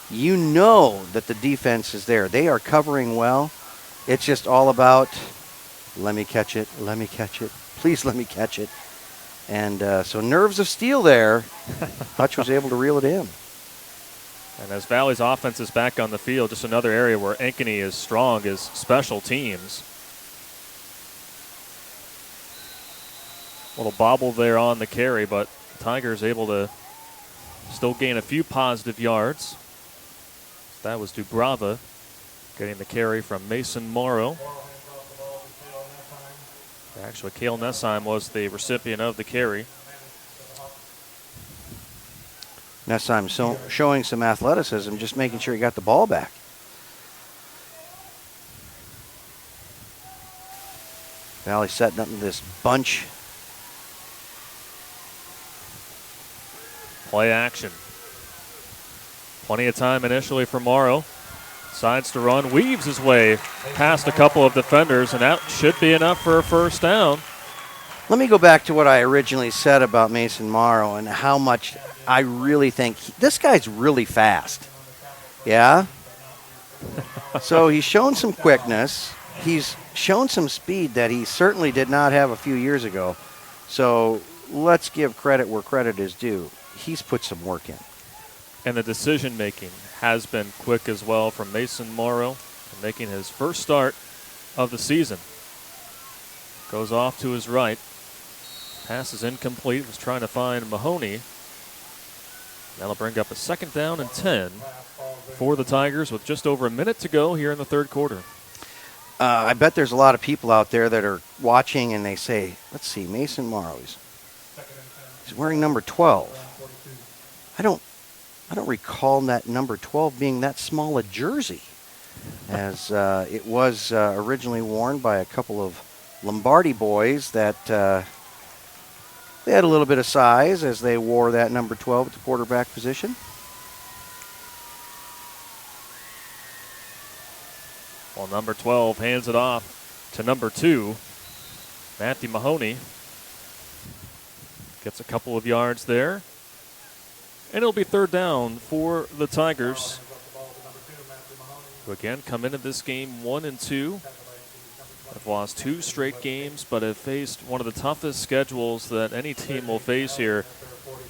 You know that the defense is there. They are covering well. It's just all about, let me catch it, please let me catch it. And so nerves of steel there. Hutch was able to reel it in. And as Valley's offense is back on the field, just another area where Ankeny is strong is special teams. Little bobble there on the carry, but Tigers able to still gain a few positive yards. That was Dubrava getting the carry from Mason Morrow. Actually, Cale Nessheim was the recipient of the carry. Nessheim showing some athleticism, just making sure he got the ball back. Valley setting up this bunch. Play action. Plenty of time initially for Morrow. Decides to run, weaves his way past a couple of defenders, and that should be enough for a first down. Let me go back to what I originally said about Mason Morrow and how much I really think this guy's really fast. Yeah? So he's shown some quickness. He's shown some speed that he certainly did not have a few years ago. So let's give credit where credit is due. He's put some work in. And the decision-making has been quick as well from Mason Morrow, making his first start of the season. Goes off to his right. Pass is incomplete. Was trying to find Mahoney. That'll bring up a second down and 10 for the Tigers with just over a minute to go here in the third quarter. I bet there's a lot of people out there that are watching and they say, let's see, Mason Morrow, he's wearing number 12. I don't recall that number 12 being that small a jersey, as it was originally worn by a couple of Lombardi boys that they had a little bit of size as they wore that number 12 at the quarterback position. Well, number 12 hands it off to number 2, Matthew Mahoney. Gets a couple of yards there. And it'll be third down for the Tigers, who again come into this game 1-2. Have lost 2 straight games, but have faced one of the toughest schedules that any team will face here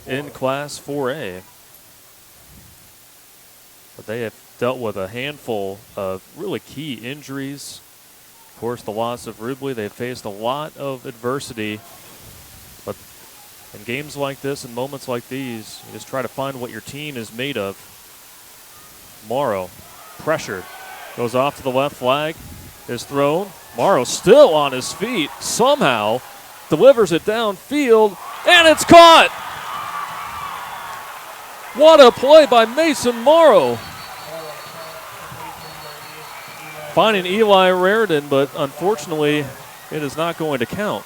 in Class 4A. But they have dealt with a handful of really key injuries. Of course, the loss of Rubley. They've faced a lot of adversity. But in games like this and moments like these, you just try to find what your team is made of. Morrow, pressured, goes off to the left flag, is thrown. Morrow still on his feet, somehow delivers it downfield, and it's caught! What a play by Mason Morrow. Finding Eli Raridan, but unfortunately, it is not going to count.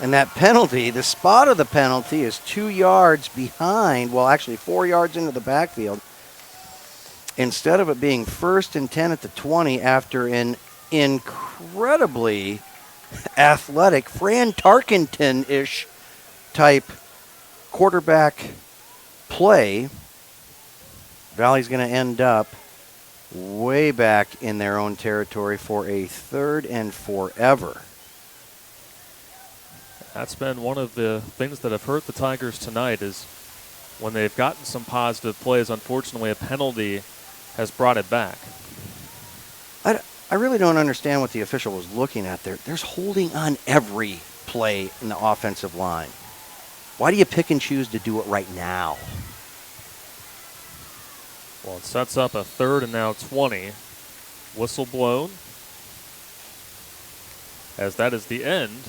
And that penalty, the spot of the penalty is 2 yards behind, well, actually 4 yards into the backfield. Instead of it being 1st and 10 at the 20 after an incredibly athletic, Fran Tarkenton-ish type quarterback play, Valley's going to end up way back in their own territory for a 3rd and forever. That's been one of the things that have hurt the Tigers tonight is when they've gotten some positive plays, unfortunately a penalty has brought it back. I really don't understand what the official was looking at there. There's holding on every play in the offensive line. Why do you pick and choose to do it right now? Well, it sets up a 3rd and now 20. Whistle blown. As that is the end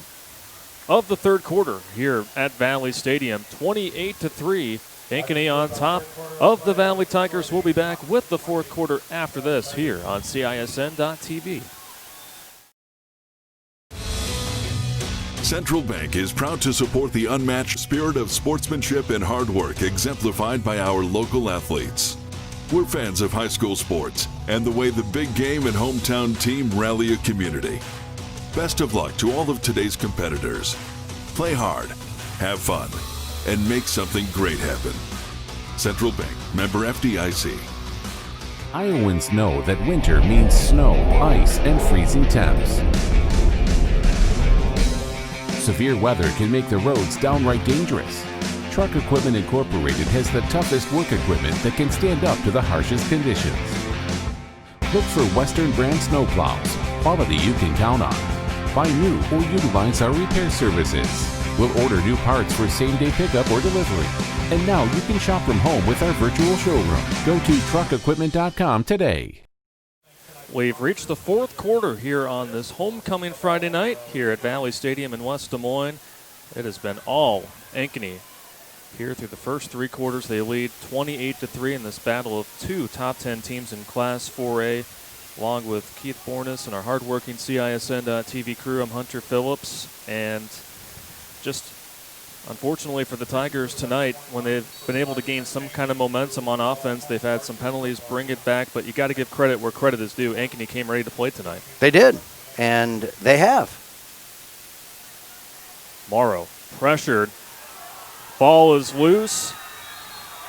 of the 3rd quarter here at Valley Stadium. 28-3. Ankeny on top of the Valley Tigers. We'll be back with the 4th quarter after this here on CISN.TV. Central Bank is proud to support the unmatched spirit of sportsmanship and hard work exemplified by our local athletes. We're fans of high school sports and the way the big game and hometown team rally a community. Best of luck to all of today's competitors. Play hard, have fun, and make something great happen. Central Bank, member FDIC. Iowans know that winter means snow, ice, and freezing temps. Severe weather can make the roads downright dangerous. Truck Equipment Incorporated has the toughest work equipment that can stand up to the harshest conditions. Look for Western brand snowplows, quality you can count on. Buy new or utilize our repair services. We'll order new parts for same-day pickup or delivery. And now you can shop from home with our virtual showroom. Go to truckequipment.com today. We've reached the 4th quarter here on this homecoming Friday night here at Valley Stadium in West Des Moines. It has been all Ankeny here through the first 3 quarters. They lead 28-3 in this battle of 2 top 10 teams in Class 4A. Along with Keith Bornas and our hardworking CISN.TV crew, I'm Hunter Phillips. And just unfortunately for the Tigers tonight, when they've been able to gain some kind of momentum on offense, they've had some penalties bring it back. But you got to give credit where credit is due. Ankeny came ready to play tonight. They did, and they have. Morrow pressured. Ball is loose.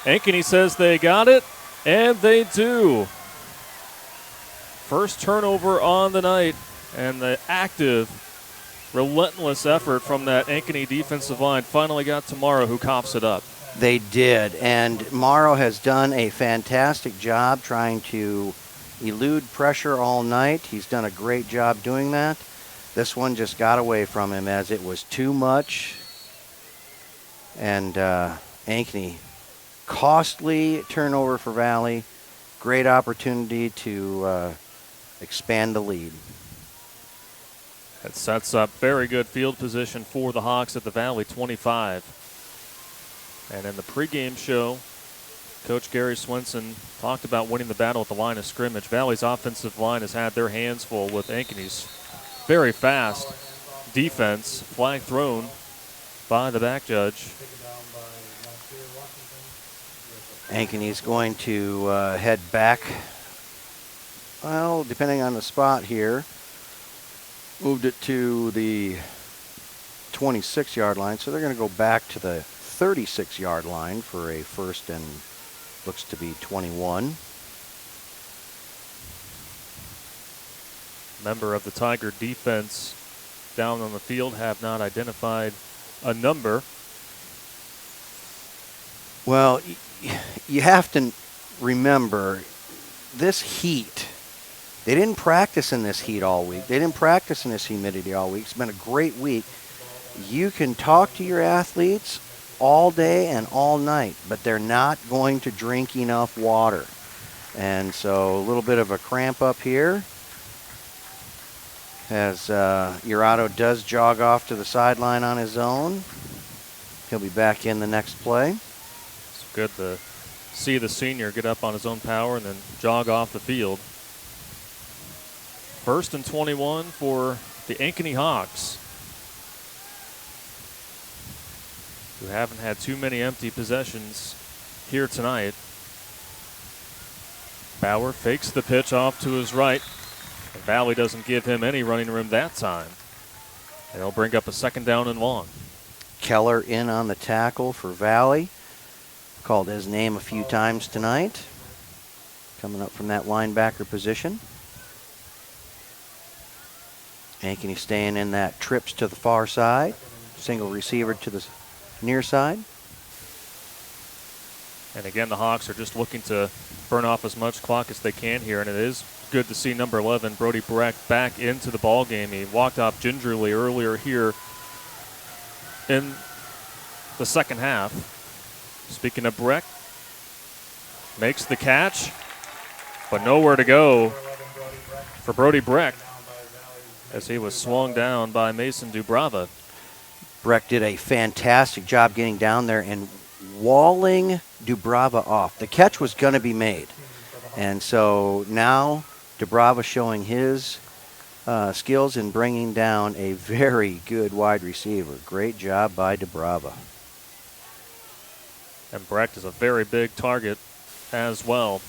Ankeny says they got it, and they do. First turnover on the night, and the active, relentless effort from that Ankeny defensive line finally got to Morrow, who coughs it up. They did, and Morrow has done a fantastic job trying to elude pressure all night. He's done a great job doing that. This one just got away from him as it was too much. And Ankeny, costly turnover for Valley. Great opportunity to expand the lead. That sets up very good field position for the Hawks at the Valley 25. And in the pregame show, Coach Gary Swenson talked about winning the battle at the line of scrimmage. Valley's offensive line has had their hands full with Ankeny's very fast defense. Flag thrown by the back judge. Ankeny's going to head back, well, depending on the spot here. Moved it to the 26-yard line, so they're going to go back to the 36-yard line for a first and looks to be 21. Member of the Tiger defense down on the field have not identified a number. Well, you have to remember this heat. They didn't practice in this heat all week. They didn't practice in this humidity all week. It's been a great week. You can talk to your athletes all day and all night, but they're not going to drink enough water. And so a little bit of a cramp up here as Urato does jog off to the sideline on his own. He'll be back in the next play. It's good to see the senior get up on his own power and then jog off the field. First and 21 for the Ankeny Hawks, who haven't had too many empty possessions here tonight. Bauer fakes the pitch off to his right. And Valley doesn't give him any running room that time. And he'll bring up a second down and long. Keller in on the tackle for Valley. Called his name a few times tonight. coming up from that linebacker position. Ankeny staying in that trips to the far side. Single receiver to the near side. And again, the Hawks are just looking to burn off as much clock as they can here, and it is good to see number 11, Brody Brecht, back into the ball game. He walked off gingerly earlier here in the second half. Speaking of Brecht, makes the catch, but nowhere to go for Brody Brecht as he was swung down by Mason Dubrava. Brecht did a fantastic job getting down there and walling Dubrava off. The catch was going to be made. And so now Dubrava showing his skills in bringing down a very good wide receiver. Great job by Dubrava. And Brecht is a very big target as well.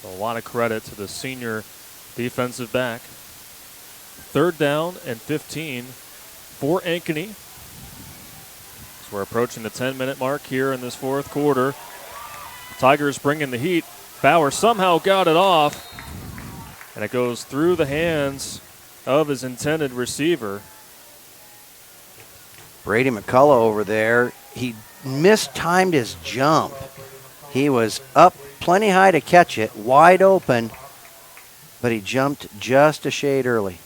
So a lot of credit to the senior defensive back. 3rd down and 15 for Ankeny. So we're approaching the 10-minute mark here in this 4th quarter. Tigers bringing the heat. Bauer somehow got it off, and it goes through the hands of his intended receiver. Brady McCullough over there, he mistimed his jump. He was up plenty high to catch it, wide open, but he jumped just a shade early.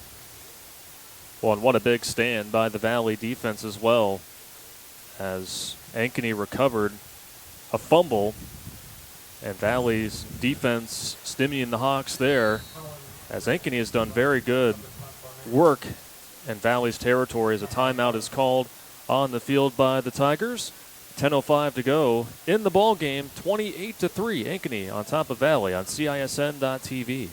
Well, and what a big stand by the Valley defense as well, as Ankeny recovered a fumble, and Valley's defense stymieing the Hawks there, as Ankeny has done very good work in Valley's territory as a timeout is called on the field by the Tigers. 10:05 to go in the ball game, 28-3, Ankeny on top of Valley on CISN.TV.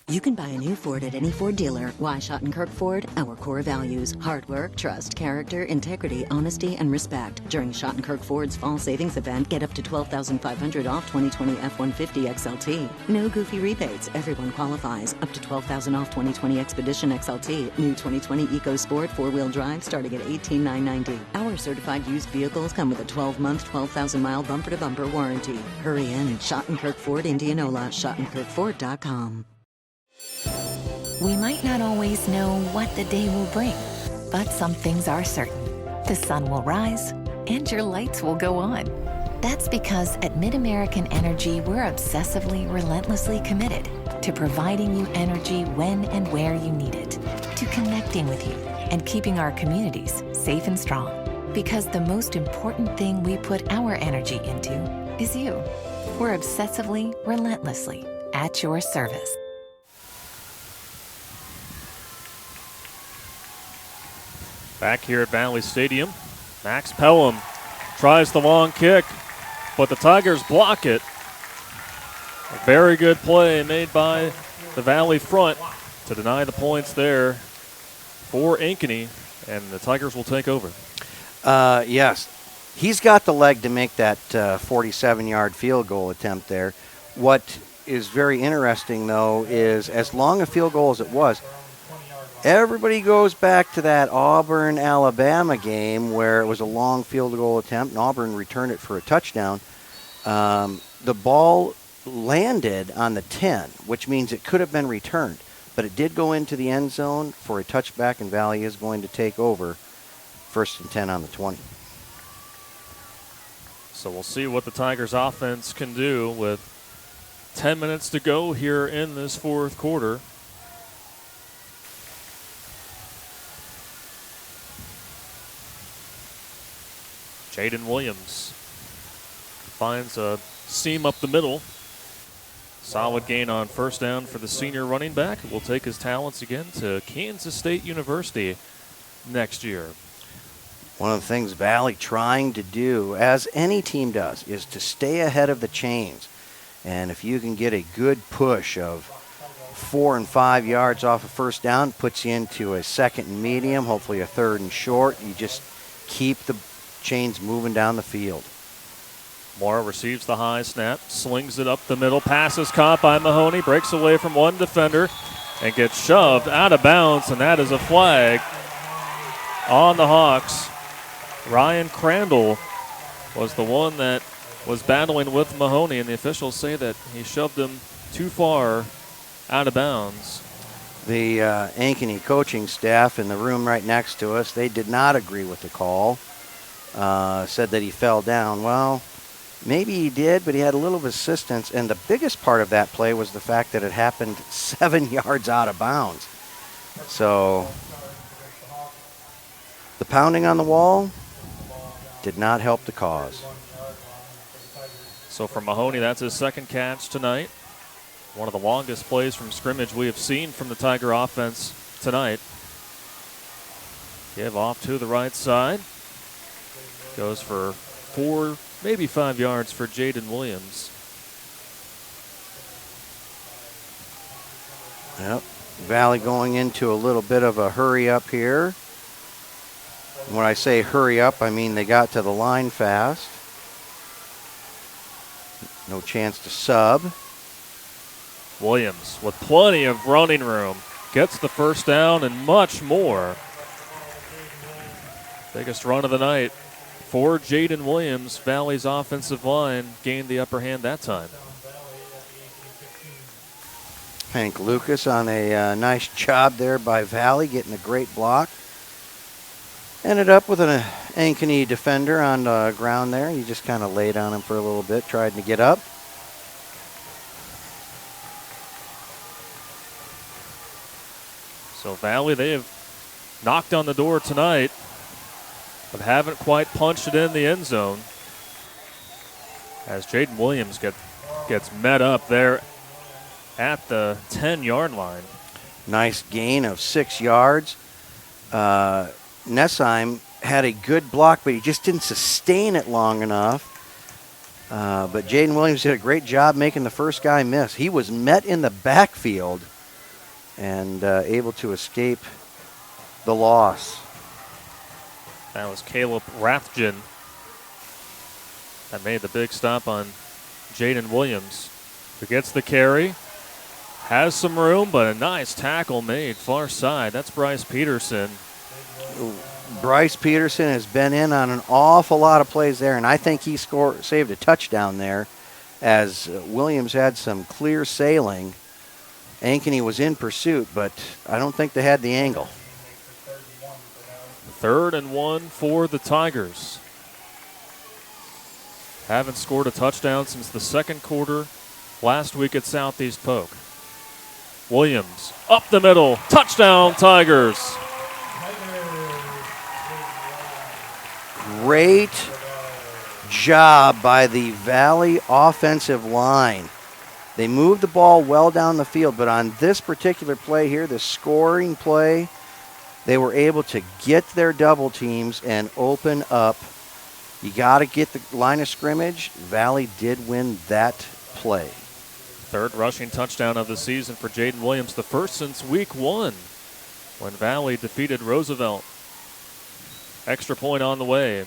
You can buy a new Ford at any Ford dealer. Why Schottenkirk Ford? Our core values: hard work, trust, character, integrity, honesty, and respect. During Schottenkirk Ford's fall savings event, get up to $12,500 off 2020 F-150 XLT. No goofy rebates. Everyone qualifies. Up to $12,000 off 2020 Expedition XLT. New 2020 EcoSport 4-wheel drive starting at $18,990. Our certified used vehicles come with a 12-month, 12,000-mile bumper-to-bumper warranty. Hurry in. Schottenkirk Ford, Indianola. SchottenkirkFord.com. We might not always know what the day will bring, but some things are certain. The sun will rise and your lights will go on. That's because at MidAmerican Energy, we're obsessively, relentlessly committed to providing you energy when and where you need it, to connecting with you and keeping our communities safe and strong. Because the most important thing we put our energy into is you. We're obsessively, relentlessly at your service. Back here at Valley Stadium, Max Pelham tries the long kick, but the Tigers block it. A very good play made by the Valley front to deny the points there for Ankeny, and the Tigers will take over. Yes, he's got the leg to make that 47-yard field goal attempt there. What is very interesting, though, is as long a field goal as it was, everybody goes back to that Auburn-Alabama game where it was a long field goal attempt and Auburn returned it for a touchdown. The ball landed on the 10, which means it could have been returned. But it did go into the end zone for a touchback, and Valley is going to take over 1st and 10 on the 20. So we'll see what the Tigers offense can do with 10 minutes to go here in this 4th quarter. Jaden Williams finds a seam up the middle. Solid gain on 1st down for the senior running back. Will take his talents again to Kansas State University next year. One of the things Valley trying to do, as any team does, is to stay ahead of the chains. And if you can get a good push of 4 and 5 yards off of 1st down, puts you into a 2nd and medium, hopefully a 3rd and short. You just keep the chains moving down the field. Morrow receives the high snap, slings it up the middle, passes caught by Mahoney, breaks away from one defender and gets shoved out of bounds, and that is a flag on the Hawks. Ryan Crandall was the one that was battling with Mahoney, and the officials say that he shoved him too far out of bounds. The Ankeny coaching staff in the room right next to us, they did not agree with the call. Said that he fell down. Well, maybe he did, but he had a little assistance, and the biggest part of that play was the fact that it happened 7 yards out of bounds. So the pounding on the wall did not help the cause. So for Mahoney, that's his second catch tonight. One of the longest plays from scrimmage we have seen from the Tiger offense tonight. Give off to the right side. Goes for 4, maybe 5 yards for Jaden Williams. Yep, Valley going into a little bit of a hurry up here. When I say hurry up, I mean they got to the line fast. No chance to sub. Williams with plenty of running room. Gets the first down and much more. Biggest run of the night for Jaden Williams. Valley's offensive line gained the upper hand that time. Hank Lucas on a nice job there by Valley, getting a great block. Ended up with an Ankeny defender on the ground there. He just kind of laid on him for a little bit, tried to get up. So Valley, they have knocked on the door tonight, but haven't quite punched it in the end zone. As Jaden Williams gets met up there at the 10-yard line. Nice gain of 6 yards. Nessheim had a good block, but he just didn't sustain it long enough. But Jaden Williams did a great job making the first guy miss. He was met in the backfield and able to escape the loss. That was Caleb Rathjen that made the big stop on Jaden Williams, who gets the carry, has some room, but a nice tackle made far side. That's Bryce Peterson. Bryce Peterson has been in on an awful lot of plays there, and I think he saved a touchdown there as Williams had some clear sailing. Ankeny was in pursuit, but I don't think they had the angle. 3rd and 1 for the Tigers. Haven't scored a touchdown since the second quarter last week at Southeast Polk. Williams up the middle, touchdown Tigers. Great job by the Valley offensive line. They moved the ball well down the field, but on this particular play here, the scoring play, they were able to get their double teams and open up. You got to get the line of scrimmage. Valley did win that play. 3rd rushing touchdown of the season for Jaden Williams, the first since week 1 when Valley defeated Roosevelt. Extra point on the way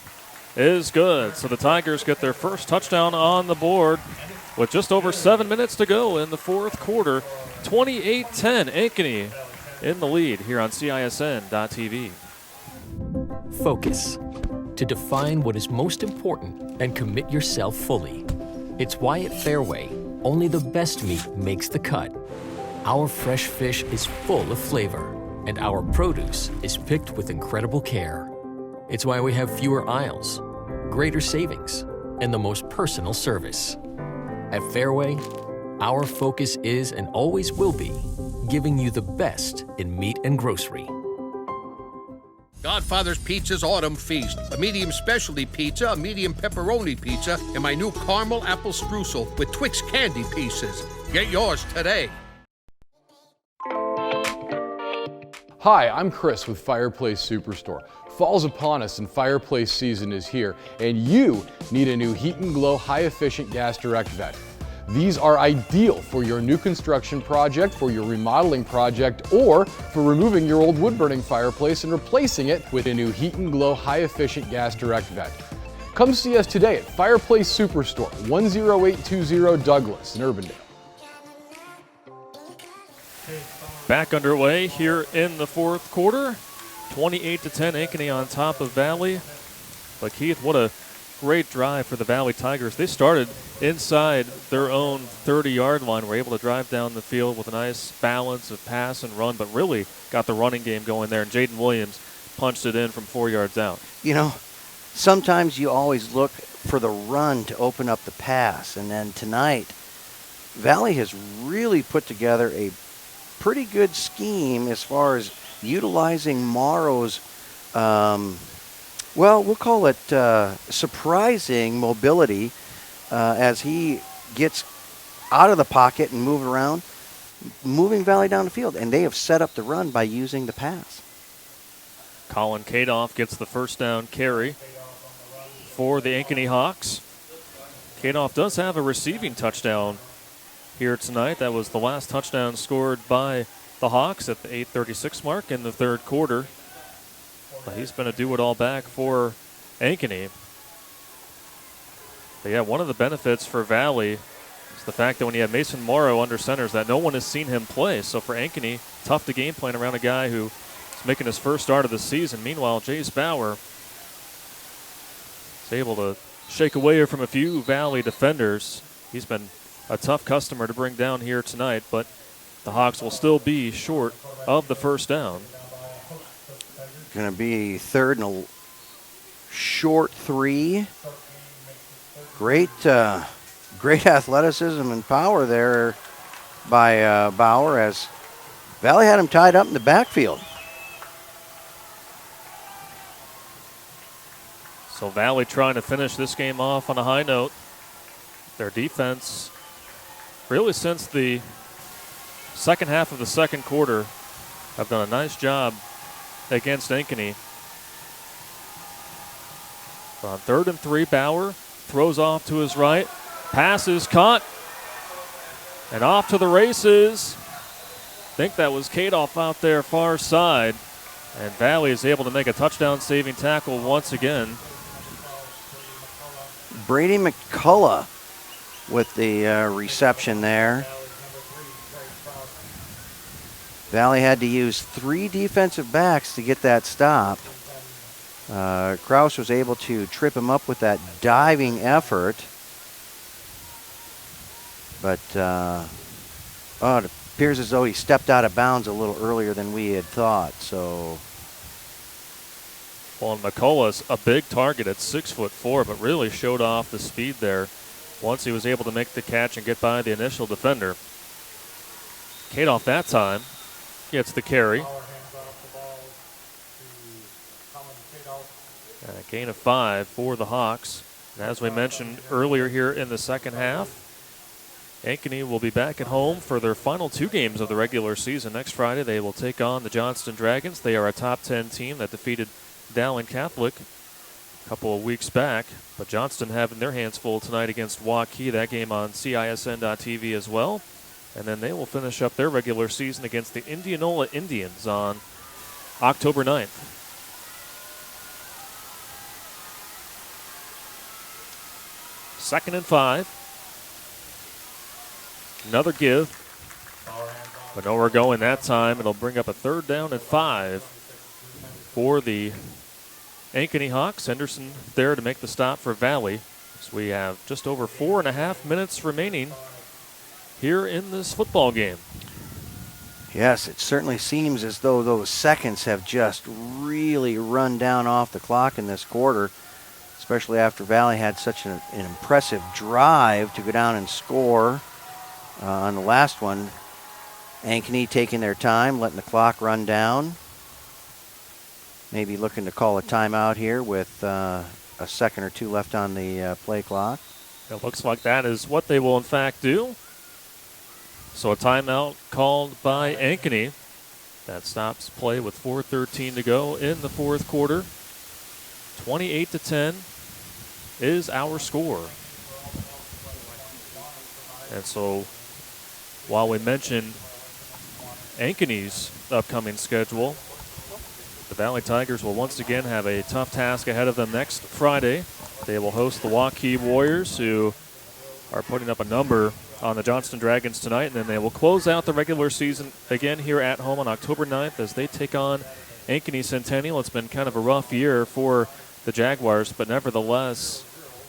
is good. So the Tigers get their first touchdown on the board with just over 7 minutes to go in the 4th quarter. 28-10, Ankeny in the lead here on CISN.TV. Focus. To define what is most important and commit yourself fully. It's why at Fairway, only the best meat makes the cut. Our fresh fish is full of flavor, and our produce is picked with incredible care. It's why we have fewer aisles, greater savings, and the most personal service. At Fairway, our focus is and always will be giving you the best in meat and grocery. Godfather's Pizza's Autumn Feast. A medium specialty pizza, a medium pepperoni pizza, and my new caramel apple streusel with Twix candy pieces. Get yours today. Hi, I'm Chris with Fireplace Superstore. Fall's upon us and fireplace season is here, and you need a new Heat and Glow high-efficient gas direct vent. These are ideal for your new construction project, for your remodeling project, or for removing your old wood-burning fireplace and replacing it with a new Heat and Glow high-efficient gas direct vent. Come see us today at Fireplace Superstore, 10820 Douglas in Urbandale. Back underway here in the 4th quarter. 28-10, Ankeny on top of Valley. But Keith, what a great drive for the Valley Tigers. They started inside their own 30-yard line, were able to drive down the field with a nice balance of pass and run, but really got the running game going there, and Jaden Williams punched it in from 4 yards out. You know, sometimes you always look for the run to open up the pass, and then tonight, Valley has really put together a pretty good scheme as far as utilizing Morrow's, we'll call it surprising mobility as he gets out of the pocket and move around, moving Valley down the field. And they have set up the run by using the pass. Colin Kadoff gets the first down carry for the Ankeny Hawks. Kadoff does have a receiving touchdown here tonight. That was the last touchdown scored by the Hawks at the 8:36 mark in the third quarter. But he's been a do-it-all back for Ankeny. But yeah, one of the benefits for Valley is the fact that when you have Mason Morrow under center is that no one has seen him play. So for Ankeny, tough to game plan around a guy who is making his first start of the season. Meanwhile, Jace Bauer is able to shake away from a few Valley defenders. He's been a tough customer to bring down here tonight, but the Hawks will still be short of the first down. Going to be third and a short 3. Great athleticism and power there by Bauer as Valley had him tied up in the backfield. So Valley trying to finish this game off on a high note. Their defense, really since the second half of the second quarter, have done a nice job against Ankeny. On 3rd and 3, Bauer throws off to his right. Pass is caught. And off to the races. I think that was Kadoff out there far side. And Valley is able to make a touchdown-saving tackle once again. Brady McCullough with the reception there. Valley had to use 3 defensive backs to get that stop. Kraus was able to trip him up with that diving effort. But it appears as though he stepped out of bounds a little earlier than we had thought. So, well, and McCullough's a big target at 6'4", but really showed off the speed there once he was able to make the catch and get by the initial defender. Kadoff that time gets the carry. And a gain of 5 for the Hawks. And as we mentioned earlier here in the second half, Ankeny will be back at home for their final 2 games of the regular season. Next Friday, they will take on the Johnston Dragons. They are a top 10 team that defeated Dowling Catholic a couple of weeks back. But Johnston having their hands full tonight against Waukee. That game on CISN.TV as well. And then they will finish up their regular season against the Indianola Indians on October 9th. Second and 5. Another give. But nowhere going that time. It'll bring up a 3rd down and 5 for the Ankeny Hawks. Henderson there to make the stop for Valley. So we have just over 4.5 minutes remaining here in this football game. yes, it certainly seems as though those seconds have just really run down off the clock in this quarter, especially after Valley had such an impressive drive to go down and score on the last one. Ankeny taking their time, letting the clock run down. Maybe looking to call a timeout here with a second or 2 left on the play clock. It looks like that is what they will in fact do. So a timeout called by Ankeny. That stops play with 4:13 to go in the fourth quarter. 28-10 is our score. And so while we mentioned Ankeny's upcoming schedule, the Valley Tigers will once again have a tough task ahead of them next Friday. They will host the Waukee Warriors, who are putting up a number on the Johnston Dragons tonight, and then they will close out the regular season again here at home on October 9th as they take on Ankeny Centennial. It's been kind of a rough year for the Jaguars, but nevertheless,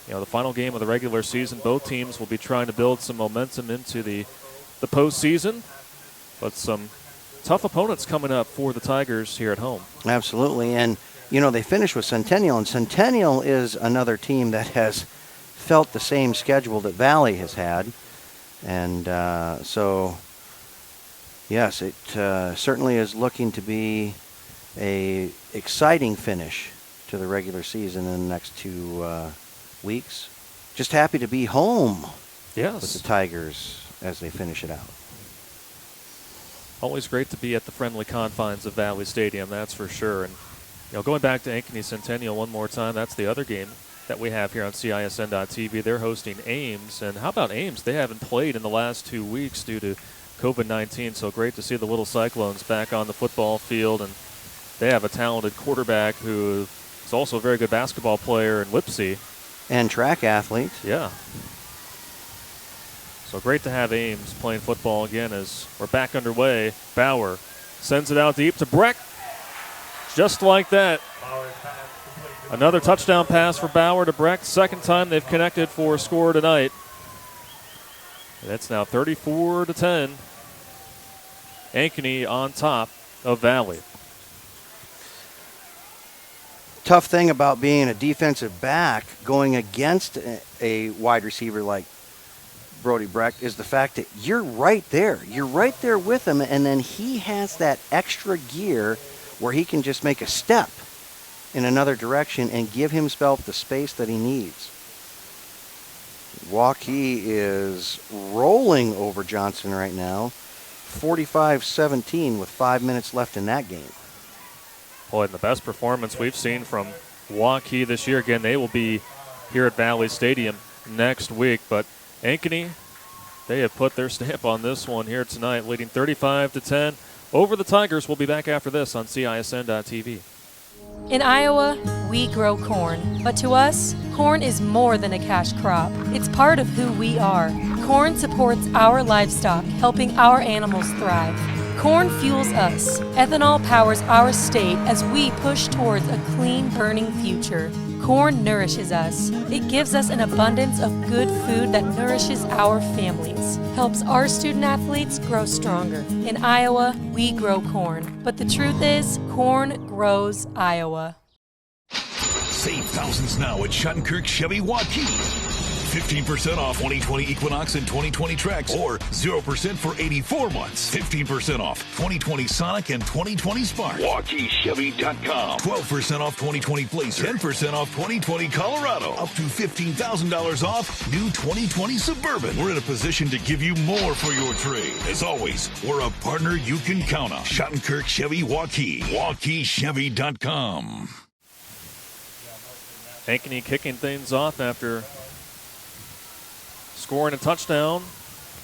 the final game of the regular season. Both teams will be trying to build some momentum into the postseason, but some tough opponents coming up for the Tigers here at home. Absolutely, and they finish with Centennial, and Centennial is another team that has felt the same schedule that Valley has had, and so yes, it certainly is looking to be a exciting finish to the regular season in the next 2 weeks. Just happy to be home with the Tigers as they finish it out. Always great to be at the friendly confines of Valley Stadium, that's for sure. And going back to Ankeny Centennial one more time, that's the other game that we have here on CISN.TV. They're hosting Ames, and how about Ames? They haven't played in the last 2 weeks due to COVID-19, so great to see the Little Cyclones back on the football field, and they have a talented quarterback who is also a very good basketball player in Lipsy. And track athlete. Yeah. So great to have Ames playing football again as we're back underway. Bauer sends it out deep to Breck. Just like that. Another touchdown pass for Bauer to Breck. Second time they've connected for a score tonight. And it's now 34-10. Ankeny on top of Valley. Tough thing about being a defensive back going against a wide receiver like Brody Breck is the fact that you're right there. You're right there with him, and then he has that extra gear where he can just make a step in another direction and give himself the space that he needs. Waukee is rolling over Johnson right now, 45-17 with 5 minutes left in that game. Boy, and the best performance we've seen from Waukee this year. Again, they will be here at Valley Stadium next week, but Ankeny, they have put their stamp on this one here tonight, leading 35-10 over the Tigers. We'll be back after this on CISN.TV. In Iowa, we grow corn, but to us, corn is more than a cash crop. It's part of who we are. Corn supports our livestock, helping our animals thrive. Corn fuels us. Ethanol powers our state as we push towards a clean, burning future. Corn nourishes us. It gives us an abundance of good food that nourishes our families, helps our student athletes grow stronger. In Iowa, we grow corn. But the truth is, corn grows Iowa. Save thousands now at Shattenkirk Chevy Waukee. 15% off 2020 Equinox and 2020 Trax, or 0% for 84 months. 15% off 2020 Sonic and 2020 Spark. WalkieChevy.com. 12% off 2020 Blazer. 10% off 2020 Colorado. Up to $15,000 off new 2020 Suburban. We're in a position to give you more for your trade. As always, we're a partner you can count on. Shattenkirk Chevy Waukee. WalkieChevy.com. Ankeny kicking things off after scoring a touchdown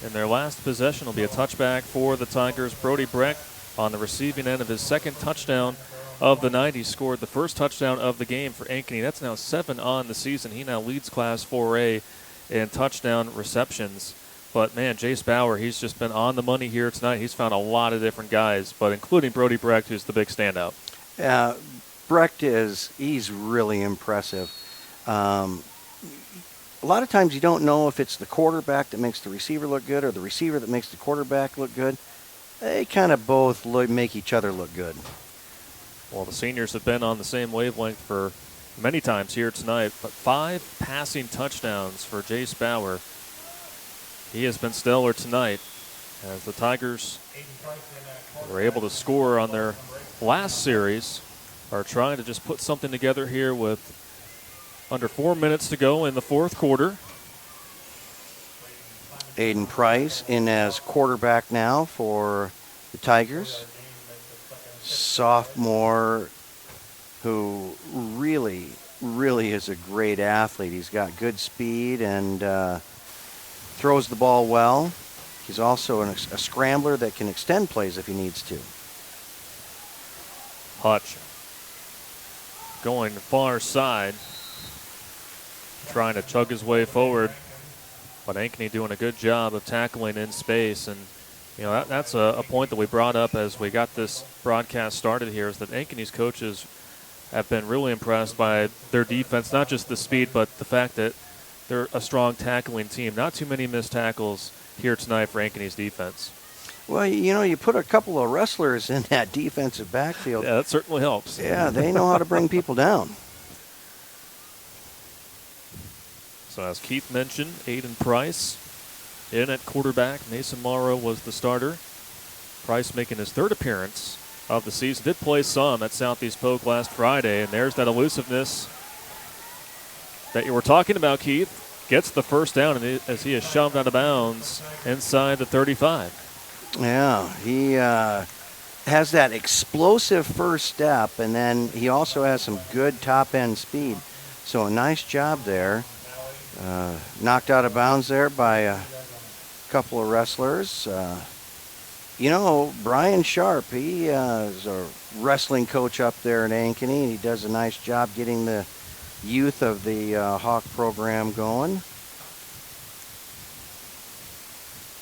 in their last possession. Will be a touchback for the Tigers. Brody Breck on the receiving end of his second touchdown of the night. He scored the first touchdown of the game for Ankeny. That's now 7 on the season. He now leads Class 4A in touchdown receptions. But, man, Jace Bauer, he's just been on the money here tonight. He's found a lot of different guys, but including Brody Breck, who's the big standout. Brecht he's really impressive. A lot of times you don't know if it's the quarterback that makes the receiver look good or the receiver that makes the quarterback look good. They kind of both make each other look good. Well, the seniors have been on the same wavelength for many times here tonight, but 5 passing touchdowns for Jace Bauer. He has been stellar tonight as the Tigers were able to score on their last series, are trying to just put something together here with under 4 minutes to go in the fourth quarter. Aiden Price in as quarterback now for the Tigers. Sophomore who really is a great athlete. He's got good speed and throws the ball well. He's also a scrambler that can extend plays if he needs to. Hutch going far side, trying to chug his way forward, but Ankeny doing a good job of tackling in space. And that's a point that we brought up as we got this broadcast started here, is that Ankeny's coaches have been really impressed by their defense, not just the speed, but the fact that they're a strong tackling team. Not too many missed tackles here tonight for Ankeny's defense. Well, you put a couple of wrestlers in that defensive backfield. Yeah, that certainly helps. Yeah, they know how to bring people down. So as Keith mentioned, Aiden Price in at quarterback. Mason Morrow was the starter. Price making his third appearance of the season. Did play some at Southeast Polk last Friday, and there's that elusiveness that you were talking about, Keith. Gets the first down as he is shoved out of bounds inside the 35. Yeah, he has that explosive first step, and then he also has some good top-end speed. So a nice job there. Knocked out of bounds there by a couple of wrestlers. Brian Sharp, he is a wrestling coach up there at Ankeny, and he does a nice job getting the youth of the Hawk program going.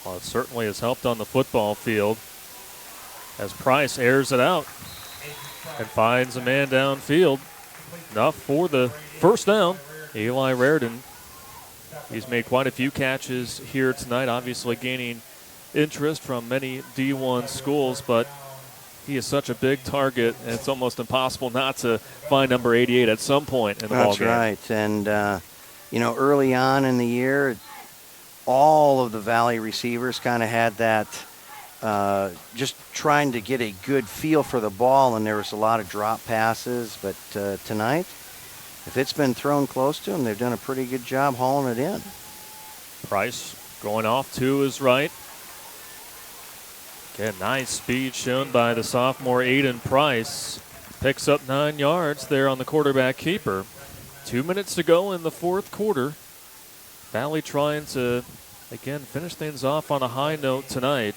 Well, it certainly has helped on the football field as Price airs it out and finds a man downfield. Enough for the first down. Eli Raridan, he's made quite a few catches here tonight, obviously gaining interest from many D1 schools, but he is such a big target, and it's almost impossible not to find number 88 at some point in the ball game. That's right. And, early on in the year, all of the Valley receivers kind of had that just trying to get a good feel for the ball, and there was a lot of drop passes. But tonight, if it's been thrown close to them, they've done a pretty good job hauling it in. Price going off to his right. Again, nice speed shown by the sophomore Aiden Price. Picks up 9 yards there on the quarterback keeper. 2 minutes to go in the fourth quarter. Valley trying to, again, finish things off on a high note tonight.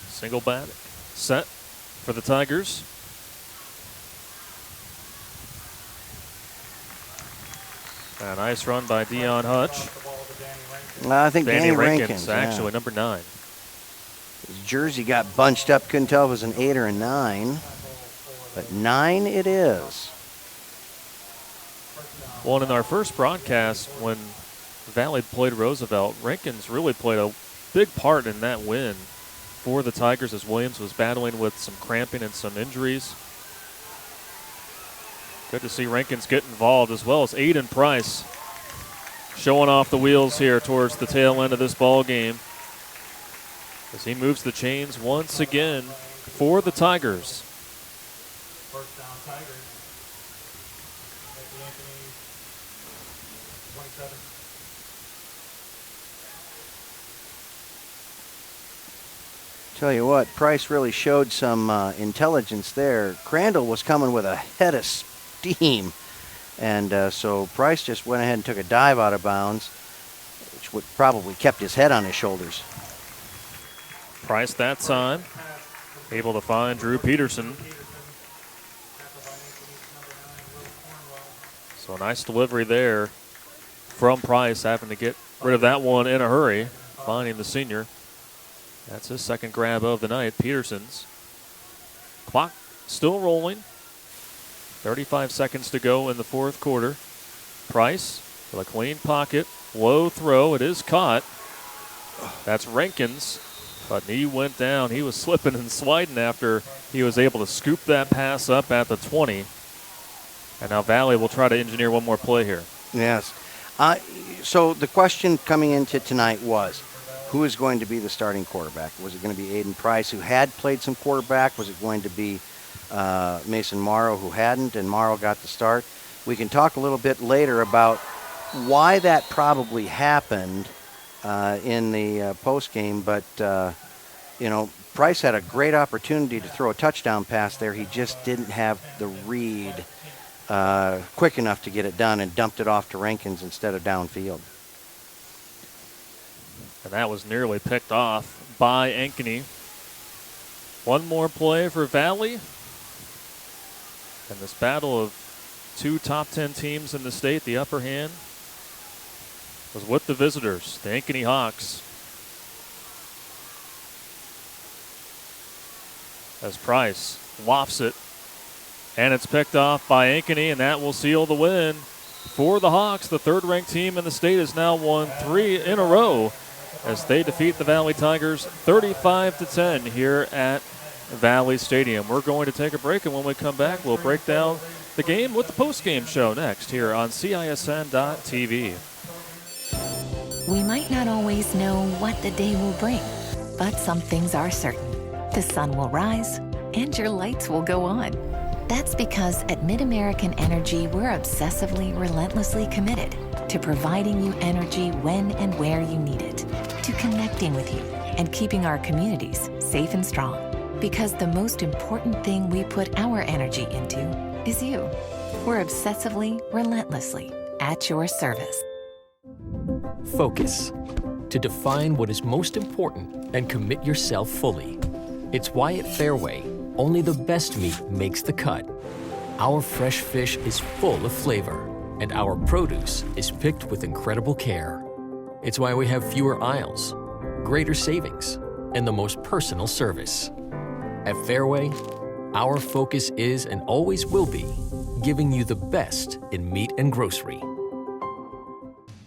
Single back set for the Tigers. A nice run by Dion Hutch. I think Danny Rankins, yeah. actually, number 9. His jersey got bunched up. Couldn't tell if it was an 8 or a 9. But 9 it is. Well, in our first broadcast, when Valley played Roosevelt, Rankins really played a big part in that win for the Tigers as Williams was battling with some cramping and some injuries. Good to see Rankins get involved, as well as Aiden Price showing off the wheels here towards the tail end of this ball game as he moves the chains once again for the Tigers. First down, Tigers. At the Ankeny 27. Tell you what, Price really showed some intelligence there. Crandall was coming with a head of steam, and so Price just went ahead and took a dive out of bounds, which would probably kept his head on his shoulders. Price that time able to find Drew Peterson. So a nice delivery there from Price, having to get rid of that one in a hurry, finding the senior. That's his second grab of the night, Peterson's. Clock still rolling. 35 seconds to go in the fourth quarter. Price with a clean pocket, low throw. It is caught. That's Rankins, but he went down. He was slipping and sliding after he was able to scoop that pass up at the 20. And now Valley will try to engineer one more play here. Yes. So the question coming into tonight was, who is going to be the starting quarterback? Was it going to be Aiden Price, who had played some quarterback? Was it going to be Mason Morrow, who hadn't, and Morrow got the start? We can talk a little bit later about why that probably happened in the post game, but Price had a great opportunity to throw a touchdown pass there. He just didn't have the read quick enough to get it done, and dumped it off to Rankins instead of downfield. And that was nearly picked off by Ankeny. One more play for Valley. And this battle of two top 10 teams in the state, the upper hand. was with the visitors, the Ankeny Hawks. As Price wafts it, and it's picked off by Ankeny, and that will seal the win for the Hawks. The third-ranked team in the state has now won 3 in a row as they defeat the Valley Tigers 35-10 here at Valley Stadium. We're going to take a break, and when we come back, we'll break down the game with the post-game show next here on CISN.TV. We might not always know what the day will bring, but some things are certain. The sun will rise, and your lights will go on. That's because at MidAmerican Energy, we're obsessively, relentlessly committed to providing you energy when and where you need it, to connecting with you and keeping our communities safe and strong. Because the most important thing we put our energy into is you. We're obsessively, relentlessly at your service. Focus. To define what is most important and commit yourself fully. It's why at Fairway, only the best meat makes the cut. Our fresh fish is full of flavor, and our produce is picked with incredible care. It's why we have fewer aisles, greater savings, and the most personal service. At Fairway, our focus is and always will be giving you the best in meat and grocery.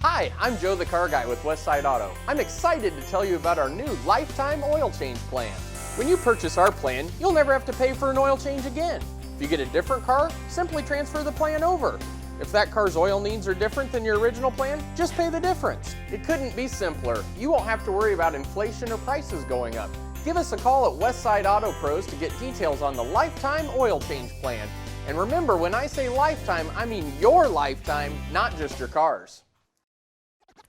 Hi, I'm Joe the Car Guy with Westside Auto. I'm excited to tell you about our new lifetime oil change plan. When you purchase our plan, you'll never have to pay for an oil change again. If you get a different car, simply transfer the plan over. If that car's oil needs are different than your original plan, just pay the difference. It couldn't be simpler. You won't have to worry about inflation or prices going up. Give us a call at Westside Auto Pros to get details on the lifetime oil change plan. And remember, when I say lifetime, I mean your lifetime, not just your car's.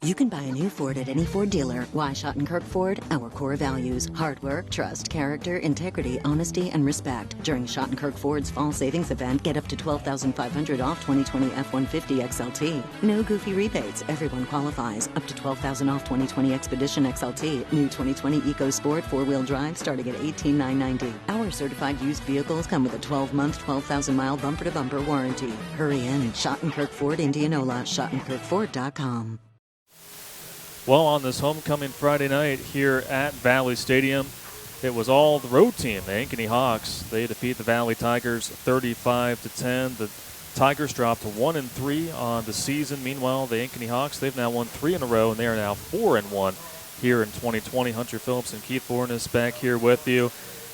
You can buy a new Ford at any Ford dealer. Why Schottenkirk Ford? Our core values: hard work, trust, character, integrity, honesty, and respect. During Schottenkirk Ford's fall savings event, get up to $12,500 off 2020 F-150 XLT. No goofy rebates. Everyone qualifies. Up to $12,000 off 2020 Expedition XLT. New 2020 EcoSport 4-wheel drive starting at $18,990. Our certified used vehicles come with a 12-month, 12,000-mile bumper-to-bumper warranty. Hurry in. Schottenkirk Ford, Indianola. SchottenkirkFord.com. Well, on this homecoming Friday night here at Valley Stadium, it was all the road team, the Ankeny Hawks. They defeat the Valley Tigers 35-10. The Tigers dropped to 1-3 on the season. Meanwhile, the Ankeny Hawks, they've now won 3 in a row, and they are now 4-1 here in 2020. Hunter Phillips and Keith Bourne is back here with you.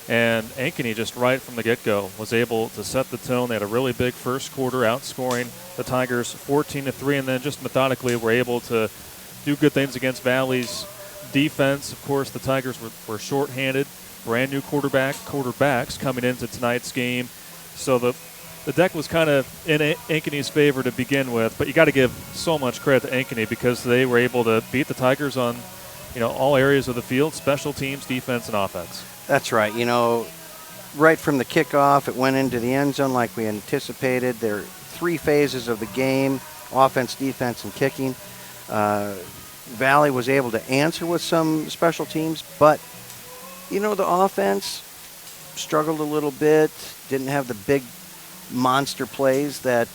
And Ankeny, just right from the get-go, was able to set the tone. They had a really big first quarter, outscoring the Tigers 14-3, and then just methodically were able to do good things against Valley's defense. Of course, the Tigers were shorthanded. Brand new quarterbacks coming into tonight's game. So the deck was kind of in Ankeny's favor to begin with, but you got to give so much credit to Ankeny because they were able to beat the Tigers on, all areas of the field: special teams, defense, and offense. That's right. Right from the kickoff, it went into the end zone like we anticipated. There are 3 phases of the game: offense, defense, and kicking. Valley was able to answer with some special teams, but the offense struggled a little bit, didn't have the big monster plays that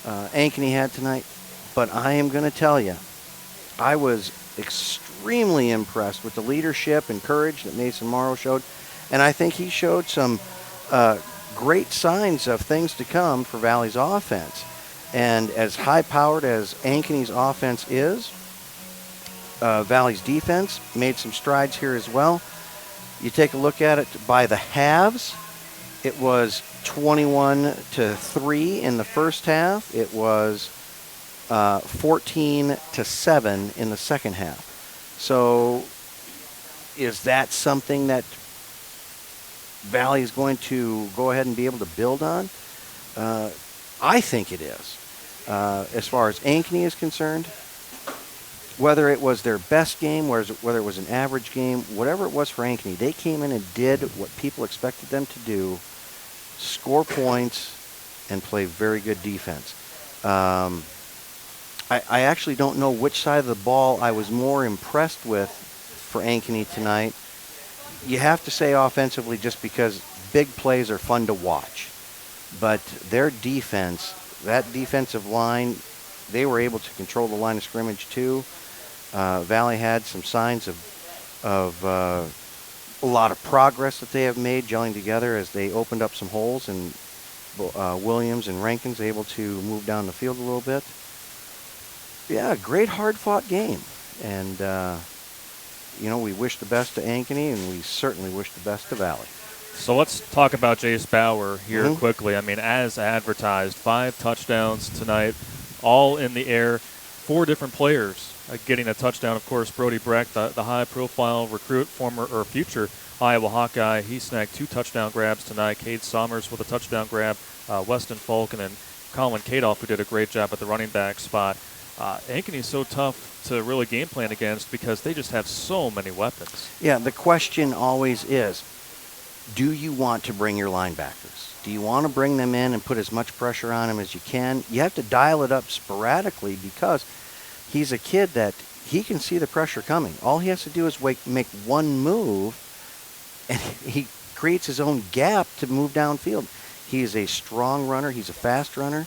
Ankeny had tonight. But I am going to tell you, I was extremely impressed with the leadership and courage that Mason Morrow showed, and I think he showed some great signs of things to come for Valley's offense. And as high-powered as Ankeny's offense is, Valley's defense made some strides here as well. You take a look at it by the halves. It was 21-3 in the first half. It was 14-7 in the second half. So is that something that Valley is going to go ahead and be able to build on? I think it is. As far as Ankeny is concerned, whether it was their best game, whether it was an average game, whatever it was for Ankeny, they came in and did what people expected them to do: score points and play very good defense. I actually don't know which side of the ball I was more impressed with for Ankeny tonight. You have to say offensively, just because big plays are fun to watch. But their defense, that defensive line, they were able to control the line of scrimmage too. Valley had some signs of a lot of progress that they have made gelling together as they opened up some holes, and Williams and Rankin's able to move down the field a little bit. Yeah, great hard-fought game. And, we wish the best to Ankeny, and we certainly wish the best to Valley. So let's talk about Jace Bauer here quickly. I mean, as advertised, 5 touchdowns tonight, all in the air. 4 different players getting a touchdown. Of course, Brody Breck, the high-profile recruit, former or future Iowa Hawkeye. He snagged 2 touchdown grabs tonight. Cade Sommers with a touchdown grab. Weston Folk, and then Colin Kadoff, who did a great job at the running back spot. Ankeny is so tough to really game plan against because they just have so many weapons. Yeah, the question always is, do you want to bring your linebackers? Do you want to bring them in and put as much pressure on them as you can? You have to dial it up sporadically because he's a kid that he can see the pressure coming. All he has to do is make one move, and he creates his own gap to move downfield. He is a strong runner. He's a fast runner.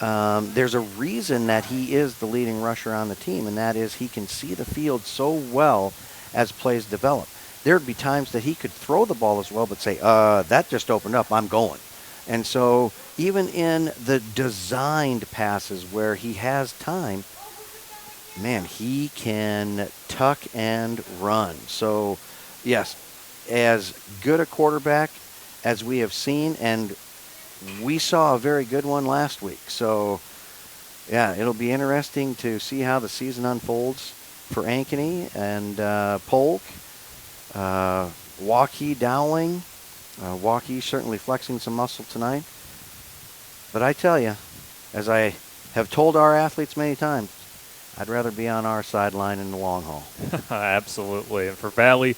There's a reason that he is the leading rusher on the team, and that is he can see the field so well as plays develop. There would be times that he could throw the ball as well, but say, that just opened up, I'm going. And so even in the designed passes where he has time, man, he can tuck and run. So, yes, as good a quarterback as we have seen, and we saw a very good one last week. So, yeah, it'll be interesting to see how the season unfolds for Ankeny and Polk. Waukee Dowling. Waukee certainly flexing some muscle tonight. But I tell you, as I have told our athletes many times, I'd rather be on our sideline in the long haul. Absolutely. And for Valley,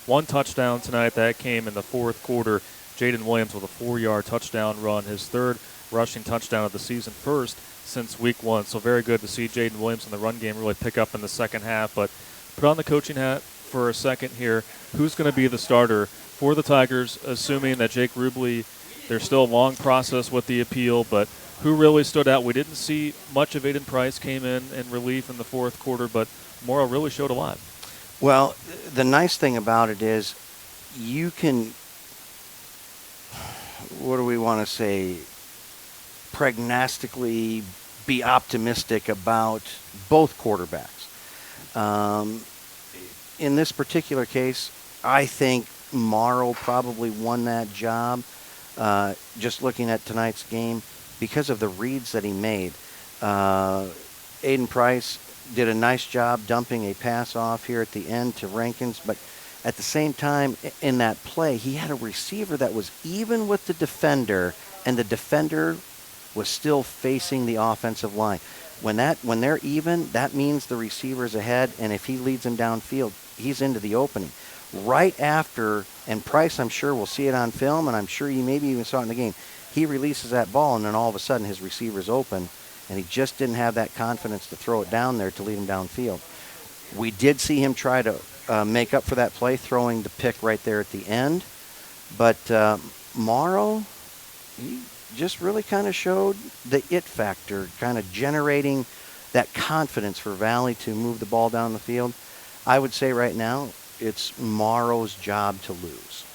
1 touchdown tonight. That came in the 4th quarter. Jaden Williams with a 4-yard touchdown run, his 3rd rushing touchdown of the season, first since week 1. So very good to see Jaden Williams in the run game really pick up in the second half. But put on the coaching hat for a second here. Who's going to be the starter for the Tigers, assuming that Jake Rubley, there's still a long process with the appeal, but who really stood out? We didn't see much of Aiden Price, came in relief in the 4th quarter, but Morrow really showed a lot. Well, the nice thing about it is you can, what do we want to say, prognostically be optimistic about both quarterbacks. In this particular case, I think Morrow probably won that job, just looking at tonight's game, because of the reads that he made. Aiden Price did a nice job dumping a pass off here at the end to Rankins, but at the same time in that play, he had a receiver that was even with the defender, and the defender was still facing the offensive line. When they're even, that means the receiver's ahead, and if he leads him downfield, he's into the opening. Right after, and Price, I'm sure, will see it on film, and I'm sure you maybe even saw it in the game, he releases that ball, and then all of a sudden his receiver's open, and he just didn't have that confidence to throw it down there to lead him downfield. We did see him try to make up for that play, throwing the pick right there at the end. But Morrow, he just really kind of showed the it factor, kind of generating that confidence for Valley to move the ball down the field. I would say right now it's Morrow's job to lose.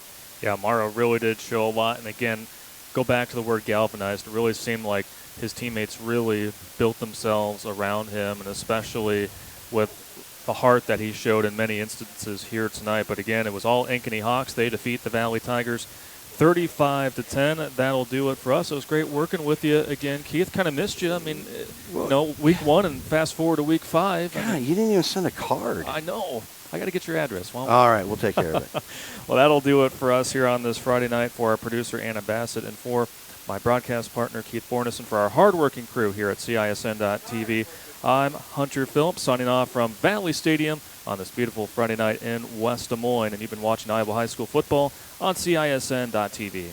Yeah, Morrow really did show a lot. And again, go back to the word galvanized. It really seemed like his teammates really built themselves around him, and especially with the heart that he showed in many instances here tonight. But again, it was all Ankeny Hawks. They defeat the Valley Tigers 35-10. That'll do it for us. It was great working with you again, Keith. Kind of missed you. I mean, week 1 and fast forward to week 5. God, you didn't even send a card. I know. I got to get your address. All right, we'll take care of it. Well, that'll do it for us here on this Friday night. For our producer, Anna Bassett, and for my broadcast partner, Keith Borneson, for our hardworking crew here at CISN.TV, I'm Hunter Phillips, signing off from Valley Stadium on this beautiful Friday night in West Des Moines. And you've been watching Iowa High School football on CISN.TV.